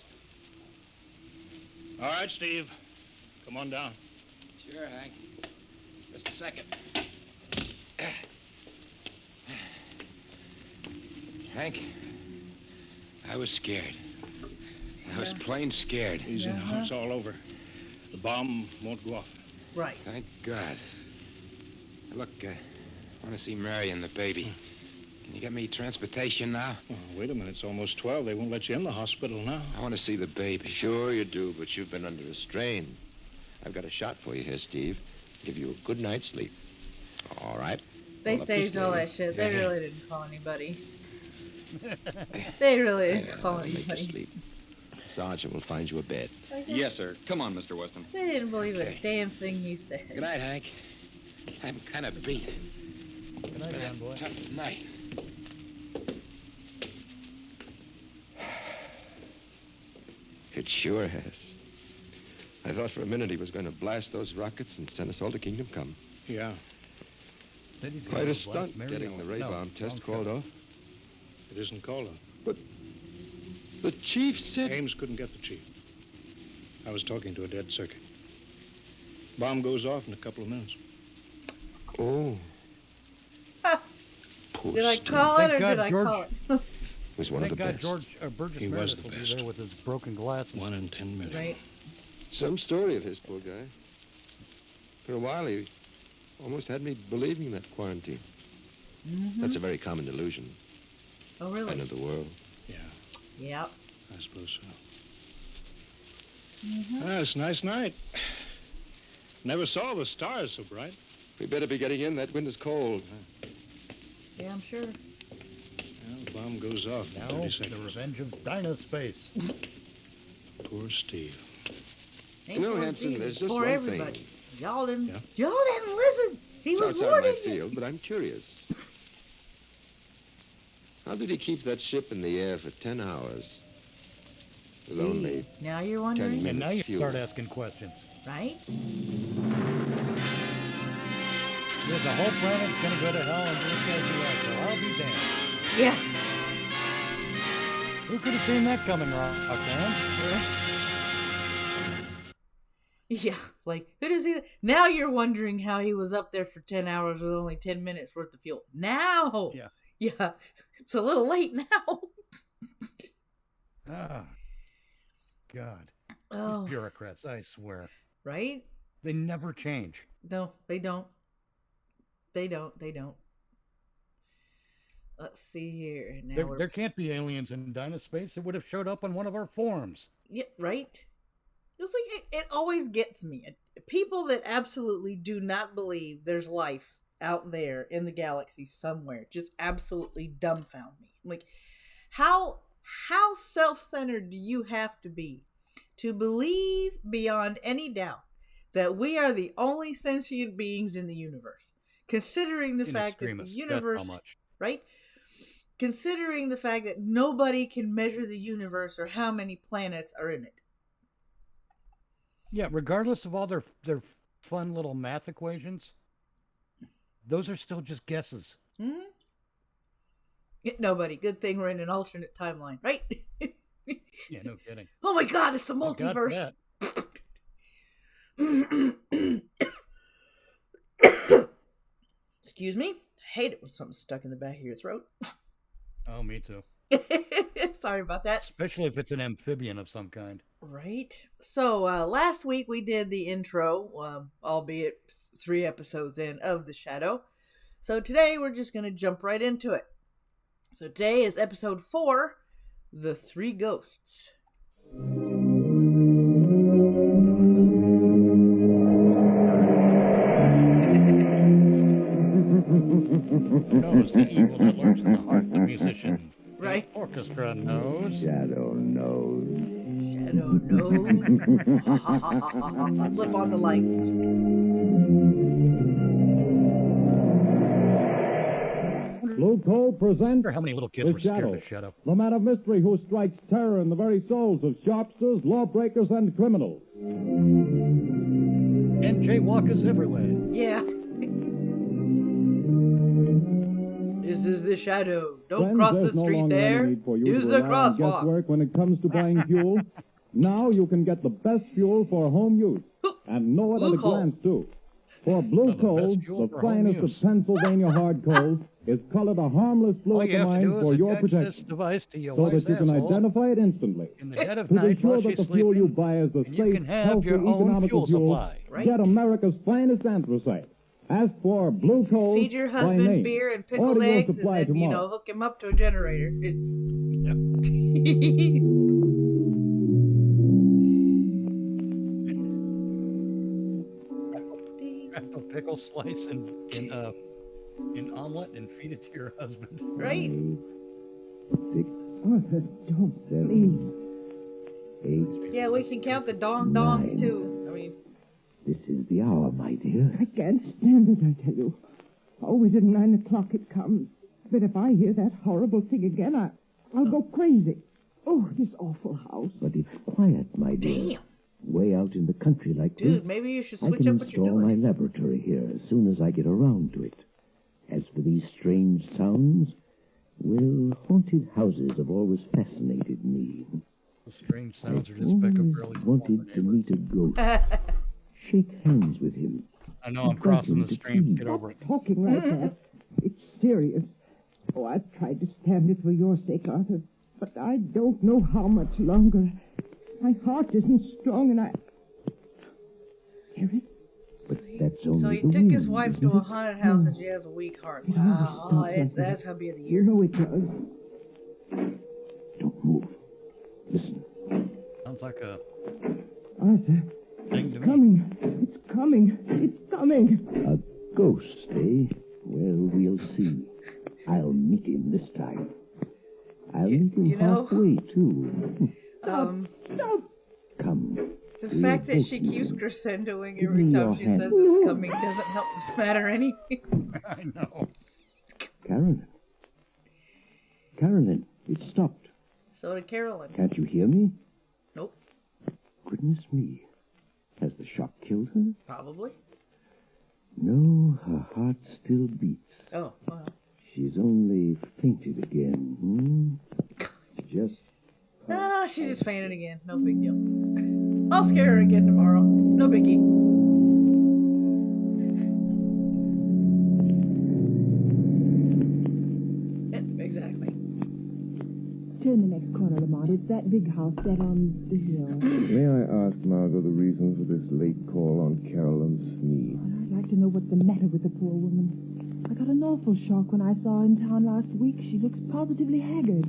All right, Steve. Come on down. Sure, Hank. Just a second. Hank, I was scared. I was plain scared. Easy now. It's all over. The bomb won't go off. Right. Thank God. Look, I want to see Mary and the baby. Can you get me transportation now? Oh, wait a minute. It's almost 12. They won't let you in the hospital now. I want to see the baby. Sure you do, but you've been under a strain. I've got a shot for you here, Steve. Give you a good night's sleep. All right? They staged all that shit. They really didn't call anybody. They really didn't call anybody. Sergeant will find you a bed. Yes, sir. Come on, Mr. Weston. They didn't believe a damn thing he said. Good night, Hank. I'm kind of beat. Good night, John boy. Tough night. It sure has. I thought for a minute he was going to blast those rockets and send us all to Kingdom Come. Yeah. Quite a stunt getting the ray bomb test called off. It isn't called off. But the chief said... Ames couldn't get the chief. I was talking to a dead circuit. Bomb goes off in a couple of minutes. Oh. Did I call it or did I call it? Was one of the best. George Burgess Meredith will be there with his broken glasses. 1 in 10 million. Right. Some story of his, poor guy. For a while, he almost had me believing that quarantine. Mm-hmm. That's a very common delusion. Oh, really? End of the world. Yeah. Yep. I suppose so. Mm-hmm. Ah, it's a nice night. Never saw the stars so bright. We better be getting in. That wind is cold. Yeah, I'm sure. Well, the bomb goes off in Now, 30 seconds. the revenge of Dino-Space. Poor Steve. You know, Hanson, there's just for one everybody. thing. Y'all didn't listen. He It's was outside my warning you. field, but I'm curious. How did he keep that ship in the air for 10 hours? With only Now you're 10 wondering? minutes And now you fuel. start asking questions. Right? Yeah, the whole planet's gonna go to hell, and this guy's gonna be like, well, I'll be damned. Yeah. Who could have seen that coming, Roxanne? Yeah, like, who does he... Now you're wondering how he was up there for 10 hours with only 10 minutes worth of fuel. Now! Yeah, it's a little late now. Ah, God. Oh. These bureaucrats, I swear. Right? They never change. No, they don't. They don't. Let's see here. Now There can't be aliens in Dino-Space. It would have showed up on one of our forums. Yeah, right? It's like, it always gets me. People that absolutely do not believe there's life out there in the galaxy somewhere just absolutely dumbfound me. Like, how self-centered do you have to be to believe beyond any doubt that we are the only sentient beings in the universe? Considering the fact that the universe... That's how much. Right? Considering the fact that nobody can measure the universe or how many planets are in it. Yeah, regardless of all their fun little math equations, those are still just guesses. Hmm? Nobody. Good thing we're in an alternate timeline, right? Yeah, no kidding. Oh my God, it's the multiverse. Excuse me. I hate it when something's stuck in the back of your throat. Oh, me too. Sorry about that. Especially if it's an amphibian of some kind. Right. So last week we did the intro, albeit 3 episodes in, of The Shadow. So today we're just going to jump right into it. So today is episode 4, The 3 Ghosts. Knows the evil that lurks in the heart of the musicians. Right. The orchestra knows. Shadow knows. Shadow knows. Flip on the light. Loophole presents How many little kids were scared of the Shadow? the man of mystery who strikes terror in the very souls of shopsters, lawbreakers, and criminals. And jaywalkers everywhere. Yeah. This is the shadow. Don't Friends, cross the there's no street longer there. any need for you Use to the rely on crosswalk. guesswork when it comes to buying fuel. Now you can get the best fuel for home use. And know it at a glance, too. For blue coal, the finest of Pennsylvania hard coal, is colored a harmless blue at the mine for your protection, device to your so wife's that you can asshole identify it instantly. in the dead of To be night while sure that she's the fuel you sleeping, buy is the and you safe, can have healthy, your own economical fuel supply. Get America's finest anthracite. Ask for blue coal Feed your by husband name. beer and pickled Order your eggs, and supply then, tomorrow. hook him up to a generator. Wrap a pickle slice in omelet and feed it to your husband. Right? 6, Arthur, don't, please. 8. Yeah, we can count the dongs too. I mean, This is the hour, my dear. I can't stand it, I tell you. Always at 9 o'clock it comes. But if I hear that horrible thing again, I'll go crazy. Oh, this awful house. But it's quiet, my dear. Damn. Way out in the country like this. dude, maybe you should switch I up can what you're install doing. my laboratory here as soon as I get around to it. As for these strange sounds, well, haunted houses have always fascinated me. The strange sounds are I've just pick up always fairly. wanted to meet a ghost. Shake hands with him. I know I'm crossing the stream. Get over it. Talking like that. It's serious. Oh, I've tried to stand it for your sake, Arthur. But I don't know how much longer. My heart isn't strong, and I... Hear it? But that's only So he the took his wind, wife isn't to a it? haunted house and she has a weak heart. Wow, that's how be the year. You know it does. Don't move. Listen. Sounds like a Arthur, thing to it's me. coming. It's coming. It's coming. A ghost, eh? Well, we'll see. I'll meet him this time. I'll meet him halfway, too. Stop! Come. The we'll fact that both she meet keeps him. crescendoing Give every me time your she hand. says it's coming doesn't help the matter any. I know. Carolyn. Carolyn, it stopped. So did Carolyn. Can't you hear me? Nope. Goodness me. Has the shock killed her? Probably. No, her heart still beats. Oh, wow. She's only fainted again. Just Ah, she just fainted again. No big deal. I'll scare her again tomorrow. No biggie. Yeah, exactly. Turn the next corner, Lamont. It's that big house set on the hill. May I ask, Margot, the reason for this late call on Carolyn Sneed? I'd like to know what's the matter with the poor woman. I got an awful shock when I saw her in town last week. She looks positively haggard.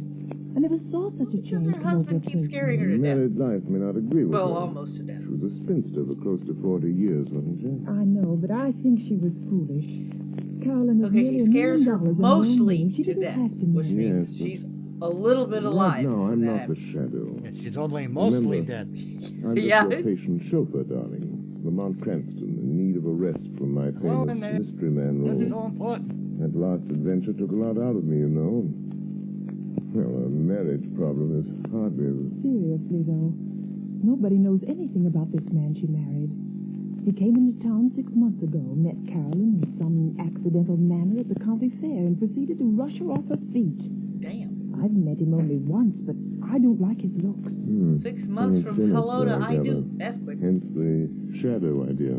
I never saw such a change. Because her husband keeps scaring her to death. Married life may not agree with Well, her. almost to death. She was a spinster for close to 40 years, wasn't she? I know, but I think she was foolish. Carolyn has Okay, nearly he $1 scares her million in mostly loans. She to didn't death, have to which means Yes, she's a little bit alive. No, I'm when that not the happens. shadow. Yeah, she's only mostly Remember, dead. I'm just Yeah. your patient chauffeur, darling. Lamont Cranston, in need of a rest from my Hello famous in there. mystery man This is role. so important. That last adventure took a lot out of me, you know. Well, a marriage problem is hardly as... Seriously, though, nobody knows anything about this man she married. He came into town 6 months ago, met Carolyn in some accidental manner at the county fair, and proceeded to rush her off her feet. Damn. I've met him only once, but I don't like his looks. 6 months from hello to I do. That's quick. Hence the shadow idea.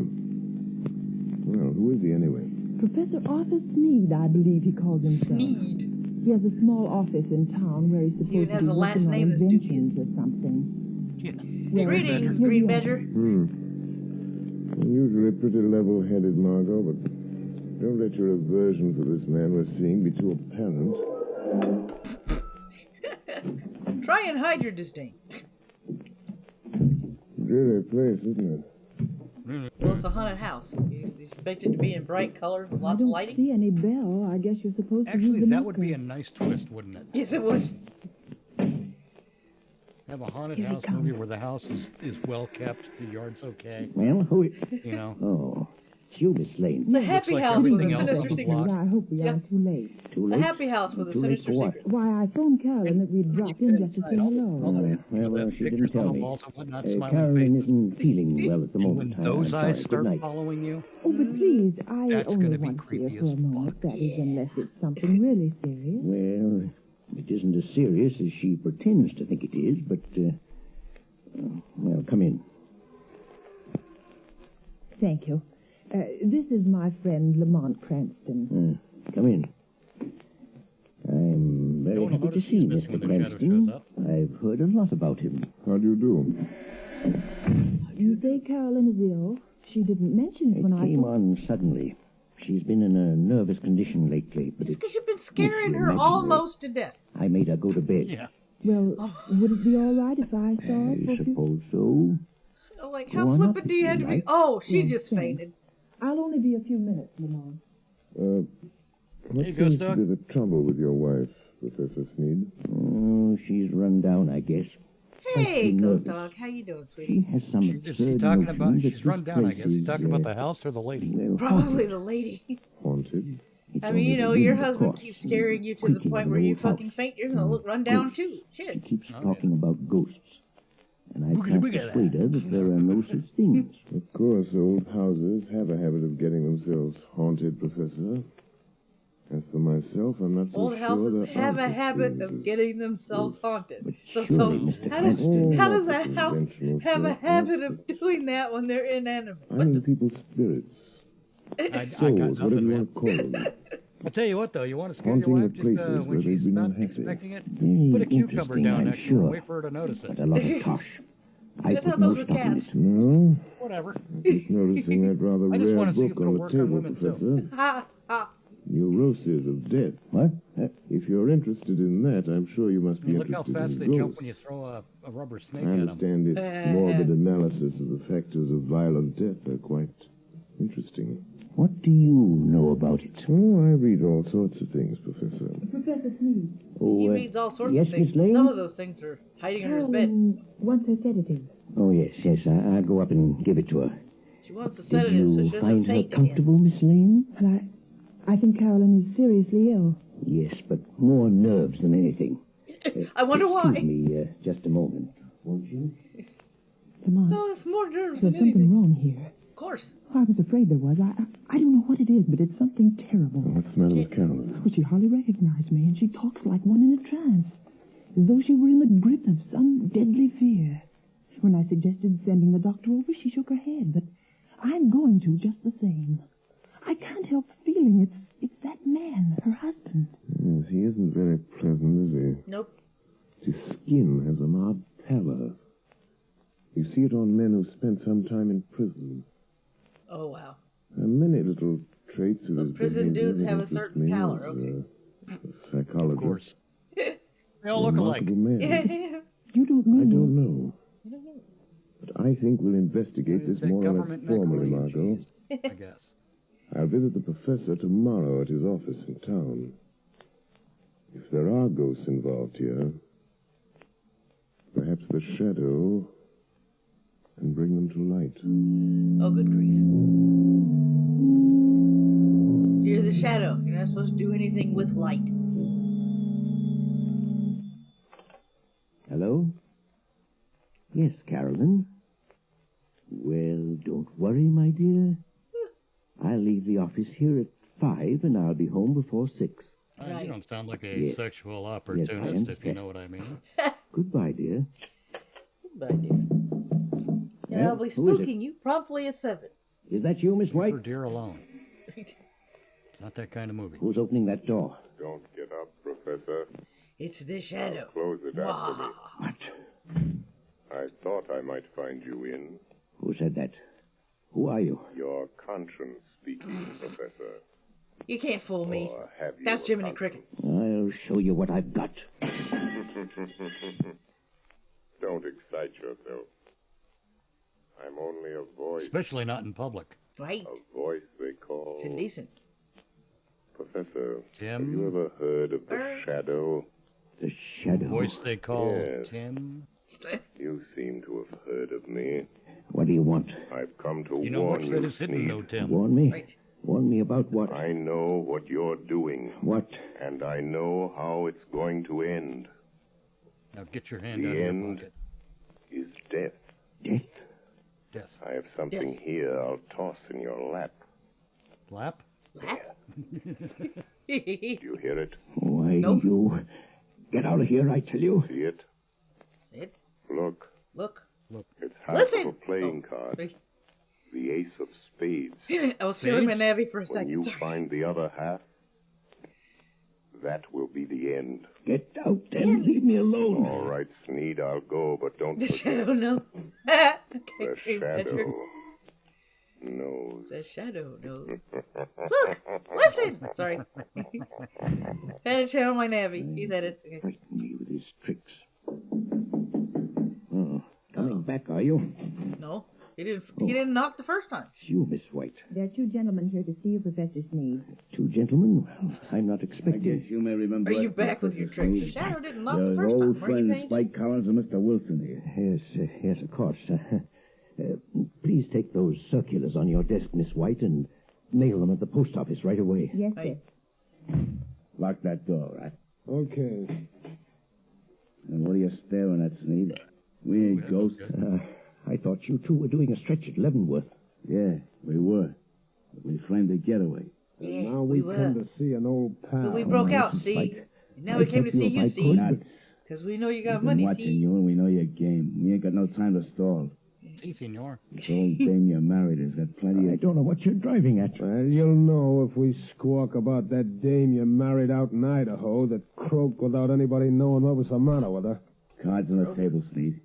Well, who is he anyway? Professor Arthur Sneed, I believe he calls himself. Sneed. He has a small office in town where he's supposed even to has be a last working on name that's inventions or something. Well, Greetings, here Green we are. Badger. Usually pretty level-headed, Margot, but don't let your aversion for this man we're seeing be too apparent. Try and hide your disdain. Dreary place, isn't it? Well, it's a haunted house. He's expected to be in bright colors with I lots of don't lighting. see any bell. I guess you're supposed to use Actually, the that would be knocker. a nice twist, wouldn't it? Yes, it would. Have a haunted Here he house comes. movie where the house is well kept, the yard's okay. Well, who is... You know? Oh, you, Miss Lane. It's a happy house with a sinister secret. I hope we aren't too late. Too A late? happy house with a Too late sinister for what? secret. Why, I phoned Carolyn that we'd drop in just to say hello. Well, she didn't tell me. Smiling Carolyn faces. isn't feeling well at the And moment. when those I'm eyes sorry. Good start night. following you, Oh, but please, I That's only gonna be want creepy here for a as moment. That is, unless it's something really serious. Well, it isn't as serious as she pretends to think it is, but, well, come in. Thank you. This is my friend Lamont Cranston. Come in. I'm very happy to see Mr. Cranston. I've heard a lot about him. How do you do? You say Carolyn is ill? She didn't mention it when I came on suddenly. She's been in a nervous condition lately, but It's because you've been scaring her almost to death. I made her go to bed. Yeah. Well, would it be all right if I saw it? I suppose so. Oh, like, how flippant do you have to be? Oh, she just fainted. I'll only be a few minutes, Lamont. What seems to be the trouble with your wife, Professor Sneed? Oh, she's run down, I guess. Hey, Nervous. Ghost Dog, how you doing, sweetie? Has some is he talking about? She's run down, I guess. He's talking about the house or the lady? Probably the lady. Haunted? I mean, you know, your husband keeps scaring you to the point where you fucking faint. You're gonna look run down too. Shit. She keeps talking about ghosts. And I can't persuade her that there are no such things. Of course, old houses have a habit of getting themselves haunted, Professor. As for myself, I'm not so Old sure houses there have a aren't habit such of things getting themselves haunted. So Mr. how does Cranston. how does a house Conventional have a thought, habit of doing that when they're inanimate? I mean people's spirits. I Souls, got whatever nothing, you man. want to call them. I'll tell you what, though. You want to scare your Haunting wife the just places when where she's they've been not unhappy. expecting it? Very Put a cucumber interesting, down I'm next to her sure. and wait for her to notice it. But a lot of tosh. I thought put those no were stock in cats. it. No, Whatever. just noticing that rather I just rare want to see if book it'll on the work on table, women, too. Professor. Ha ha. Neuroses of death. What? If you're interested in that, I'm sure you must be Look how interested fast in they ghosts. jump when you throw a rubber snake I at them. understand its morbid analysis of the factors of violent death are quite interesting. What do you know about it? Oh, I read all sorts of things, Professor. Professor Sneed. Oh, He reads all sorts yes, of things. Miss Lane? Some of those things are hiding under his bed. Carolyn wants a sedative. Oh, yes. I'll go up and give it to her. She wants a Did sedative so you she doesn't find her faint again. comfortable, Miss Lane? Well, I think Carolyn is seriously ill. Yes, but more nerves than anything. I wonder why. Excuse me just a moment, won't you? Lamont, No, it's more nerves there's than something anything. wrong here. Of course. I was afraid there was. I don't know what it is, but it's something terrible. What's the matter with Carolyn? Well, she hardly recognized me, and she talks like one in a trance, as though she were in the grip of some deadly fear. When I suggested sending the doctor over, she shook her head, but I'm going to just the same. I can't help feeling it's that man, her husband. Yes, he isn't very pleasant, is he? Nope. His skin has an odd pallor. You see it on men who spent some time in prison. Oh, wow. There are many little traits of So his prison behavior dudes that have a interest certain me pallor, as, okay. a psychologist. Of course. They all look alike. Remarkable man. Yeah. You don't mean... I don't know. I don't know. But I think we'll investigate It's this that more or less government formally, macaroni and Margot. cheese, I guess. I'll visit the professor tomorrow at his office in town. If there are ghosts involved here, perhaps the shadow can bring them to light. Oh, good grief. You're the shadow. You're not supposed to do anything with light. Hello? Yes, Carolyn. Well, don't worry, my dear. I'll leave the office here at 5, and I'll be home before 6. You don't sound like a Yes. sexual Yes, I opportunist, if you understand. know what I mean. Goodbye, dear. Goodbye, dear. And I'll be who is it? spooking you promptly at 7. Is that you, Miss Leave White? her dear alone. Not that kind of movie. Who's opening that door? Don't get up, Professor. It's the shadow. Close it after me. What? I thought I might find you in. Who said that? Who are you? Your conscience speaking, Professor. You can't fool me. Or have you That's a Jiminy Cricket. I'll show you what I've got. Don't excite yourself. I'm only a voice. Especially not in public. Right. A voice they call... It's indecent. Professor, Tim? have you ever heard of the shadow? The shadow? Voice they call Yes. Tim. You seem to have heard of me. What do you want? I've come to You know warn what's you, that is hidden, Sneed. though, Tim. Warn me? Right. Warn me about what? I know what you're doing. What? And I know how it's going to end. Now get your hand The out of your end pocket. is death. Death? Death. I have something here I'll toss in your lap. Lap? Lap? Do you hear it? Why, Nope. you... Get out of here, I tell you. See it? Sid? Look. Look. It's half Listen! of a playing card. Sorry. The ace of spades. I was feeling my navy for a When second. you Sorry. find the other half, that will be the end. Get out and leave me alone. All right, Sneed, I'll go, but don't The forget shadow knows. Okay, the Green Badger. shadow knows. The shadow knows. Look! Listen! Sorry. Had to channel my navy. He said it. Okay. Frighten me with his tricks. Oh, coming back, are you? No. He didn't knock the first time. It's you, Miss White. There are two gentlemen here to see you, Professor Sneed. Two gentlemen? Well, I'm not expecting. I guess you may remember. Are you back with your tricks? The shadow didn't knock the first time. Old Were you friends paying Spike Collins and Mr. Wilson here. Yes, of course. Please take those circulars on your desk, Miss White, and mail them at the post office right away. Yes, sir. Lock that door, right? Okay. And what are you staring at, Sneed? We ain't ghosts. I thought you two were doing a stretch at Leavenworth. Yeah, we were. But we framed a getaway. Yeah, Now we we were. come to see an old pal. But we broke out, see? Now we came to see you, see? Because we know you got We've been money, watching see? you and we know your game. We ain't got no time to stall. Si, senor. The old dame you married has got plenty I of... don't know what you're driving at. Well, you'll know if we squawk about that dame you married out in Idaho that croaked without anybody knowing what was the matter with her. Cards on the table, Sneed.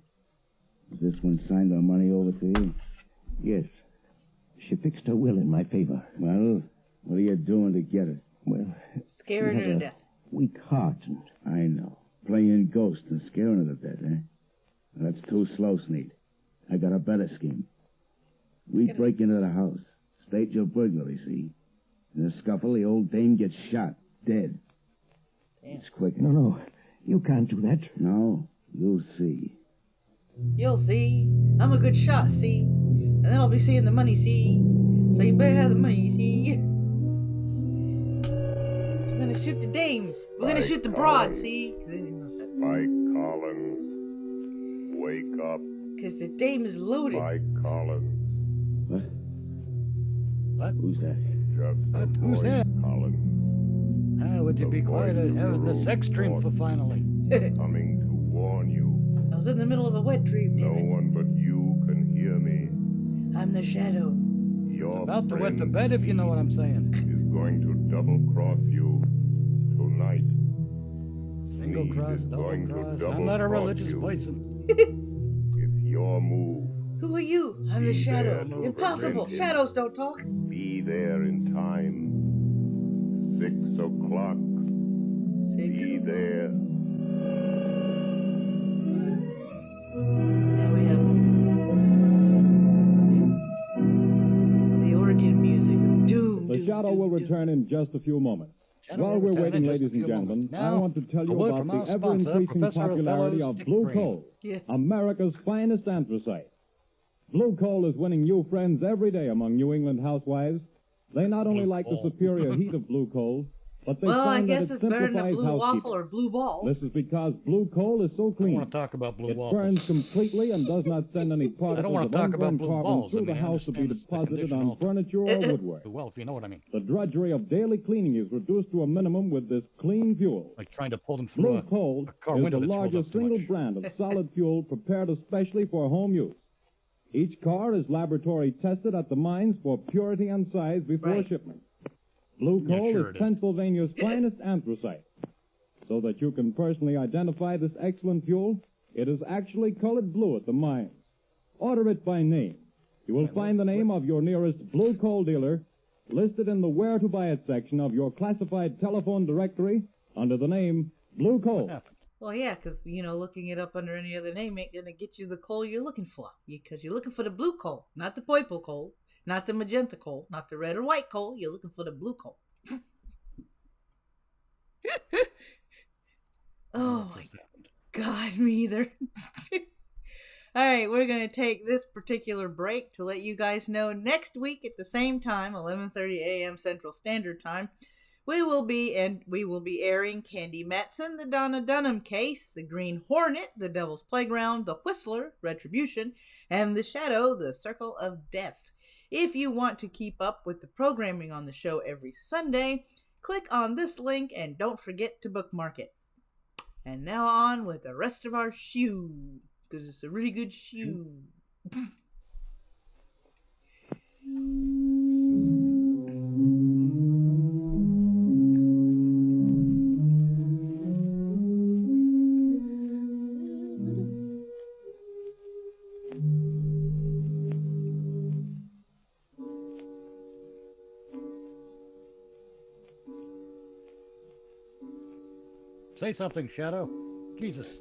Is this one signed our money over to you? Yes. She fixed her will in my favor. Well, what are you doing to get it? Well, Scaring she her had to a death. weak heart, and I know. Playing ghost and scaring her to death, eh? That's too slow, Sneed. I got a better scheme. We break into the house, stage your burglary, see? In a scuffle, the old dame gets shot, dead. It's quick. No, you can't do that. No, you'll see. You'll see. I'm a good shot, see? And then I'll be seeing the money, see? So you better have the money, see? So we're gonna shoot the dame. We're gonna shoot the broad, see? Mike Collins, wake up. Because the dame is loaded. Mike Collins. What? What? Who's that? Just Who's that? Collins. Ah, would you be quiet and have the sex dream for finally? Coming to warn you. I was in the middle of a wet dream, No damn it. one but you can hear me. I'm the shadow. Your About to wet the friend bed, if you know what I'm saying. is going to double-cross you tonight. Single Sneed cross, is double going to cross. I'm double not a cross religious you. person. It's your move. Who are you? I'm the Be shadow. there to Impossible. prevent him. Shadows don't talk. Be there in time. 6 o'clock. 6 Be there. Now we have the organ music of doom. The shadow will return in just a few moments. Shadow While will we're return waiting, in just ladies a few and gentlemen, moments. I Now, want to tell a you word about from the our sponsor, ever-increasing Professor popularity Othello's of blue Dick Green. coal, Yeah. America's finest anthracite. Blue coal is winning new friends every day among New England housewives. They not only like the superior heat of blue coal, but they Well, I find that guess it it's better than a simplifies blue housekeeping. waffle or blue balls. This is because blue coal is so I clean. want to talk about blue It waffles. burns completely and does not send any I don't particles want of to talk about unburned blue carbon balls. through I the mean, I house to be understand it's the deposited condition on also. furniture or woodwork. Well, if you know what I mean. The drudgery of daily cleaning is reduced to a minimum with this clean fuel. Like trying to pull them through Blue a coal car is window the that's rolled largest up too single much. brand of solid fuel prepared especially for home use. Each car is laboratory tested at the mines for purity and size before shipment. Blue Yeah, coal sure is it is. Pennsylvania's finest anthracite. So that you can personally identify this excellent fuel, it is actually colored blue at the mines. Order it by name. You will find the name of your nearest blue coal dealer listed in the Where to Buy It section of your classified telephone directory under the name Blue Coal. Well, yeah, because, looking it up under any other name ain't going to get you the coal you're looking for. Because you're looking for the blue coal, not the purple coal, not the magenta coal, not the red or white coal. You're looking for the blue coal. Oh, my God, me either. All right, we're going to take this particular break to let you guys know next week at the same time, 11:30 a.m. Central Standard Time, we will be airing Candy Matson, the Donna Dunham Case, The Green Hornet, The Devil's Playground, The Whistler, Retribution, and The Shadow, The Circle of Death. If you want to keep up with the programming on the show every Sunday, click on this link and don't forget to bookmark it. And now on with the rest of our shoe, because it's a really good shoe. Say something, Shadow. Jesus.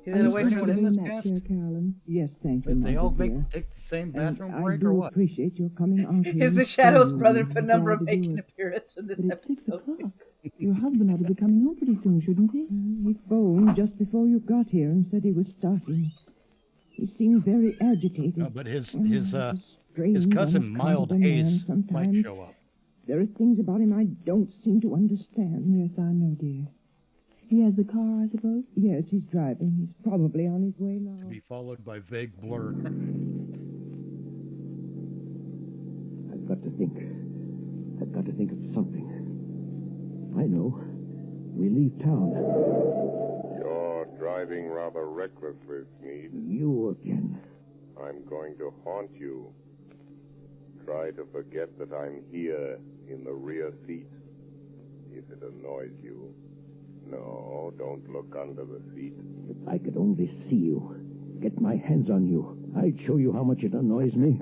Is it away from in this cast? Chair, Carolyn? Yes, thank you. Did they all dear. take the same bathroom And break I do or what? appreciate your coming out here. Is the Shadow's brother Penumbra making an appearance in this but it's 6 episode? o'clock. Your husband ought to be coming home pretty soon, shouldn't he? He phoned just before you got here and said he was starting. He seemed very agitated. No, but his strange, cousin Mild Hayes man might sometimes. show up. There are things about him I don't seem to understand. Yes, I know, dear. He has the car, I suppose? Yes, he's driving. He's probably on his way now. To be followed by vague blur. I've got to think. I've got to think of something. I know. We leave town. You're driving rather recklessly, Smead. You again. I'm going to haunt you. Try to forget that I'm here in the rear seat, if it annoys you. No, don't look under the seat. If I could only see you, get my hands on you, I'd show you how much it annoys me.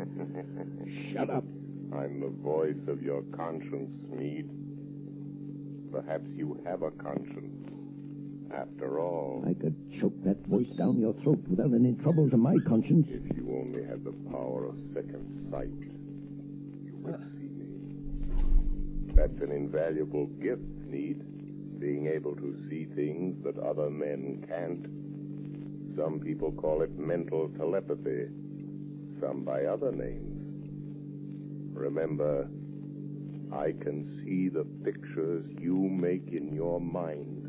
Shut up. I'm the voice of your conscience, Smead. Perhaps you have a conscience, after all. I could choke that voice down your throat without any trouble to my conscience. If you only had the power of second sight, you would see me. That's an invaluable gift, Smead. Being able to see things that other men can't. Some people call it mental telepathy, some by other names. Remember, I can see the pictures you make in your mind.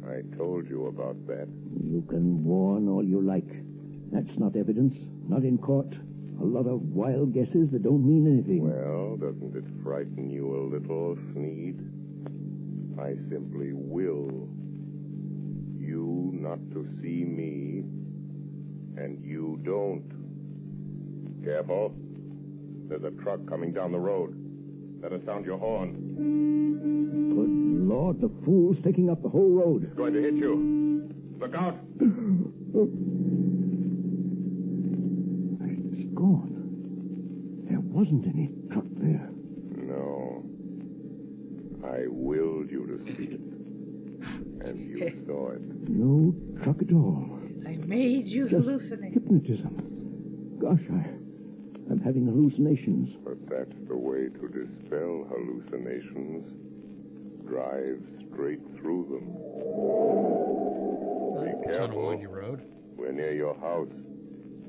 I told you about that. You can warn all you like. That's not evidence, not in court. A lot of wild guesses that don't mean anything. Well, doesn't it frighten you a little, Smead? I simply will you not to see me, and you don't. Careful. There's a truck coming down the road. Better sound your horn. Good Lord, the fool's taking up the whole road. It's going to hit you. Look out. It's gone. There wasn't any truck there. No. I willed you to see it. And you saw it. No truck at all. I made you hallucinate. Hypnotism. Gosh, I'm having hallucinations. But that's the way to dispel hallucinations. Drive straight through them. Be careful. It's on a windy road. We're near your house.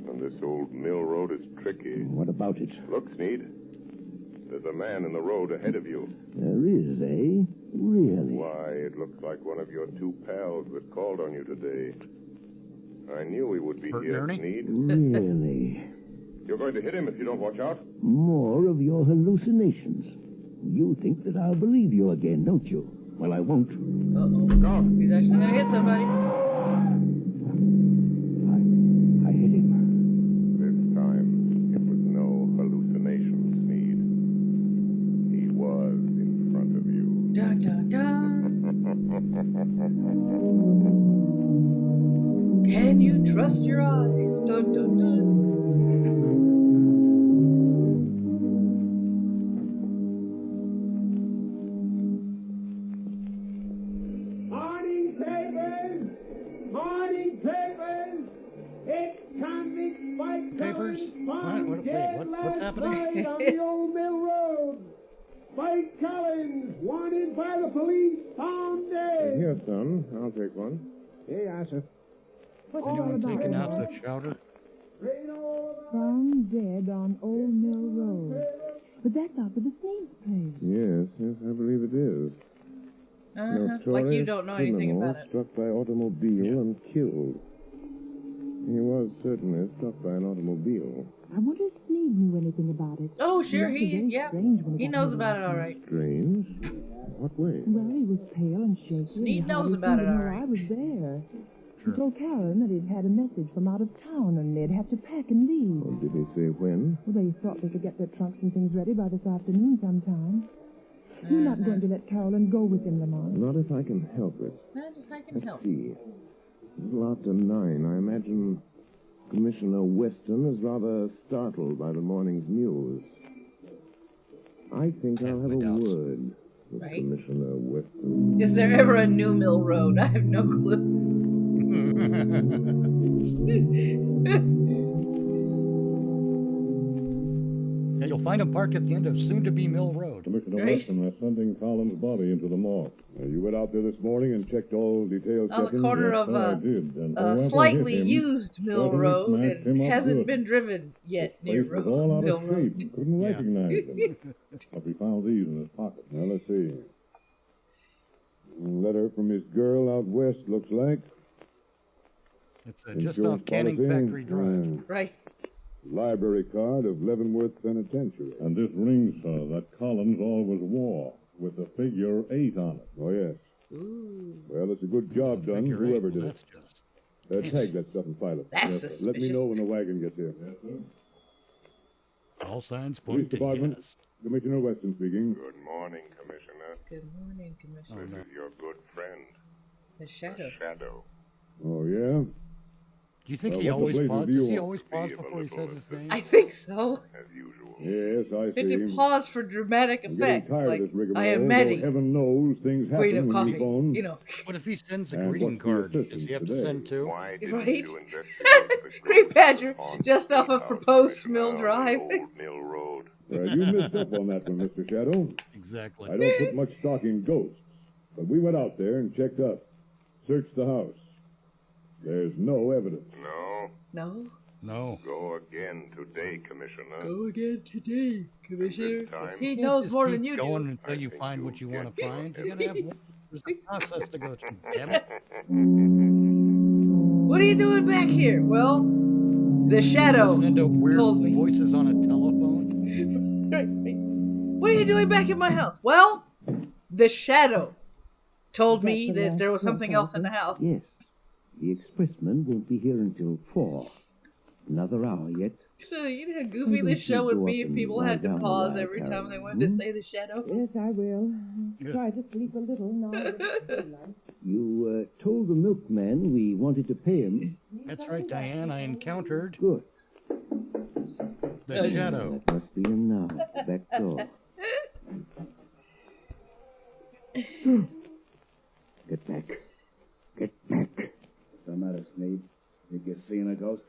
And this old mill road is tricky. What about it? Look, Sneed. There's a man in the road ahead of you. There is, eh? Really? Why, it looks like one of your two pals that called on you today. I knew he would be here, Sneed. Really? You're going to hit him if you don't watch out. More of your hallucinations. You think that I'll believe you again, don't you? Well, I won't. Uh-oh. Look out. He's actually going to hit somebody. I hit him. This time, it was no hallucination, Sneed. He was in front of you. Dun, dun, dun. Can you trust your eyes? Dun, dun, dun. Morning papers! Morning papers! It's convict Spike Papers? What's happening? on the old mill road. Spike Collins, wanted by the police, found dead. Here, son. I'll take one. Here you are, sir. What's Is it all anyone about, taking out Mom? the chowder? Found dead on Old Mill Road. But that's out for the Saints' place. Yes, I believe it is. Like you don't know anything criminal about it. struck by automobile and killed. He was certainly struck by an automobile. I wonder if Sneed knew anything about it. Oh, sure, He he knows about it all right. Strange. What way? Well, he was pale and shaky. Sneed and knows hardly about seemed it to all know right. I was there. He told Karen that he'd had a message from out of town and they'd have to pack and leave. Oh, did he say when? Well, they thought they could get their trunks and things ready by this afternoon sometime. You're not going to let Carolyn go with him, Lamont. Not if I can help it. Not if I can help. See. A little after 9, I imagine Commissioner Weston is rather startled by the morning's news. I think I'll have a word with Right. Commissioner Weston. Is there ever a New Mill Road? I have no clue. Yeah, you'll find him parked at the end of soon-to-be Mill Road. Commissioner Weston is sending Collins' body into the morgue. You went out there this morning and checked all detailed On the check-ins? corner Yes, of I did. And a whoever slightly hit him used Mill certainly Road smashed him and up hasn't good. been driven yet near Place was all out Mill of Road. shape. Couldn't recognize him. But we found these in his pocket. Now, let's see. A letter from his girl out west, looks like. It's just Insurance off Canning policy. Factory Drive. Right. Library card of Leavenworth Penitentiary. And this ring, sir, that Collins always wore, with the figure 8 on it. Oh, yes. Ooh. Well, it's a good job done, Figure whoever eight, did well, it. Tag that stuff and file it. That's Yes, sir. Let me suspicious. know when the wagon gets here. Yes, sir. All signs Police point to Department, yes. Commissioner Weston speaking. Good morning, Commissioner. Good morning, Commissioner. This is your good friend, The Shadow. Shadow. Oh, yeah? Do you think Well, he what always the blazes pauses? do you Does he want? always pause before he says his name? I think so. As usual. Yes, I Had see. to pause for dramatic I'm getting effect. tired Like, of this rigmarole, I am though Maddie, heaven knows things Queen happen of when you Coffee. phone. You know. What if he sends a And greeting what's the card? Does assistance he have to today? send two? Why didn't Right? you investigate the Green Badger, haunted just off of house proposed commission Mill out on Drive. Old Mill Road? Well, you missed up on that one, Mr. Shadow. Exactly. I don't put much stock in ghosts, but we went out there and checked up, searched the house. There's no evidence. No. No. No. Go again today, Commissioner. Go again today, Commissioner. Good time. He You can't knows just more keep than you going do. until you think find you'll what you want get to find. your You're gonna have there's a process to go through. Damn it. What are you doing back here? Well, the Shadow Listening to weird told me. voices on a telephone. Right. What are you doing back in my house? Well, the Shadow told me that there was something else in the house. Yes. The expressman won't be here until 4. Another hour yet. So you know how goofy this show would be if people had to pause every time they wanted to say the Shadow? Yes, I will. Try to sleep a little now. You told the milkman we wanted to pay him. That's right, Diane. I encountered Good. the Shadow. That must be him now. Back door. Get back. Get back. What's the matter, Sneed? Think you're seeing a ghost?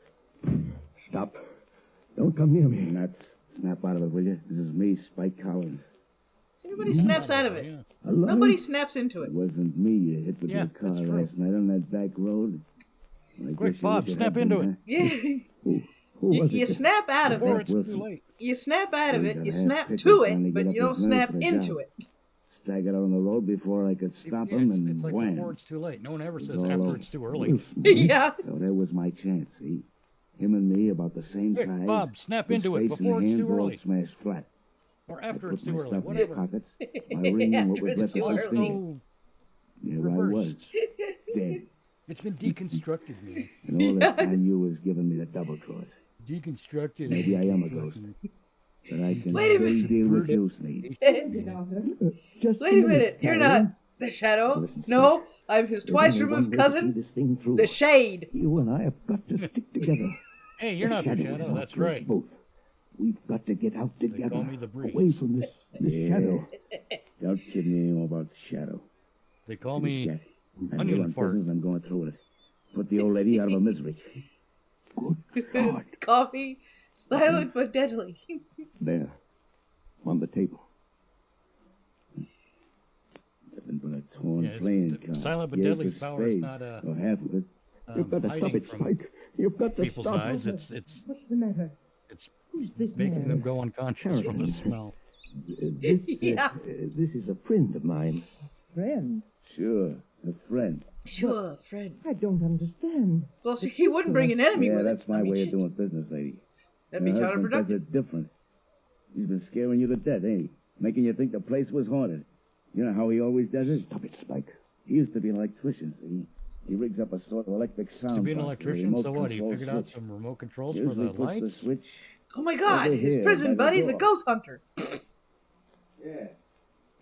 Stop. Don't come near me. Nuts. Snap out of it, will you? This is me, Spike Collins. Everybody snaps out of it. Alive? Nobody snaps into it. It wasn't me you hit with Yeah, your car that's true. last night on that back road. I Quick, guess you Bob, wish it snap had into been, it. Yeah. Who was You it? snap out of Before it. it's too late. You snap out of it. You Got half snap tickets to trying to it, but get you up don't his nose snap for the into job. it. Staggered out on the road before I could stop Yeah, him, and it's like wham. before it's too late. No one ever says It's all after over. it's too early. Yeah. So there was my chance, see? Him and me about the same Quick, size. Bob, snap his into it face before and it's hands too were all early. smashed flat. Or I after put it's too my early. stuff in Whatever. my pockets, my ring, and what After was it's left too of my early. finger. There I was, Reversed. dead. It's been deconstructed, man. And all that time you was giving me the double cross. Deconstructed. Maybe I am a ghost. But I can Wait a still minute. deal with you, Sneed. Just Wait a minute. You're not the Shadow. No, I'm his twice removed cousin, the Shade. You and I have got to stick together. Hey, you're not the Shadow Shadow. is That's after us right. Both. We've got to get out They together. call me the Breeze. Away from this Yeah. shadow. Don't kid me anymore about the shadow. They call me Jack, I'm Onion here on Fart. business, I'm going through with it. Put the old lady out of her misery. Good God. Coffee, silent but deadly. There. On the table. Nothing but a torn Yeah, it's- playing the card. silent but Here's deadly the power is spade, not, or half of it. You've got to stop hiding it, from Spike. You've got to people's stop eyes. it. It's What's the matter? it's Who's this making man? them go unconscious from the smell. This is a friend of mine. Friend? Sure, a friend. Sure, friend. I don't understand. Well, he wouldn't bring an enemy Yeah, with him. that's my way of doing business, lady. That'd be Your husband counterproductive. does it different. He's been scaring you to death, ain't he? Making you think the place was haunted. You know how he always does it? Stop it, Spike. He used to be an electrician, see? He rigs up a sort of electric sound. To be an box with a electrician, remote so what? He control figured out switch. some remote controls for Usually the puts lights? the switch Oh my God, over his here prison by the buddy's a door. ghost hunter. Yeah,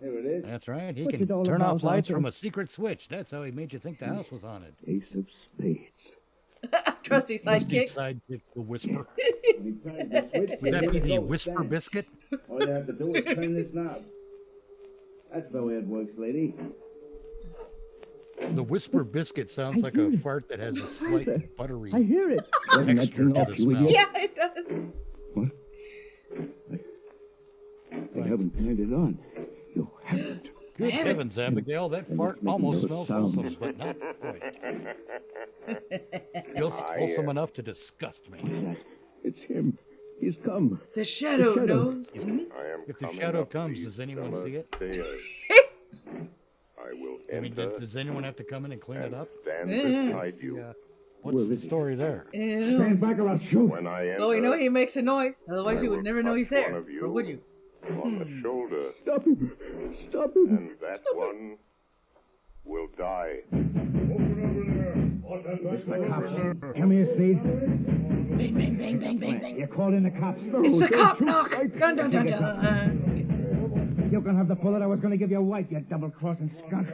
here it is. That's right. He What's can it all turn off about, lights Arthur? from a secret switch. That's how he made you think the house was haunted. Ace of spades. Trusty sidekick. Sidekick, the whisper. When he turns the switch, Would that here be it the goes, whisper bang. biscuit? All you have to do is turn this knob. That's the way it works, lady. The whisper biscuit sounds like a fart that has a slight buttery I hear it. texture to the smell. Yeah, it does. What? I haven't turned it on. You haven't. Good heavens, Abigail, that fart making almost those smells sounds. wholesome, but not quite. Just wholesome enough to disgust me. It's him. He's come. The shadow knows. I am If the coming shadow up comes, these does anyone summer see it? stairs. I will I mean, enter does anyone have to come in and clean it up? stand beside you. Yeah. What's the story there? Stand back or I'll shoot. When I enter, Well, we know he makes a noise. Otherwise, I you would will never know touch he's there. one of you Or would you? on the shoulder, Stop him. Stop him. and that one will die. It's the cops. Come here, Spade. Bang, bang, bang, bang, bang, bang. You called in the cops. It's a cop knock. Dun, dun, dun, dun. You can have the bullet I was going to give your wife, you double-crossing skunk.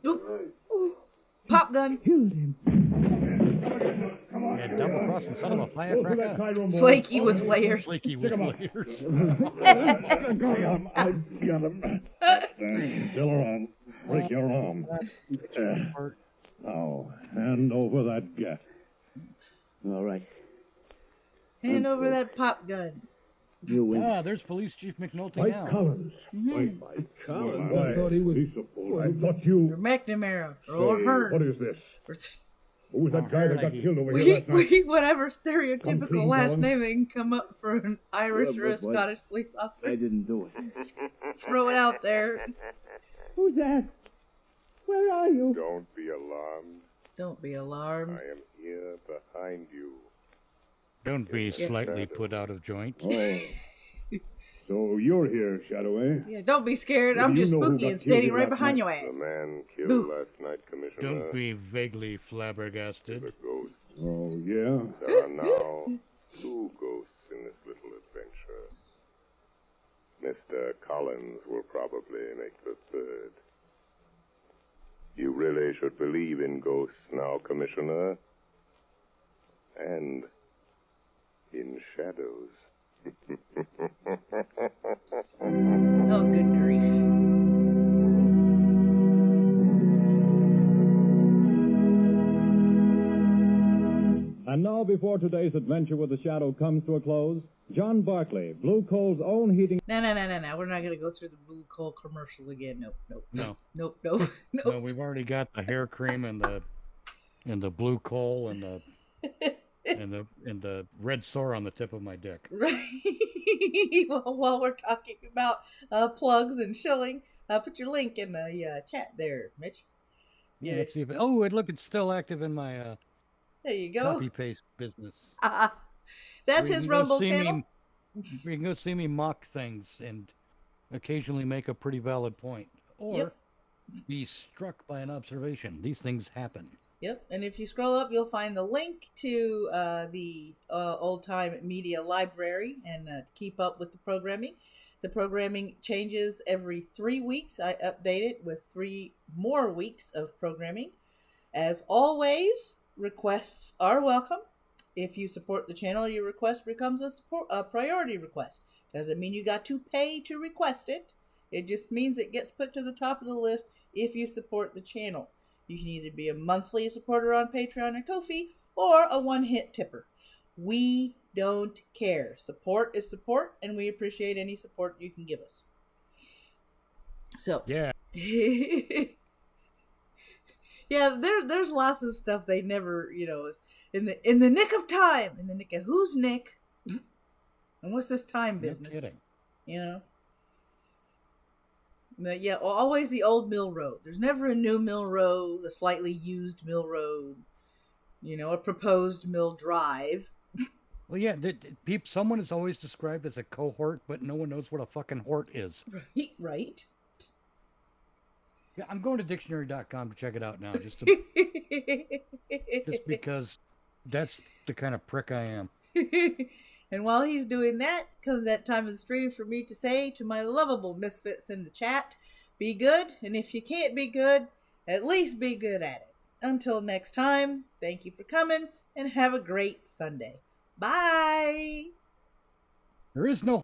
Oop. Pop gun. Killed him. Yeah, double-crossing son of a firecracker. Flaky with layers. Flaky with layers. I got him. Still around. Break your arm. Now, hand over that gat. All right. Hand over that pop gun. You win. Ah, there's Police Chief McNulty Mike now. Collins. Wait, Mike Collins. I thought he was... I thought you... Or McNamara. Or Hey, Hearn. what is this? Who was that Oh, guy that got Hearn, killed over here last night? Whatever Come stereotypical clean, last Collins. name they can come up for an Irish or a What? Scottish police I officer. didn't do it. Throw it out there. Who's that? Where are you? Don't be alarmed. Don't be alarmed. I am here behind you. Don't be Yeah. slightly put out of joint. Oh. So you're here, Shadow, eh? Yeah, don't be scared. Well, I'm you just know who spooky got and standing killed right last behind night? your The ass. man killed Boo. last night, Commissioner. Don't be vaguely flabbergasted. The ghost. Oh, yeah? There are now 2 ghosts in this little adventure. Mr. Collins will probably make the 3rd. You really should believe in ghosts now, Commissioner. And in shadows. Oh, good grief. And now, before today's adventure with the Shadow comes to a close, John Barkley, Blue Coal's own heating... No. We're not going to go through the Blue Coal commercial again. Nope. No. Nope. No, we've already got the hair cream and the blue coal and the red sore on the tip of my dick. Right. Well, while we're talking about plugs and shilling, put your link in the chat there, Mitch. Yeah, let's see if look, it's still active in my There you go. copy paste business. That's Where you his can go Rumble see channel. You can go see me mock things and occasionally make a pretty valid point, or be struck by an observation. These things happen. Yep, and if you scroll up, you'll find the link to the Old Time Media Library and keep up with the programming. The programming changes every 3 weeks. I update it with 3 more weeks of programming. As always, requests are welcome. If you support the channel, your request becomes a priority request. Doesn't mean you got to pay to request it. It just means it gets put to the top of the list if you support the channel. You can either be a monthly supporter on Patreon or Ko-fi, or a one-hit tipper. We don't care. Support is support, and we appreciate any support you can give us. So yeah, yeah, Yeah, there's lots of stuff they never, is in the nick of time. In the nick of who's Nick? And what's this time business? No kidding. Yeah, always the old mill road. There's never a new mill road, a slightly used mill road, a proposed mill drive. Well, yeah, someone is always described as a cohort, but no one knows what a fucking hort is. Right. Yeah, I'm going to dictionary.com to check it out now, just because that's the kind of prick I am. And while he's doing that, comes that time of the stream for me to say to my lovable misfits in the chat, be good, and if you can't be good, at least be good at it. Until next time, thank you for coming, and have a great Sunday. Bye! There is no